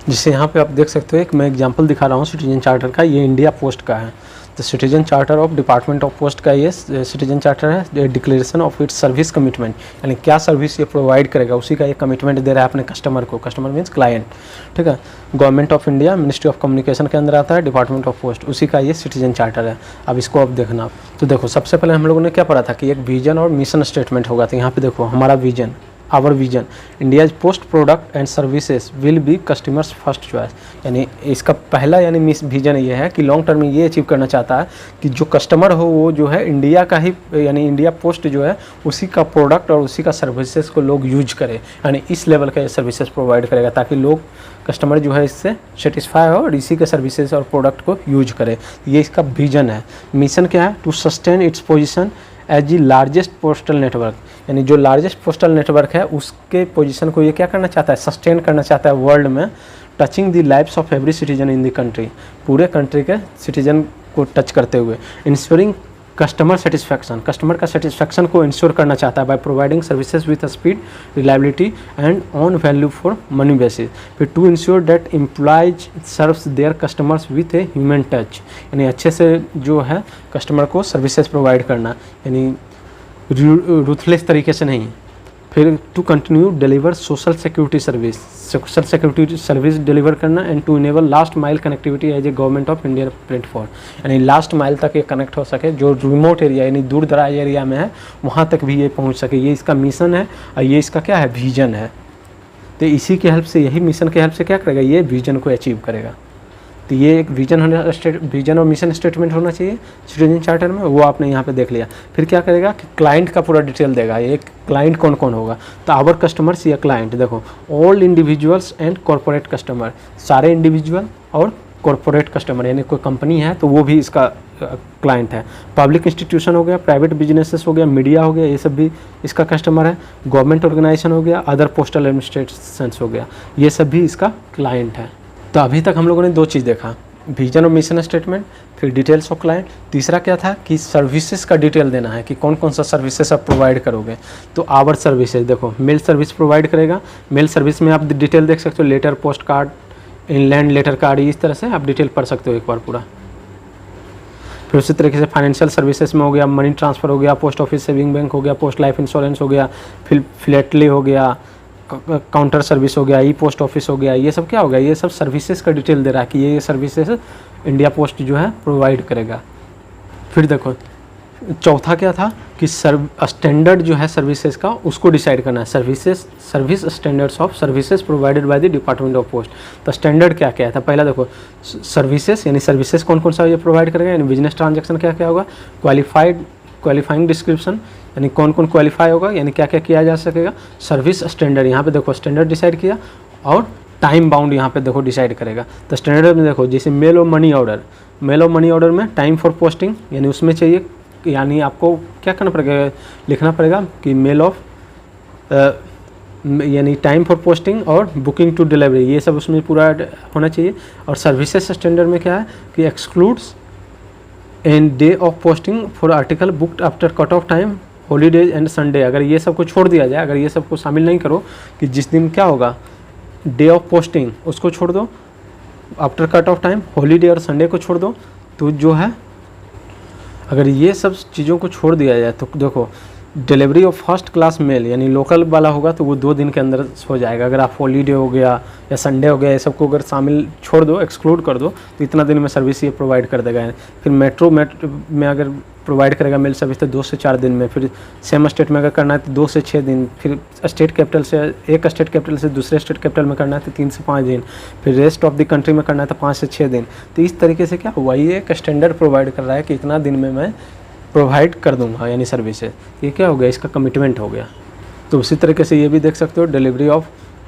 जिससे यहाँ पे आप देख सकते हो, एक मैं एग्जांपल दिखा रहा हूँ सिटीजन चार्टर का, ये इंडिया पोस्ट का है। तो citizen charter of department of post का ये सिटीजन चार्टर है, declaration of its service commitment, यानी क्या सर्विस ये प्रोवाइड करेगा उसी का ये कमिटमेंट दे रहा है अपने कस्टमर को। कस्टमर मीन्स क्लाइंट, ठीक है। Government of India, ministry of communication के अंदर आता है, डिपार्टमेंट ऑफ पोस्ट, उसी का ये सिटीजन चार्टर है। अब इसको अब देखना, तो देखो सबसे पहले हम लोगों ने क्या पढ़ा था कि एक विजन और मिशन स्टेटमेंट होगा। तो यहाँ पे देखो हमारा vision, our vision, India's post product and services will be customers first choice, यानी इसका पहला यानी विजन ये है कि लॉन्ग टर्म में ये अचीव करना चाहता है कि जो कस्टमर हो वो जो है इंडिया का ही, यानी इंडिया पोस्ट जो है उसी का प्रोडक्ट और उसी का सर्विसेज को लोग यूज करें, यानी इस लेवल का ये सर्विसेज प्रोवाइड करेगा ताकि लोग कस्टमर जो है इससे सेटिस्फाई हो और इसी के सर्विसेज और प्रोडक्ट को यूज करे। ये इसका विजन है। मिशन क्या है, to sustain its position as the largest postal network, यानी जो लार्जेस्ट पोस्टल नेटवर्क है उसके पोजीशन को ये क्या करना चाहता है, सस्टेन करना चाहता है वर्ल्ड में, touching the lifes of every citizen in the country, पूरे कंट्री के सिटीजन को टच करते हुए। इंश्योरिंग कस्टमर सेटिस्फैक्शन, कस्टमर का सेटिस्फैक्शन को इंश्योर करना चाहता है by providing services with speed, reliability and on value for money basis. फिर to ensure that employees serves their customers with a human touch, यानी अच्छे से जो है कस्टमर को सर्विसेज प्रोवाइड करना, यानी रूथलेस तरीके से नहीं। फिर to continue deliver social security service deliver करना and to enable last mile connectivity as a government of India platform, यानी लास्ट माइल तक ये कनेक्ट हो सके, जो रिमोट एरिया यानी दूर दराज एरिया में है वहाँ तक भी ये पहुँच सके। ये इसका मिशन है और ये इसका क्या है, विजन है। तो इसी के हेल्प से, यही मिशन के हेल्प से क्या करेगा, ये विजन को अचीव करेगा। तो ये एक विजन और मिशन स्टेटमेंट होना चाहिए सिटीजन चार्टर में, वो आपने यहाँ पे देख लिया। फिर क्या करेगा कि क्लाइंट का पूरा डिटेल देगा, ये क्लाइंट कौन कौन होगा। तो आवर कस्टमर्स या क्लाइंट, देखो all individuals and corporate customer, सारे इंडिविजुअल और कॉरपोरेट कस्टमर, यानी कोई कंपनी है तो वो भी इसका क्लाइंट है। पब्लिक इंस्टीट्यूशन हो गया, प्राइवेट बिजनेसेस हो गया, मीडिया हो गया, ये सब भी इसका कस्टमर है। गवर्नमेंट ऑर्गेनाइजेशन हो गया, अदर पोस्टल एडमिनिस्ट्रेशंस हो गया, ये सब भी इसका क्लाइंट है। तो अभी तक हम लोगों ने दो चीज़ देखा, विजन और मिशन स्टेटमेंट, फिर डिटेल्स ऑफ क्लाइंट। तीसरा क्या था कि सर्विसेज का डिटेल देना है कि कौन कौन सा सर्विसेज आप प्रोवाइड करोगे। तो आवर सर्विसेज, देखो मेल सर्विस प्रोवाइड करेगा। मेल सर्विस में आप डिटेल देख सकते हो, letter, post card, inland letter card, इस तरह से आप डिटेल पढ़ सकते हो एक बार पूरा। फिर उसी तरीके से फाइनेंशियल सर्विसेज में हो गया, मनी ट्रांसफ़र हो गया, पोस्ट ऑफिस सेविंग बैंक हो गया, पोस्ट लाइफ इंश्योरेंस हो गया, फिर फ्लैटली हो गया, काउंटर सर्विस हो गया, ई पोस्ट ऑफिस हो गया। ये सब क्या हो गया, ये सब सर्विसेज का डिटेल दे रहा है कि ये सर्विसेज इंडिया पोस्ट जो है प्रोवाइड करेगा। फिर देखो चौथा क्या था कि स्टैंडर्ड जो है सर्विसेज का उसको डिसाइड करना है, service standards of services provided by the department of post. तो स्टैंडर्ड क्या क्या था, पहला देखो सर्विसेज, यानी सर्विसेज कौन कौन सा ये प्रोवाइड करेगा, यानी बिजनेस ट्रांजेक्शन क्या क्या होगा, क्वालिफाइंग डिस्क्रिप्शन, यानी कौन कौन क्वालिफाई होगा, यानी क्या क्या किया जा सकेगा। सर्विस स्टैंडर्ड, यहाँ पे देखो स्टैंडर्ड डिसाइड किया, और टाइम बाउंड यहाँ पे देखो डिसाइड करेगा। तो स्टैंडर्ड में देखो जैसे मेल और मनी ऑर्डर, मेल और मनी ऑर्डर में टाइम फॉर पोस्टिंग, यानी उसमें चाहिए, यानी आपको क्या करना पड़ेगा, लिखना पड़ेगा कि मेल ऑफ यानी टाइम फॉर पोस्टिंग और बुकिंग टू डिलीवरी, ये सब उसमें पूरा होना चाहिए। और सर्विसेज स्टैंडर्ड में क्या है कि excludes and day of posting for article booked after cut off time, holidays and Sunday. अगर ये सब को छोड़ दिया जाए, अगर ये सब को शामिल नहीं करो कि जिस दिन क्या होगा डे ऑफ पोस्टिंग उसको छोड़ दो, after cut off time, holiday और संडे को छोड़ दो, तो जो है अगर ये सब चीज़ों को छोड़ दिया जाए तो देखो delivery of first class mail, यानी लोकल वाला होगा तो वो 2 दिन के अंदर हो जाएगा। अगर आप हॉलीडे हो गया या संडे हो गया, ये सबको अगर शामिल छोड़ दो, एक्सक्लूड कर दो, तो इतना दिन में सर्विस ये प्रोवाइड कर देगा। फिर मेट्रो में अगर प्रोवाइड करेगा मेल सर्विस तो 2 से 4 दिन में। फिर सेम स्टेट में अगर करना है तो 2 से 6 दिन। फिर स्टेट कैपिटल से, एक स्टेट कैपिटल से दूसरे स्टेट कैपिटल में करना है तो 3 से 5 दिन। फिर रेस्ट ऑफ द कंट्री में करना है तो 5 से 6 दिन। तो इस तरीके से क्या हुआ, ये एक स्टैंडर्ड प्रोवाइड कर रहा है कि इतना दिन में मैं प्रोवाइड कर दूंगा, यानी सर्विसेज। ये क्या हो गया, इसका कमिटमेंट हो गया। तो उसी तरीके से ये भी देख सकते हो, delivery of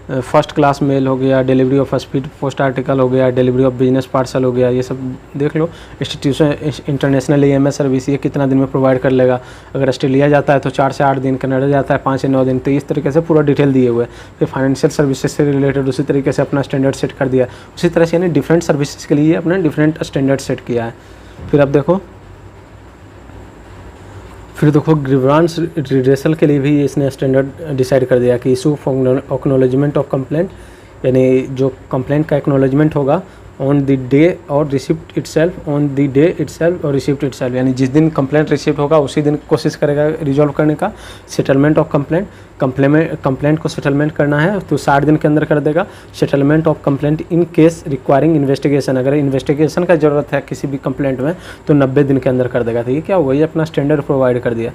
first class mail हो गया, delivery of speed post article हो गया, डिलीवरी ऑफ बिजनेस पार्सल हो गया, ये सब देख लो। इंस्टीट्यूशन इंटरनेशनल EMS सर्विस ये कितना दिन में प्रोवाइड कर लेगा। अगर ऑस्ट्रेलिया जाता है तो 4 से 8 दिन, कनाडा जाता है 5 से 9 दिन। तो इस तरीके से पूरा डिटेल दिए हुए। फिर फाइनेंशियल सर्विसेज से रिलेटेड उसी तरीके से अपना स्टैंडर्ड सेट कर दिया। उसी तरह से यानी डिफरेंट सर्विसेज के लिए अपना डिफरेंट स्टैंडर्ड सेट किया है। फिर अब देखो ग्रीवांस रिड्रेसल के लिए भी इसने स्टैंडर्ड डिसाइड कर दिया कि इशू एक्नॉलेजमेंट ऑफ कंप्लेंट, यानी जो कंप्लेंट का एक्नॉलेजमेंट होगा ऑन द डे और receipt itself, on the day itself और रिसिप्ट इटसेल्फ, यानी जिस दिन कंप्लेंट रिसिप्ट होगा उसी दिन कोशिश करेगा रिजॉल्व करने का। सेटलमेंट ऑफ कंप्लेंट को सेटलमेंट करना है तो 60 दिन के अंदर कर देगा। Settlement of complaint in case requiring investigation, अगर इन्वेस्टिगेशन का ज़रूरत है किसी भी कंप्लेंट में तो 90 दिन के अंदर कर देगा। तो ये क्या हुआ, ये अपना स्टैंडर्ड प्रोवाइड कर दिया।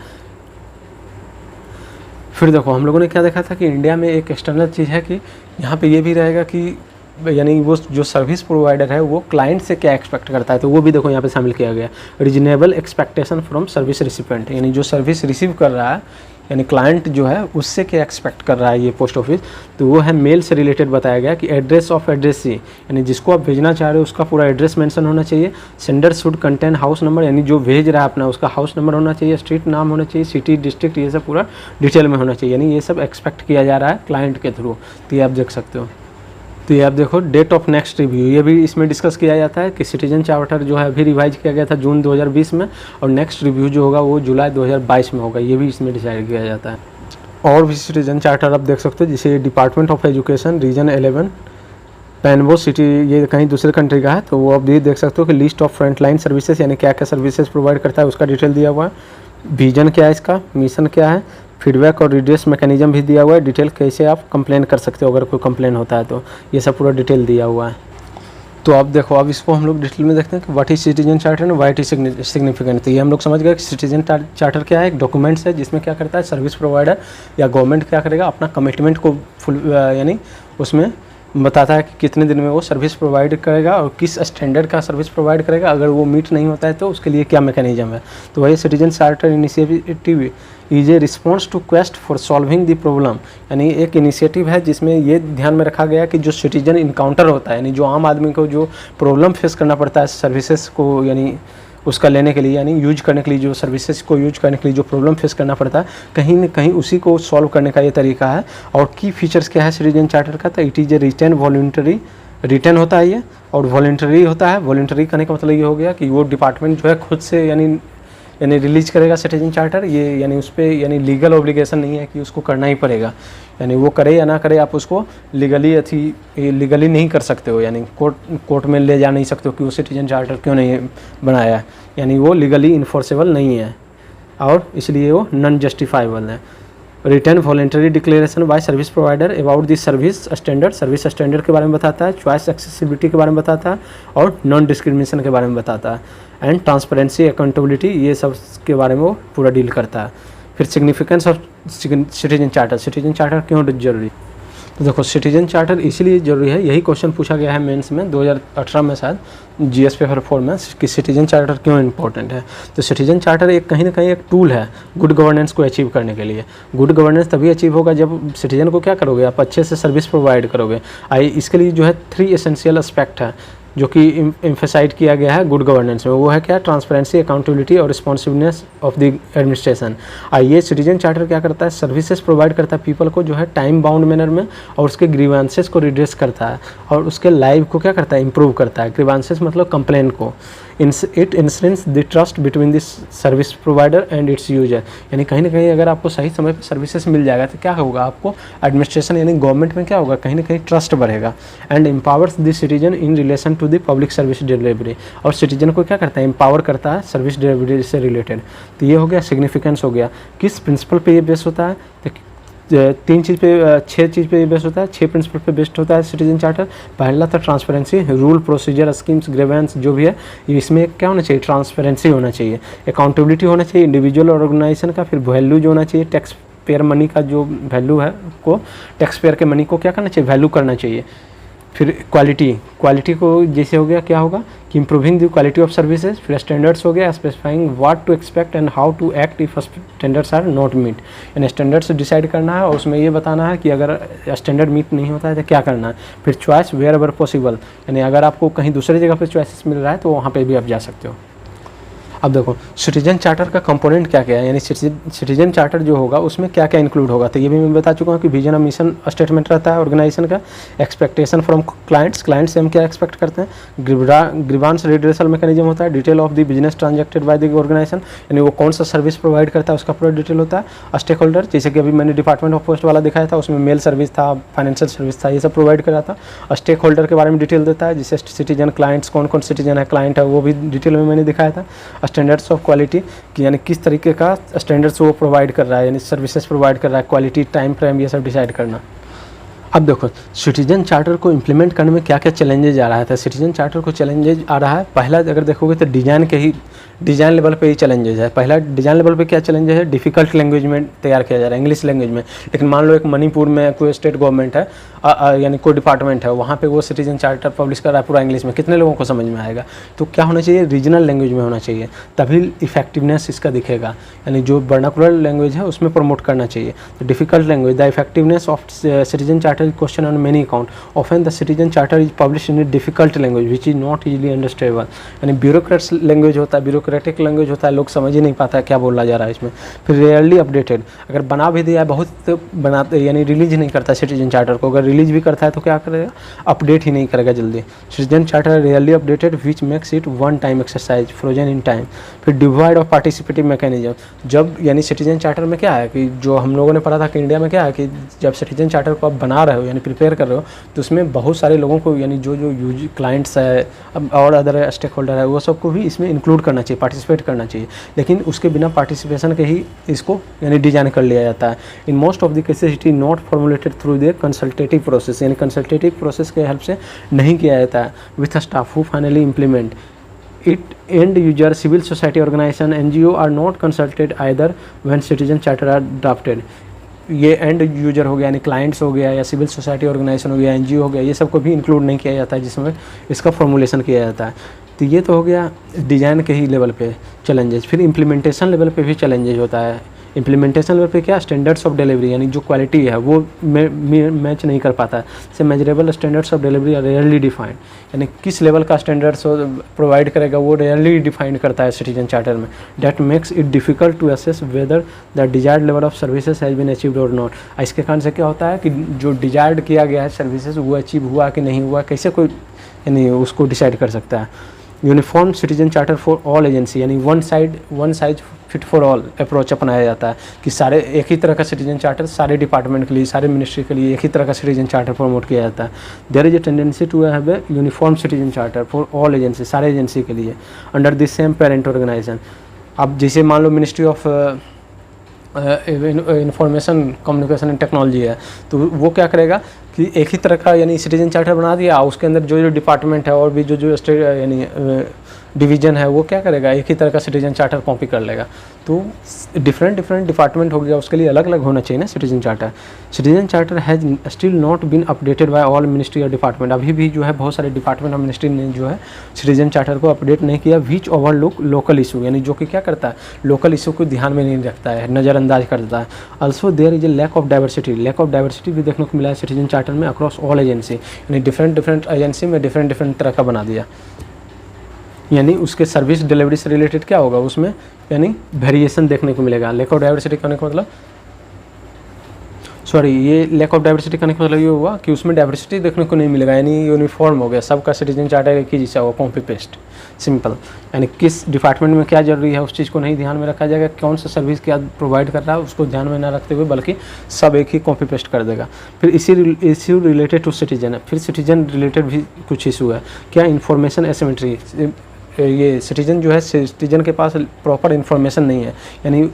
फिर देखो हम लोगों ने क्या देखा था कि इंडिया में एक एक्सटर्नल चीज़ है कि यहाँ पे ये भी रहेगा कि यानी वो जो सर्विस प्रोवाइडर है वो क्लाइंट से क्या एक्सपेक्ट करता है, तो वो भी देखो यहाँ पे शामिल किया गया। Reasonable expectation from service recipient, यानी जो सर्विस रिसीव कर रहा है यानी क्लाइंट जो है उससे क्या एक्सपेक्ट कर रहा है ये पोस्ट ऑफिस, तो वो है मेल से रिलेटेड बताया गया कि एड्रेस ऑफ एड्रेसी, यानी जिसको आप भेजना चाह रहे हो उसका पूरा एड्रेस मेंशन होना चाहिए। Sender should contain house number, यानी जो भेज रहा है अपना उसका हाउस नंबर होना चाहिए, स्ट्रीट नाम होना चाहिए, सिटी, डिस्ट्रिक्ट, ये सब पूरा डिटेल में होना चाहिए, यानी ये सब एक्सपेक्ट किया जा रहा है क्लाइंट के थ्रू। तो ये आप देख सकते हो। तो ये आप देखो डेट ऑफ नेक्स्ट रिव्यू, ये भी इसमें डिस्कस किया जाता है कि सिटीजन चार्टर जो है अभी रिवाइज किया गया था जून 2020 में, और नेक्स्ट रिव्यू जो होगा वो जुलाई 2022 में होगा, ये भी इसमें डिसाइड किया जाता है। और भी सिटीजन चार्टर आप देख सकते हो, जैसे डिपार्टमेंट ऑफ एजुकेशन रीजन 11 पेनबो सिटी, ये कहीं दूसरे कंट्री का है, तो वो आप ये देख सकते हो कि list of front line services, यानी क्या क्या सर्विसेज प्रोवाइड करता है उसका डिटेल दिया हुआ है। विजन क्या है इसका, मिशन क्या है, फीडबैक और रिड्यूस मैकेनिज्म भी दिया हुआ है, डिटेल कैसे आप कंप्लेन कर सकते हो अगर कोई कंप्लेन होता है तो ये सब पूरा डिटेल दिया हुआ है। तो अब देखो, अब इसको हम लोग डिटेल में देखते हैं कि what is citizen charter and why it is significant. तो ये हम लोग समझ गए कि सिटीजन चार्टर क्या है, एक डॉक्यूमेंट्स है जिसमें क्या करता है सर्विस प्रोवाइडर या गवर्नमेंट क्या करेगा, अपना कमिटमेंट को फुल यानी उसमें बताता है कि कितने दिन में वो सर्विस प्रोवाइड करेगा और किस स्टैंडर्ड का सर्विस प्रोवाइड करेगा, अगर वो मीट नहीं होता है तो उसके लिए क्या मैकेनिज्म है। तो वही citizen charter initiative is a response to quest for solving the problem, यानी एक इनिशिएटिव है जिसमें ये ध्यान में रखा गया कि जो सिटीजन इनकाउंटर होता है, यानी जो आम आदमी को जो प्रॉब्लम फेस करना पड़ता है सर्विसेज को यानी उसका लेने के लिए, यानी यूज करने के लिए, जो सर्विसेज को यूज करने के लिए जो प्रॉब्लम फेस करना पड़ता है, कहीं न कहीं उसी को सॉल्व करने का ये तरीका है। और की फीचर्स क्या है सिटीजन चार्टर का, तो it is a return voluntary, return होता है ये और वॉलंटरी होता है। वॉलंटरी करने का मतलब ये हो गया कि वो डिपार्टमेंट जो है खुद से यानी रिलीज करेगा सिटीजन चार्टर, ये यानी उस पर यानी लीगल ऑब्लिगेशन नहीं है कि उसको करना ही पड़ेगा, यानी वो करे या ना करे आप उसको लीगली नहीं कर सकते हो, यानी कोर्ट में ले जा नहीं सकते हो कि वो सिटीजन चार्टर क्यों नहीं बनाया है, यानी वो लीगली इन्फोर्सेबल नहीं है और इसलिए वो नॉन जस्टिफाइबल है। Return voluntary declaration bye service provider about the service standard के बारे में बताता है, चॉइस एक्सेसिबिलिटी के बारे में बताता है और नॉन डिस्क्रिमिनेशन के बारे में बताता है, एंड ट्रांसपेरेंसी अकाउंटेबिलिटी ये सब के बारे में वो पूरा डील करता है। फिर सिग्निफिकेंस ऑफ सिटीजन चार्टर क्यों जरूरी, तो देखो सिटीजन चार्टर इसीलिए ज़रूरी है, यही क्वेश्चन पूछा गया है मेंस में 2018 में शायद जीएस पेपर 4 में कि सिटीजन चार्टर क्यों इंपॉर्टेंट है। तो सिटीजन चार्टर एक कहीं ना कहीं एक टूल है गुड गवर्नेंस को अचीव करने के लिए। गुड गवर्नेंस तभी अचीव होगा जब सिटीजन को क्या करोगे, आप अच्छे से सर्विस प्रोवाइड करोगे। इसके लिए जो है 3 एसेंशियल एस्पेक्ट है जो कि एम्फेसाइज किया गया है गुड गवर्नेंस में, वो है क्या, ट्रांसपेरेंसी, अकाउंटेबिलिटी और रिस्पॉन्सिवनेस ऑफ द एडमिनिस्ट्रेशन। ये सिटीजन चार्टर क्या करता है, सर्विसेज प्रोवाइड करता है पीपल को जो है टाइम बाउंड मैनर में, और उसके ग्रीवांसेस को रिड्रेस करता है और उसके लाइफ को क्या करता है, इंप्रूव करता है। ग्रीवांसेस मतलब कंप्लेन को। It insurance the trust between this service provider and its user, यानी कहीं ना कहीं अगर आपको सही समय पर सर्विसेज मिल जाएगा तो क्या होगा, आपको एडमिनिस्ट्रेशन यानी गवर्नमेंट में क्या होगा, कहीं ना कहीं ट्रस्ट बढ़ेगा। And empowers the citizen in relation to the public service delivery, और सिटीजन को क्या करता है, एम्पावर करता है सर्विस डिलीवरी से रिलेटेड। तो ये हो गया सिग्निफिकेंस हो गया। किस प्रिंसिपल पे ये बेस होता है, तो 6 चीज़ पे बेस्ड होता है, 6 प्रिंसिपल पे बेस्ड होता है सिटीजन चार्टर। पहला था transparency, rule procedure schemes grievance जो भी है इसमें क्या होना चाहिए, ट्रांसपेरेंसी होना चाहिए, अकाउंटेबिलिटी होना चाहिए इंडिविजुअल और ऑर्गेनाइजेशन का। फिर वैल्यू जो होना चाहिए, टैक्स पेयर मनी का जो वैल्यू है को, टैक्स पेयर के मनी को क्या करना चाहिए, वैल्यू करना चाहिए। फिर क्वालिटी को जैसे हो गया क्या होगा कि improving the quality of services. फिर स्टैंडर्ड्स हो गया, specifying what to expect and how to act if standards are not meet, यानी स्टैंडर्ड्स डिसाइड करना है और उसमें ये बताना है कि अगर स्टैंडर्ड मीट नहीं होता है तो क्या करना है। फिर चॉइस वेयर एवर पॉसिबल, यानी अगर आपको कहीं दूसरी जगह पर चॉइसेस मिल रहा है तो वहाँ पर भी आप जा सकते हो। अब देखो सिटीजन चार्टर का कंपोनेंट क्या क्या है, यानी सिटीजन चार्टर जो होगा उसमें क्या क्या इंक्लूड होगा, तो ये भी मैं बता चुका हूँ कि विजन और मिशन स्टेटमेंट रहता है ऑर्गेनाइजेशन का। एक्सपेक्टेशन फ्रॉम क्लाइंट्स से हम क्या एक्सपेक्ट करते हैं, ग्रीवांस रिड्रेसल मैकेनिज्म होता है, detail of the business transacted by the organisation, यानी वो कौन सा सर्विस प्रोवाइड करता है उसका पूरा डिटेल होता है। स्टेक होल्डर, जैसे कि अभी मैंने डिपार्टमेंट ऑफ पोस्ट वाला दिखाया था, उसमें मेल सर्विस था, फाइनेंशियल सर्विस था, ये सब प्रोवाइड कर रहा था। स्टेक होल्डर के बारे में डिटेल देता है, जैसे सिटीजन, क्लाइंट्स, कौन कौन सिटीजन है, क्लाइंट है, वो भी डिटेल में मैंने दिखाया था। स्टैंडर्ड्स ऑफ क्वालिटी कि यानी किस तरीके का स्टैंडर्ड्स वो प्रोवाइड कर रहा है, यानी सर्विसेज प्रोवाइड कर रहा है, क्वालिटी, टाइम फ्रेम, ये सब डिसाइड करना। अब देखो सिटीजन चार्टर को इम्प्लीमेंट करने में क्या क्या चैलेंजेज आ रहा है। तो सिटीजन चार्टर को चैलेंजेज आ रहा है, पहला अगर देखोगे तो डिज़ाइन लेवल पे ही चैलेंजेज है। पहला डिज़ाइन लेवल पे क्या चैलेंज है, डिफ़िकल्ट लैंग्वेज में तैयार किया जा रहा है, इंग्लिश लैंग्वेज में। लेकिन मान लो एक मणिपुर में कोई स्टेट गवर्नमेंट है यानी कोई डिपार्टमेंट है, वहाँ पे वो सिटीजन चार्टर पब्लिश कर रहा है पूरा इंग्लिश में, कितने लोगों को समझ में आएगा। तो क्या होना चाहिए, रीजनल लैंग्वेज में होना चाहिए, तभी इफेक्टिवनेस इसका दिखेगा, यानी जो वर्नाकुलर लैंग्वेज है उसमें प्रमोट करना चाहिए। तो difficult language, the effectiveness of citizen charter is question on many account, often the citizen charter is publish in difficult language which is not easily understandable, यानी ब्यूरोक्रेट्स लैंग्वेज होता है, bureaucratic language होता है, लोग समझ ही नहीं पाता है क्या बोला जा रहा है इसमें। फिर रेयरली अपडेटेड, अगर बना भी दिया है बहुत बनाते यानी रिलीज नहीं करता सिटीजन चार्टर को, अगर रिलीज भी करता है तो क्या करेगा, अपडेट ही नहीं करेगा जल्दी। Citizen charter rarely updated which makes it one time exercise frozen in time. फिर डिवाइड ऑफ पार्टिसिपेटिव मैकेनिज्म, जब यानी सिटीजन चार्टर में क्या है कि जो हम लोगों ने पढ़ा था कि इंडिया में क्या है कि जब सिटीजन चार्टर को आप बना रहे हो यानी प्रिपेयर कर रहे हो तो उसमें बहुत सारे लोगों को यानी जो जो यूज क्लाइंट्स है और अदर स्टेक होल्डर है वो सबको भी इसमें इंक्लूड करना चाहिए, पार्टिसिपेट करना चाहिए, लेकिन उसके बिना पार्टिसिपेशन के ही इसको यानी डिजाइन कर लिया जाता है। In most of the cases it is not formulated through the consultative process, यानी कंसल्टेटिव प्रोसेस के हेल्प से नहीं किया जाता है with staff who finally implement it. End user, civil society organization, NGO are not consulted either when citizen charter are drafted. ये and user हो गया यानी क्लाइंट्स हो गया या सिविल सोसाइटी ऑर्गेनाइजेशन हो गया, एनजीओ हो गया, ये सबको भी इंक्लूड नहीं किया जाता है जिसमें इसका फॉर्मुलेशन किया जाता है। तो ये तो हो गया डिज़ाइन के ही लेवल पे चैलेंजेस। फिर इम्प्लीमेंटेशन लेवल पे भी चैलेंजेस होता है। इम्प्लीमेंटेशन लेवल पे क्या, स्टैंडर्ड्स ऑफ डिलीवरी यानी जो क्वालिटी है वो मैच नहीं कर पाता है। से measurable standards of delivery are rarely defined, यानी किस लेवल का स्टैंडर्ड्स प्रोवाइड करेगा वो रेयरली डिफाइन करता है सिटीजन चार्टर में। That makes it difficult to assess whether the desired level of services has been achieved और नॉट। इसके कारण से क्या होता है कि जो डिजायर्ड किया गया है सर्विसेज वो अचीव हुआ कि नहीं हुआ, कैसे कोई यानी उसको डिसाइड कर सकता है। Uniform citizen charter for all agency यानी one size fit for all approach अपनाया जाता है कि सारे एक ही तरह का सिटीजन चार्टर सारे डिपार्टमेंट के लिए, सारे मिनिस्ट्री के लिए एक ही तरह का सिटीजन चार्टर प्रमोट किया जाता है। There is a tendency to have a uniform citizen charter for all agency, सारे एजेंसी के लिए under this same parent organisation. अब जैसे मान लो ministry of information communication and technology है तो वो क्या करेगा कि एक ही तरह का यानी सिटीजन चार्टर बना दिया, उसके अंदर जो जो डिपार्टमेंट है और भी जो जो स्टेट यानी डिवीजन है वो क्या करेगा, एक ही तरह का सिटीजन चार्टर कॉपी कर लेगा। तो डिफरेंट डिपार्टमेंट हो गया, उसके लिए अलग अलग होना चाहिए ना citizen charter. Citizen charter has still not been updated by all ministry और डिपार्टमेंट, अभी भी जो है बहुत सारे डिपार्टमेंट और मिनिस्ट्री ने जो है सिटीजन चार्टर को अपडेट नहीं किया। विच ओवरलुक लोकल इशू यानी जो कि क्या करता है, लोकल इशू को ध्यान में नहीं रखता है, नज़रअंदाज कर देता है। Also there is a lack of diversity भी देखने को मिला है सिटीजन चार्टर में अक्रॉस ऑल एजेंसी, यानी डिफरेंट एजेंसी में डिफरेंट तरह का बना दिया। यानी उसके सर्विस डिलीवरी से रिलेटेड क्या होगा उसमें यानी वेरिएशन देखने को मिलेगा। लैक ऑफ डाइवर्सिटी करने का मतलब ये लैक ऑफ डाइवर्सिटी करने का मतलब ये हुआ कि उसमें डाइवर्सिटी देखने को नहीं मिलेगा, यानी यूनिफॉर्म हो गया, सबका सिटीजन चार्टर एक ही जैसा हुआ, कॉपी पेस्ट सिंपल। यानी किस डिपार्टमेंट में क्या जरूरी है उस चीज़ को नहीं ध्यान में रखा जाएगा, कौन सा सर्विस क्या प्रोवाइड कर रहा है उसको ध्यान में ना रखते हुए बल्कि सब एक ही कॉपी पेस्ट कर देगा। फिर इश्यू रिलेटेड टू सिटीजन है, फिर सिटीजन रिलेटेड भी कुछ इशू है। क्या, इन्फॉर्मेशन एसिमेट्री, ये सिटीजन जो है सिटीजन के पास प्रॉपर इन्फॉर्मेशन नहीं है, यानी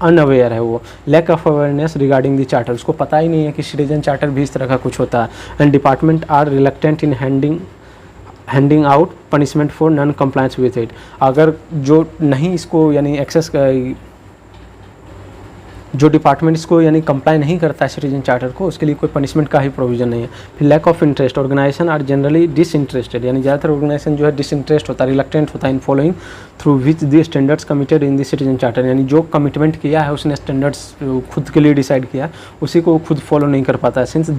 अनअवेयर है वो। Lack of awareness regarding the charter, उसको पता ही नहीं है कि सिटीजन चार्टर भी इस तरह का कुछ होता है। And department are reluctant in handing out punishment for non compliance with it, अगर जो नहीं इसको यानी एक्सेस जो डिपार्टमेंट इसको यानी कंप्लाई नहीं करता है सिटीजन चार्टर को उसके लिए कोई पनिशमेंट का ही प्रोविजन नहीं है। फिर lack of interest, organisation are generally disinterested, यानी ज़्यादातर ऑर्गेनाइजेशन जो है डिसइंटरेस्ट होता है, रिलक्टेंट होता है in following through which the standards committed in the citizen charter, यानी जो कमिटमेंट किया है उसने स्टैंडर्ड्स खुद के लिए डिसाइड किया उसी को खुद फॉलो नहीं कर पाता है। Since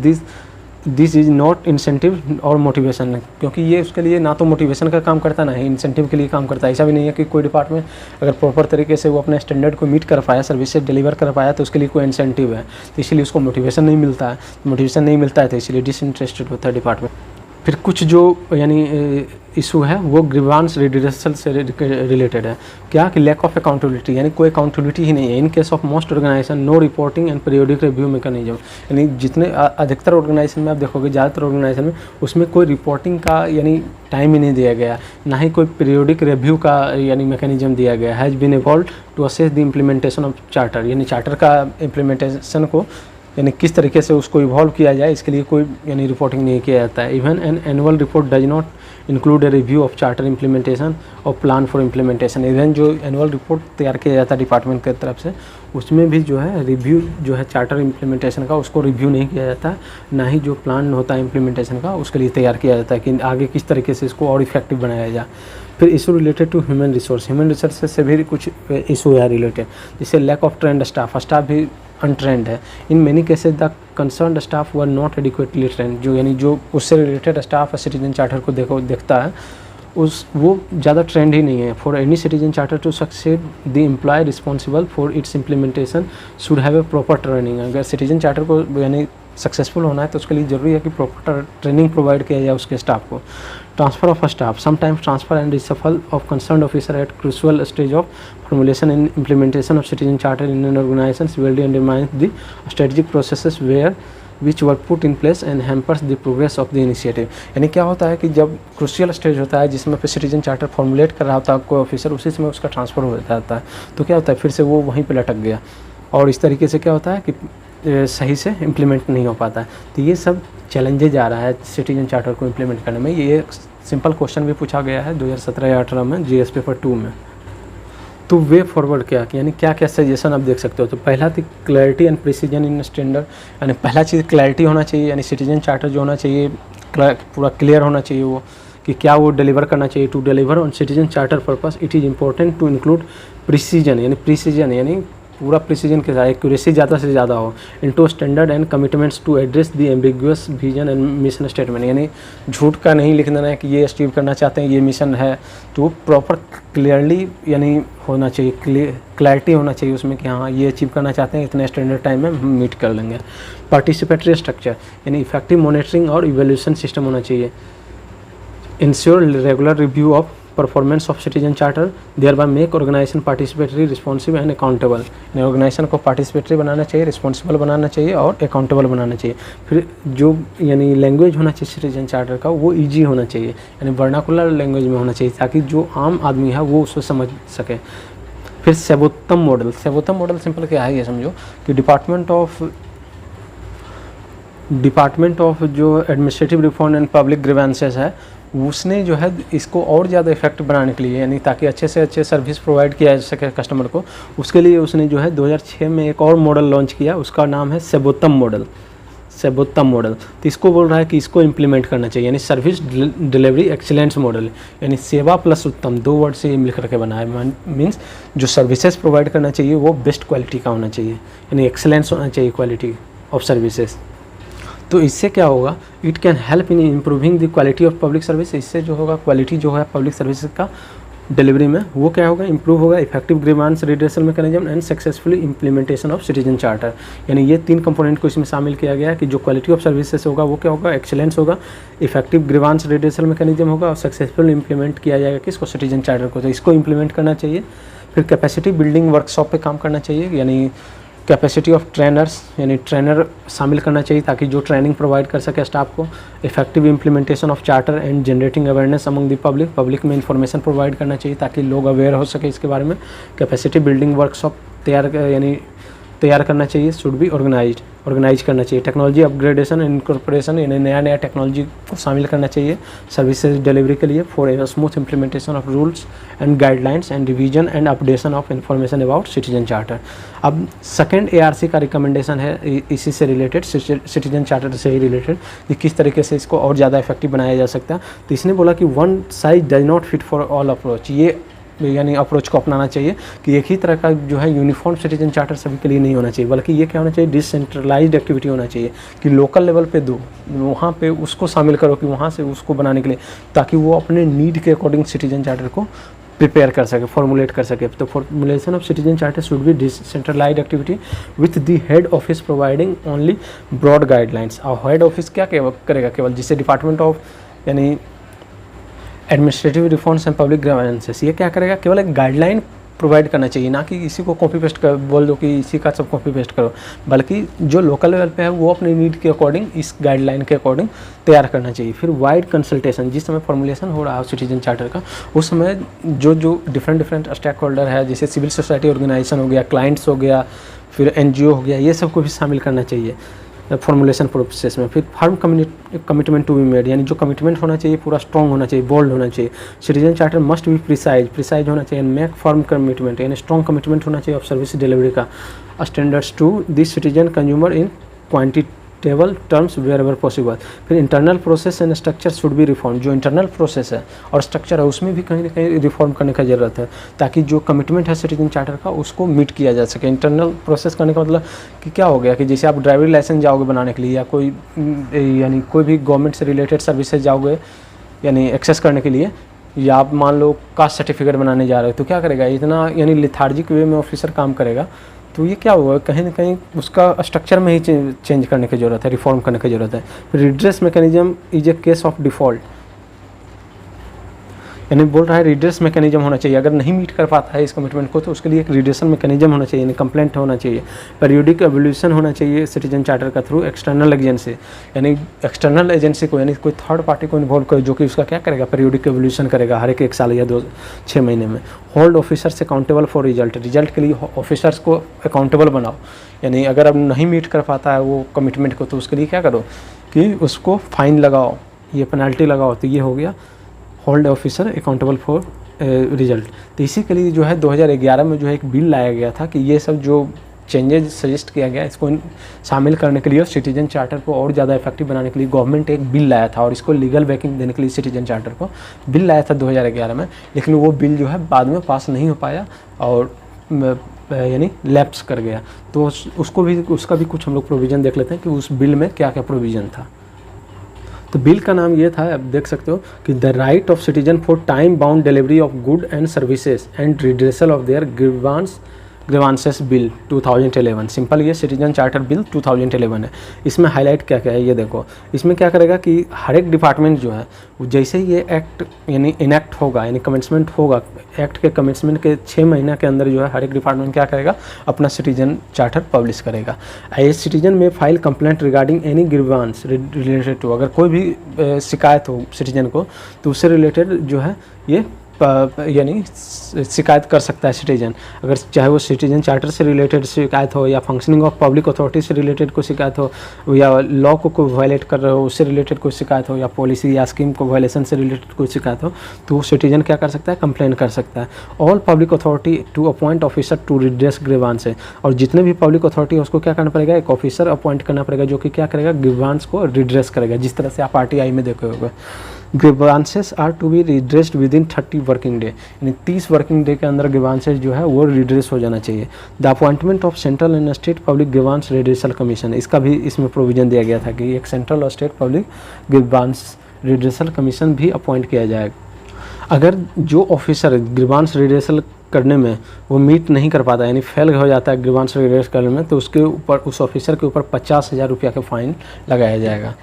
this is not incentive और मोटिवेशन, क्योंकि ये उसके लिए ना तो मोटिवेशन का काम करता ना ही इंसेंटिव के लिए काम करता है। ऐसा भी नहीं है कि कोई डिपार्टमेंट अगर प्रॉपर तरीके से वो अपने स्टैंडर्ड को मीट कर पाया, सर्विसेज डिलीवर कर पाया तो उसके लिए कोई इंसेंटिव है, तो इसलिए उसको मोटिवेशन नहीं मिलता है। मोटिवेशन नहीं मिलता है तो इसलिए डिसइंटरेस्टेड होता है डिपार्टमेंट। फिर कुछ जो यानी इशू है वो ग्रीवांस रिड्रेसल से रिलेटेड है। क्या कि लैक ऑफ अकाउंटेबिलिटी, यानी कोई अकाउंटेबिलिटी ही नहीं है। In case of most organisation no reporting and periodic review mechanism, यानी जितने अधिकतर ऑर्गेनाइजेशन में आप देखोगे, ज़्यादातर ऑर्गेनाइजेशन में उसमें कोई रिपोर्टिंग का यानी टाइम ही नहीं दिया गया, ना ही कोई पीरियोडिक रिव्यू का यानी मैकेनिज्म दिया गया। Has been evolve to assess the implementation of charter, यानी चार्टर का इम्प्लीमेंटेशन को यानी किस तरीके से उसको इवॉल्व किया जाए इसके लिए कोई यानी रिपोर्टिंग नहीं किया जाता है। Even an annual report does not include a review of charter implementation और प्लान फॉर इम्प्लीमेंटेशन। इवन जो एनुअल रिपोर्ट तैयार किया जाता है डिपार्टमेंट की तरफ से उसमें भी जो है रिव्यू जो है चार्टर इम्प्लीमेंटेशन का उसको रिव्यू नहीं किया जाता है, ना ही जो प्लान होता है इम्प्लीमेंटेशन का उसके लिए तैयार किया जाता है कि आगे किस तरीके से इसको और इफेक्टिव बनाया जाए। फिर issue related to human resource से भी कुछ इशू है रिलेटेड, जैसे लैक ऑफ ट्रेंड स्टाफ भी अनट्रेंड है। In many cases the concern staff were not adequately trained, जो यानी जो उससे रिलेटेड स्टाफ सिटीजन चार्टर को देखता है वो ज़्यादा ट्रेंड ही नहीं है। For any citizen charter to succeed the employ responsible for its implementation should have a proper training. अगर सिटीजन चार्टर को यानी सक्सेसफुल होना है तो उसके लिए ज़रूरी है कि प्रॉपर ट्रेनिंग प्रोवाइड किया जाए उसके स्टाफ को। Transfer of staff, sometimes transfer and reshuffle of concern officer at crucial stage of formulation and implementation of citizen charter in an organisation severely undermines the strategic processes where which were put in place and hampers the progress of the initiative। यानी क्या होता है कि जब crucial stage होता है जिसमें फिर सिटीजन चार्टर फॉर्मुलेट कर रहा होता है कोई ऑफिसर, उसी समय उसका ट्रांसफ़र हो जाता है, तो क्या होता है फिर से वो वहीं पे लटक गया और इस तरीके से क्या होता है कि सही से इम्प्लीमेंट नहीं हो पाता है। तो ये सब चैलेंजेज आ रहा है सिटीजन चार्टर को इम्प्लीमेंट करने में। ये सिंपल क्वेश्चन भी पूछा गया है 2017 या 18 में जीएस पेपर 2 में। तो वे फॉरवर्ड क्या यानी क्या क्या सजेशन आप देख सकते हो। तो पहला थी clarity and precision in standard, यानी पहला चीज़ क्लैरिटी होना चाहिए, यानी सिटीजन चार्टर जो होना चाहिए पूरा क्लियर होना चाहिए वो कि क्या वो डिलीवर करना चाहिए। To deliver on citizen charter purpose it is important to include precision, यानी पूरा प्रिसीजन के साथ एक्यूरेसी ज़्यादा से ज़्यादा हो into standard and commitments to address the ambiguous vision and mission statement, यानी झूठ का नहीं लिख देना है कि ये अचीव करना चाहते हैं, ये मिशन है, तो प्रॉपर क्लियरली यानी होना चाहिए, क्लैरिटी होना चाहिए उसमें कि हाँ ये अचीव करना चाहते हैं, इतने स्टैंडर्ड टाइम में हम मीट कर लेंगे। पार्टिसिपेटरी स्ट्रक्चर, यानी इफेक्टिव मॉनिटरिंग और इवेल्यूशन सिस्टम होना चाहिए। Ensure regular review of performance of citizen charter, thereby make organisation participatory, responsive and accountable, यानी ऑर्गेनाइजेशन को पार्टिसिपेटरी बनाना चाहिए, रिस्पॉन्सिबल बनाना चाहिए और अकाउंटेबल बनाना चाहिए। फिर जो यानी लैंग्वेज होना चाहिए सिटीजन चार्टर का वो ईजी होना चाहिए, यानी वर्नाकुलर लैंग्वेज में होना चाहिए ताकि जो आम आदमी है वो उसको समझ सके। फिर सर्वोत्तम मॉडल, सर्वोत्तम मॉडल सिंपल क्या है ये समझो कि डिपार्टमेंट ऑफ जो administrative reform and public grievances है उसने जो है इसको और ज़्यादा इफेक्टिव बनाने के लिए, यानी ताकि अच्छे से अच्छे सर्विस प्रोवाइड किया जा सके कस्टमर को, उसके लिए उसने जो है 2006 में एक और मॉडल लॉन्च किया, उसका नाम है सर्वोत्तम मॉडल। तो इसको बोल रहा है कि इसको इम्प्लीमेंट करना चाहिए, यानी सर्विस डिलीवरी एक्सीलेंस मॉडल, यानी सेवा प्लस उत्तम, 2 वर्ड से मिल करके बना है। मीन्स जो सर्विसेज प्रोवाइड करना चाहिए वो बेस्ट क्वालिटी का होना चाहिए, यानी एक्सीलेंस होना चाहिए क्वालिटी ऑफ सर्विसेज। तो इससे क्या होगा, it can help in improving the quality of public service, इससे जो होगा क्वालिटी जो है पब्लिक सर्विस का डिलीवरी में वो क्या होगा, इंप्रूव होगा। Effective grievance redressal mechanism and successfully implementation of citizen charter, यानी ये 3 कंपोनेंट को इसमें शामिल किया गया है कि जो क्वालिटी ऑफ सर्विसेज होगा वो क्या होगा, एक्सीलेंस होगा, इफेक्टिव ग्रीवांस रिड्रेसल मैकेनिज्म होगा और सक्सेसफुल इम्प्लीमेंट किया जाएगा किसको, सिटीजन चार्टर को। तो इसको इम्प्लीमेंट करना चाहिए। फिर कैपेसिटी बिल्डिंग वर्कशॉप पे काम करना चाहिए, यानी कैपेसिटी ऑफ ट्रेनर्स, यानी ट्रेनर शामिल करना चाहिए ताकि जो ट्रेनिंग प्रोवाइड कर सके स्टाफ को। Effective implementation of charter and generating awareness among the public में इंफॉर्मेशन प्रोवाइड करना चाहिए ताकि लोग अवेयर हो सके इसके बारे में। कैपेसिटी बिल्डिंग वर्कशॉप तैयार करना चाहिए, शुड बी ऑर्गेनाइज करना चाहिए। टेक्नोलॉजी अपग्रेडेशन एंड इनकॉर्पोरेशन, यानी नया टेक्नोलॉजी को शामिल करना चाहिए सर्विसेज डिलीवरी के लिए for a smooth implementation of rules and guidelines and revision and updation of information about citizen charter. अब सेकंड ARC का रिकमेंडेशन है इसी से रिलेटेड, सिटीजन चार्टर से ही रिलेटेड, कि किस तरीके से इसको और ज़्यादा इफेक्टिव बनाया जा सकता है। तो इसने बोला कि one size does not fit for all approach, ये यानी अप्रोच को अपनाना चाहिए कि एक ही तरह का जो है यूनिफॉर्म सिटीजन चार्टर सभी के लिए नहीं होना चाहिए, बल्कि ये क्या होना चाहिए, डिसेंट्रलाइज्ड एक्टिविटी होना चाहिए कि लोकल लेवल पे दो, वहाँ पे उसको शामिल करो कि वहाँ से उसको बनाने के लिए, ताकि वो अपने नीड के अकॉर्डिंग सिटीजन चार्टर को प्रिपेयर कर सके, फॉर्मुलेट कर सके। तो formulation of citizen charter should be decentralised activity with the head office providing only broad guidelines. और हेड ऑफिस क्या करेगा, केवल जिससे डिपार्टमेंट ऑफ यानी administrative reforms and public grievances, ये क्या करेगा, केवल एक गाइडलाइन प्रोवाइड करना चाहिए, ना कि इसी को कॉपी पेस्ट कर बोल दो कि इसी का सब कॉपी पेस्ट करो, बल्कि जो लोकल लेवल पे है वो अपनी नीड के अकॉर्डिंग इस गाइडलाइन के अकॉर्डिंग तैयार करना चाहिए। फिर वाइड कंसल्टेशन, जिस समय फॉर्मुलेशन हो रहा है सिटीजन चार्टर का, उस समय जो डिफरेंट स्टेक होल्डर है, जैसे सिविल सोसाइटी ऑर्गेनाइजेशन हो गया, क्लाइंट्स हो गया, फिर NGO हो गया, ये सब को भी शामिल करना चाहिए फॉर्मुलेशन प्रोसेस में। फिर firm commitment to be made, यानी जो कमिटमेंट होना चाहिए पूरा स्ट्रॉन्ग होना चाहिए, बोल्ड होना चाहिए। Citizen charter must be precise होना चाहिए, मेक फर्म कमिटमेंट, यानी स्ट्रॉन्ग कमिटमेंट होना चाहिए ऑफ सर्विस डिलीवरी का, standards to this citizen consumer in quantifiable terms wherever possible. फिर internal process and structure should be reform, जो internal process है और स्ट्रक्चर है उसमें भी कहीं ना कहीं रिफॉर्म करने का ज़रूरत है, ताकि जो कमिटमेंट है सिटीजन चार्टर का उसको मीट किया जा सके। इंटरनल प्रोसेस करने का मतलब कि क्या हो गया कि जैसे आप ड्राइविंग लाइसेंस जाओगे बनाने के लिए, या कोई भी गवर्नमेंट से रिलेटेड सर्विसेज जाओगे यानी एक्सेस करने के लिए, या आप मान लो कास्ट सर्टिफिकेट बनाने जा रहे हो, तो क्या करेगा, इतना यानी लिथार्जिक वे में ऑफिसर काम करेगा, तो ये क्या हुआ, कहीं ना कहीं उसका स्ट्रक्चर में ही चेंज करने की ज़रूरत है, रिफॉर्म करने की ज़रूरत है। Redress mechanism is a case of default, यानी बोल रहा है रिड्रेस मैकेनिज्म होना चाहिए। अगर नहीं मीट कर पाता है इस कमिटमेंट को तो उसके लिए एक रिड्रेशन मैकेनिज्म होना चाहिए, यानी कंप्लेंट होना चाहिए। पीरियोडिक एवोल्यूशन होना चाहिए सिटीजन चार्टर का थ्रू एक्सटर्नल एजेंसी, यानी एक्सटर्नल एजेंसी को, यानी कोई थर्ड पार्टी को इन्वॉल्व करे जो कि उसका क्या करेगा, पीरियोडिक एवोल्यूशन करेगा हर एक साल या 6 महीने में। Hold officers accountable for result के लिए ऑफिसर्स को अकाउंटेबल बनाओ, यानी अगर अब नहीं मीट कर पाता है वो कमिटमेंट को तो उसके लिए क्या करो कि उसको फाइन लगाओ, ये पेनल्टी लगाओ। तो ये हो गया hold officer accountable for result. तो इसी के लिए जो है 2011 में जो है एक बिल लाया गया था कि ये सब जो चेंजेस सजेस्ट किया गया इसको शामिल करने के लिए और सिटीजन चार्टर को और ज़्यादा इफेक्टिव बनाने के लिए गवर्नमेंट एक बिल लाया था और इसको लीगल बैकिंग देने के लिए सिटीजन चार्टर को बिल लाया था 2011 में। लेकिन वो बिल जो है बाद में पास नहीं हो पाया और यानी लैप्स कर गया। तो उसका भी कुछ हम लोग प्रोविज़न देख लेते हैं कि उस बिल में क्या क्या प्रोविज़न था। तो बिल का नाम ये था, आप देख सकते हो कि the right of citizen for time bound delivery of good and services and redressal of their grievances bill 2011। Simple ये सिटीजन चार्टर बिल 2011 है। इसमें हाईलाइट क्या क्या है ये देखो। इसमें क्या करेगा कि हर एक डिपार्टमेंट जो है जैसे ही ये एक्ट यानी इनैक्ट होगा, यानी कमेंसमेंट होगा, एक्ट के कमेंसमेंट के 6 महीने के अंदर जो है हर एक डिपार्टमेंट क्या करेगा, अपना सिटीजन चार्टर पब्लिश करेगा। A citizen may file complaint regarding any grievance related to, अगर कोई भी शिकायत हो सिटीजन को तो उससे रिलेटेड जो है ये यानी शिकायत कर सकता है सिटीजन। अगर चाहे वो सिटीजन चार्टर से रिलेटेड शिकायत हो या फंक्शनिंग ऑफ पब्लिक अथॉरिटी से रिलेटेड कोई शिकायत हो या लॉ को वायलेट कर रहे हो उससे रिलेटेड कोई शिकायत हो या पॉलिसी या स्कीम को वायलेशन से रिलेटेड कोई शिकायत हो तो वो सिटीजन क्या कर सकता है, कंप्लेन कर सकता है। All public authority to appoint officer to redress grievance है, और जितने भी पब्लिक अथॉरिटी है उसको क्या करना पड़ेगा, एक ऑफिसर अपॉइंट करना पड़ेगा जो कि क्या करेगा, ग्रीवांस को रिड्रेस करेगा। जिस तरह से आप RTI में देखे होंगे grievances are to be redressed within 30 working day, यानी 30 वर्किंग डे के अंदर ग्रीवांसेस जो है वो रिड्रेस हो जाना चाहिए। The appointment of central and state public grievance redressal commission, इसका भी इसमें प्रोविजन दिया गया था कि एक सेंट्रल और state public grievance redressal commission भी अपॉइंट किया जाएगा। अगर जो ऑफिसर ग्रीवांस रिड्रेसल करने में वो मीट नहीं कर पाता, यानी फेल हो जाता है ग्रीवांस रिड्रेस करने में, तो उसके ऊपर उस ऑफिसर के ऊपर 50,000 रुपया का फाइन लगाया जाएगा।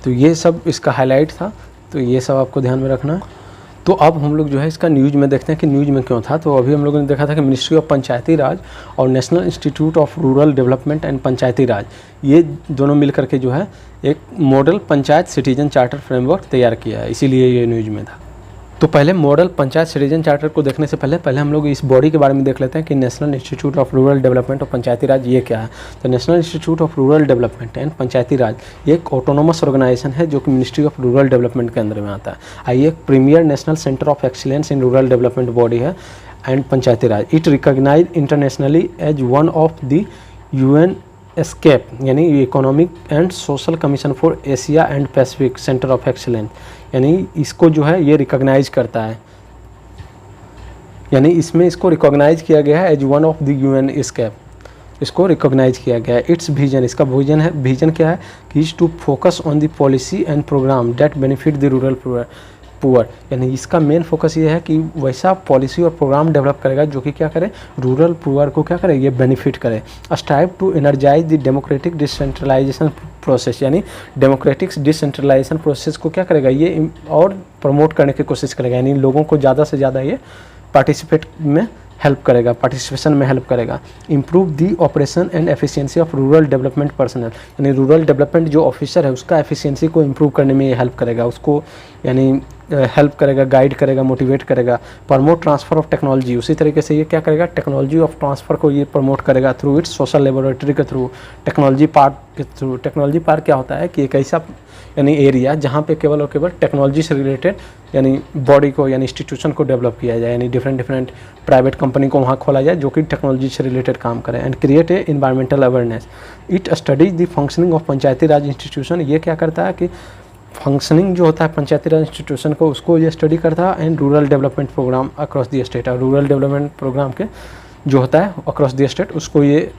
तो ये सब इसका हाईलाइट था, तो ये सब आपको ध्यान में रखना है। तो अब हम लोग जो है इसका न्यूज़ में देखते हैं कि न्यूज़ में क्यों था। तो अभी हम लोगों ने देखा था कि मिनिस्ट्री ऑफ पंचायती राज और national institute of rural development and Panchayati Raj ये दोनों मिल करके जो है एक model panchayat citizen charter framework तैयार किया है, इसीलिए ये न्यूज़ में था। तो पहले मॉडल पंचायत सिटीजन चार्टर को देखने से पहले हम लोग इस बॉडी के बारे में देख लेते हैं कि national institute of rural development और पंचायती राज ये क्या है। तो national institute of rural development and Panchayati Raj ये एक ऑटोनोमस ऑर्गेनाइजेशन है जो कि मिनिस्ट्री ऑफ रूरल डेवलपमेंट के अंदर में आता है। आइए एक premier national centre of excellence in rural development body है and Panchayati Raj. It recognise internationally as one of the UN ESCAP यानी economic and social commission for Asia and Pacific centre of excellence, यानी इसको जो है ये रिकॉग्नाइज करता है, यानी इसमें इसको रिकॉग्नाइज किया गया है as one of the UN ESCAP, इसको रिकॉग्नाइज किया गया है। इट्स विजन, इसका विजन क्या है कि is to focus on the policy and programme that benefit the rural poor, यानी इसका मेन फोकस ये है कि वैसा पॉलिसी और प्रोग्राम डेवलप करेगा जो कि क्या करे, रूरल पुअर को क्या करे, ये बेनिफिट करे। Strive to energise the democratic decentralisation process, यानी डेमोक्रेटिक डिसेंट्रलाइजेशन प्रोसेस को क्या करेगा, ये और प्रमोट करने की कोशिश करेगा, यानी लोगों को ज़्यादा से ज़्यादा ये पार्टिसिपेट में हेल्प करेगा, पार्टिसिपेशन में हेल्प करेगा। Improve the operation and efficiency of rural development personal, यानी रूरल डेवलपमेंट जो ऑफिसर है उसका एफिशिएंसी को इम्प्रूव करने में ये हेल्प करेगा, उसको यानी हेल्प करेगा, गाइड करेगा, मोटिवेट करेगा। प्रमोट ट्रांसफ़र ऑफ टेक्नोलॉजी, उसी तरीके से ये क्या करेगा, टेक्नोलॉजी ऑफ ट्रांसफ़र को ये प्रमोट करेगा थ्रू इट्स सोशल लेबोरेटरी के थ्रू, टेक्नोलॉजी पार्क के थ्रू। टेक्नोलॉजी पार्क क्या होता है कि एक ऐसा यानी एरिया जहाँ पे केवल और केवल टेक्नोलॉजी से रिलेटेड यानी बॉडी को यानी इंस्टीट्यूशन को डेवलप किया जाए, यानी डिफरेंट प्राइवेट कंपनी को वहाँ खोला जाए जो कि टेक्नोलॉजी से रिलेटेड काम करें। And create a environmental awareness. It studies the functioning of Panchayati Raj institution, ये क्या करता है कि फंक्शनिंग जो होता है पंचायती राज इंस्टीट्यूशन को उसको ये स्टडी करता है। And rural development programme across the state, और रूरल डेवलपमेंट प्रोग्राम के जो होता है अक्रॉस द स्टेट उसको ये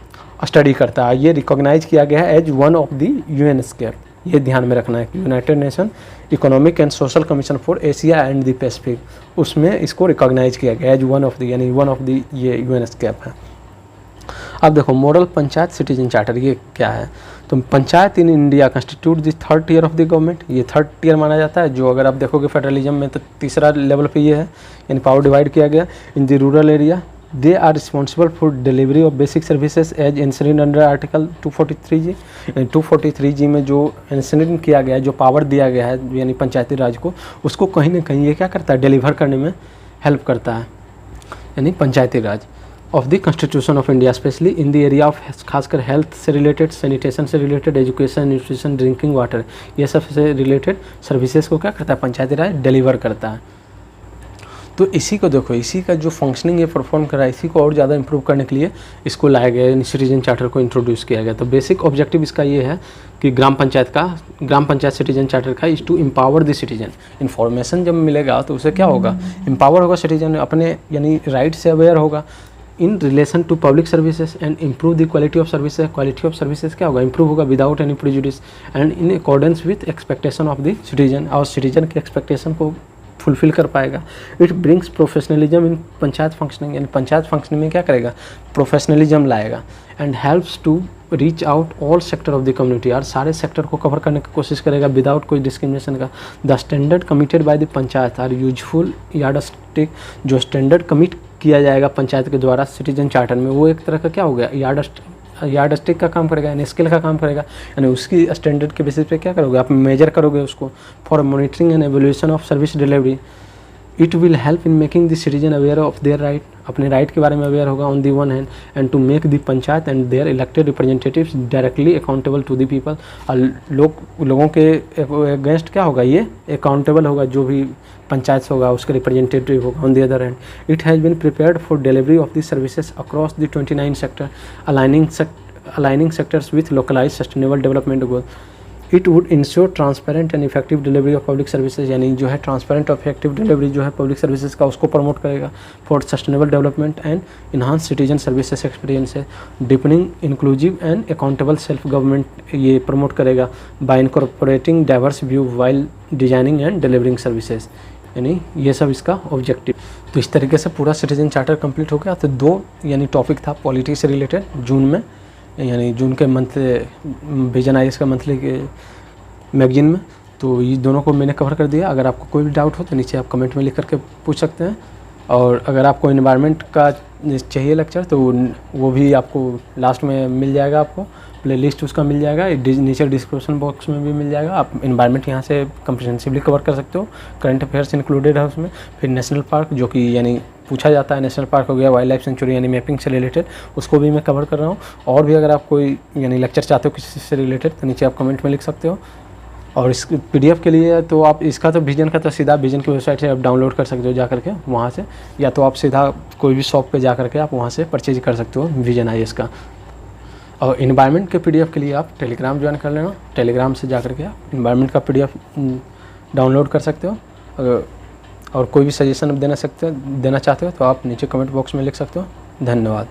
स्टडी करता है। ये रिकॉग्नाइज किया गया है as one of the UN ESCAP, ये ध्यान में रखना है कि United Nation economic and social commission for Asia and the Pacific, उसमें इसको रिकॉग्नाइज किया गया एज वन ऑफ द यानी वन ऑफ द ये UN एस्केप है। अब देखो मॉडल पंचायत सिटीजन चार्टर ये क्या है। तो panchayat in India constitute the third tier of the government, ये थर्ड टियर माना जाता है। जो अगर आप देखोगे फेडरलिज्म में तो तीसरा लेवल पे ये है, यानी पावर डिवाइड किया गया। In the rural area they are responsible for delivery of basic services as enshrined under article 243G। 243G में जो इंसरिन किया गया है, जो पावर दिया गया है यानी पंचायती राज को, उसको कहीं ना कहीं ये क्या करता है, डिलीवर करने में हेल्प करता है, यानी Panchayati Raj of the constitution of India, specially in the area of खासकर हेल्थ से रिलेटेड, सैनिटेशन से related, education, nutrition, drinking water, ये सब से रिलेटेड सर्विसेज को क्या करता है, पंचायती राज डिलीवर करता है। तो इसी को देखो, इसी का जो फंक्शनिंग ये परफॉर्म कर रहा है, इसी को और ज़्यादा इंप्रूव करने के लिए इसको लाया गया, सिटीजन चार्टर को इंट्रोड्यूस किया गया। तो बेसिक ऑब्जेक्टिव इसका ये है कि ग्राम पंचायत सिटीजन चार्टर का is to empower the citizen. Information जब मिलेगा तो उसे क्या होगा, एम्पावर होगा सिटीजन, अपने यानी राइट से अवेयर होगा in relation to public services and improve the quality of services. Quality of services क्या होगा, इंप्रूव होगा without any prejudice and in accordance with expectation of the citizen, और सिटीजन के एक्सपेक्टेशन को फुलफिल कर पाएगा। It brings professionalism in panchayat functioning, यानी panchayat functioning में क्या करेगा, प्रोफेशनलिज्म लाएगा। And helps to reach out all sector of the community, और सारे सेक्टर को कवर करने की कोशिश करेगा विदाउट कोई डिस्क्रिमिनेशन का। The standard committed by the panchayat are useful yardstick, जो स्टैंडर्ड कमिट किया जाएगा पंचायत के द्वारा सिटीजन चार्टर में, वो एक तरह का क्या हो गया, यार्डस्टिक का काम करेगा, यानी स्केल का काम करेगा, यानी उसकी स्टैंडर्ड के बेसिस पे क्या करोगे, आप मेजर करोगे उसको। For monitoring and evolution of service delivery, it will help in making the citizen aware of their right, अपने राइट के बारे में अवेयर होगा on the one hand, and to make the panchayat and their elected representatives directly accountable to the people. और लोगों के against क्या होगा, ये अकाउंटेबल होगा, जो भी पंचायत होगा उसके रिप्रेजेंटेटिव होगा on the other hand. It has been prepared for delivery of the services across the 29 sector, aligning sectors with localise sustainable development goal. It would ensure transparent and effective delivery of public services, यानी जो है transparent और effective delivery जो है public services का, उसको promote करेगा। For sustainable development and enhance citizen services experience है। Deepening inclusive and accountable self government, ये प्रमोट करेगा by incorporating diverse view while designing and delivering services, यानी ये सब इसका ऑब्जेक्टिव। तो इस तरीके से पूरा सिटीजन चार्टर कंप्लीट हो गया। तो दो यानी टॉपिक था पॉलिटिक्स से रिलेटेड जून में, यानी जून के मंथ विजन आईएएस का मंथली के मैगजीन में, तो ये दोनों को मैंने कवर कर दिया। अगर आपको कोई भी डाउट हो तो नीचे आप कमेंट में लिख करके पूछ सकते हैं। और अगर आपको एनवायरनमेंट का चाहिए लेक्चर तो वो भी आपको लास्ट में मिल जाएगा, आपको प्लेलिस्ट उसका मिल जाएगा, नीचे डिस्क्रिप्शन बॉक्स में भी मिल जाएगा। आप एनवायरनमेंट यहाँ से कम्प्रिहेंसिवली कवर कर सकते हो, करंट अफेयर्स इंक्लूडेड है उसमें। फिर नेशनल पार्क, जो कि यानी पूछा जाता है, नेशनल पार्क हो गया, वाइल्ड लाइफ सेंचुरी यानी मैपिंग से रिलेटेड, उसको भी मैं कवर कर रहा हूँ। और भी अगर आप कोई यानी लेक्चर चाहते हो किसी से रिलेटेड तो नीचे आप कमेंट में लिख सकते हो। और इस PDF के लिए तो आप इसका तो विजन का तो सीधा विजन की वेबसाइट से आप डाउनलोड कर सकते हो जा करके वहाँ से, या तो आप सीधा कोई भी शॉप पे जा करके आप वहाँ से परचेज कर सकते हो विजन आईएएस का। और इन्वायरमेंट के PDF के लिए आप टेलीग्राम ज्वाइन कर लेना, टेलीग्राम से जा करके आप इन्वायरमेंट का PDF डाउनलोड कर सकते हो। और कोई भी सजेशन देना चाहते हो तो आप नीचे कमेंट बॉक्स में लिख सकते हो। धन्यवाद।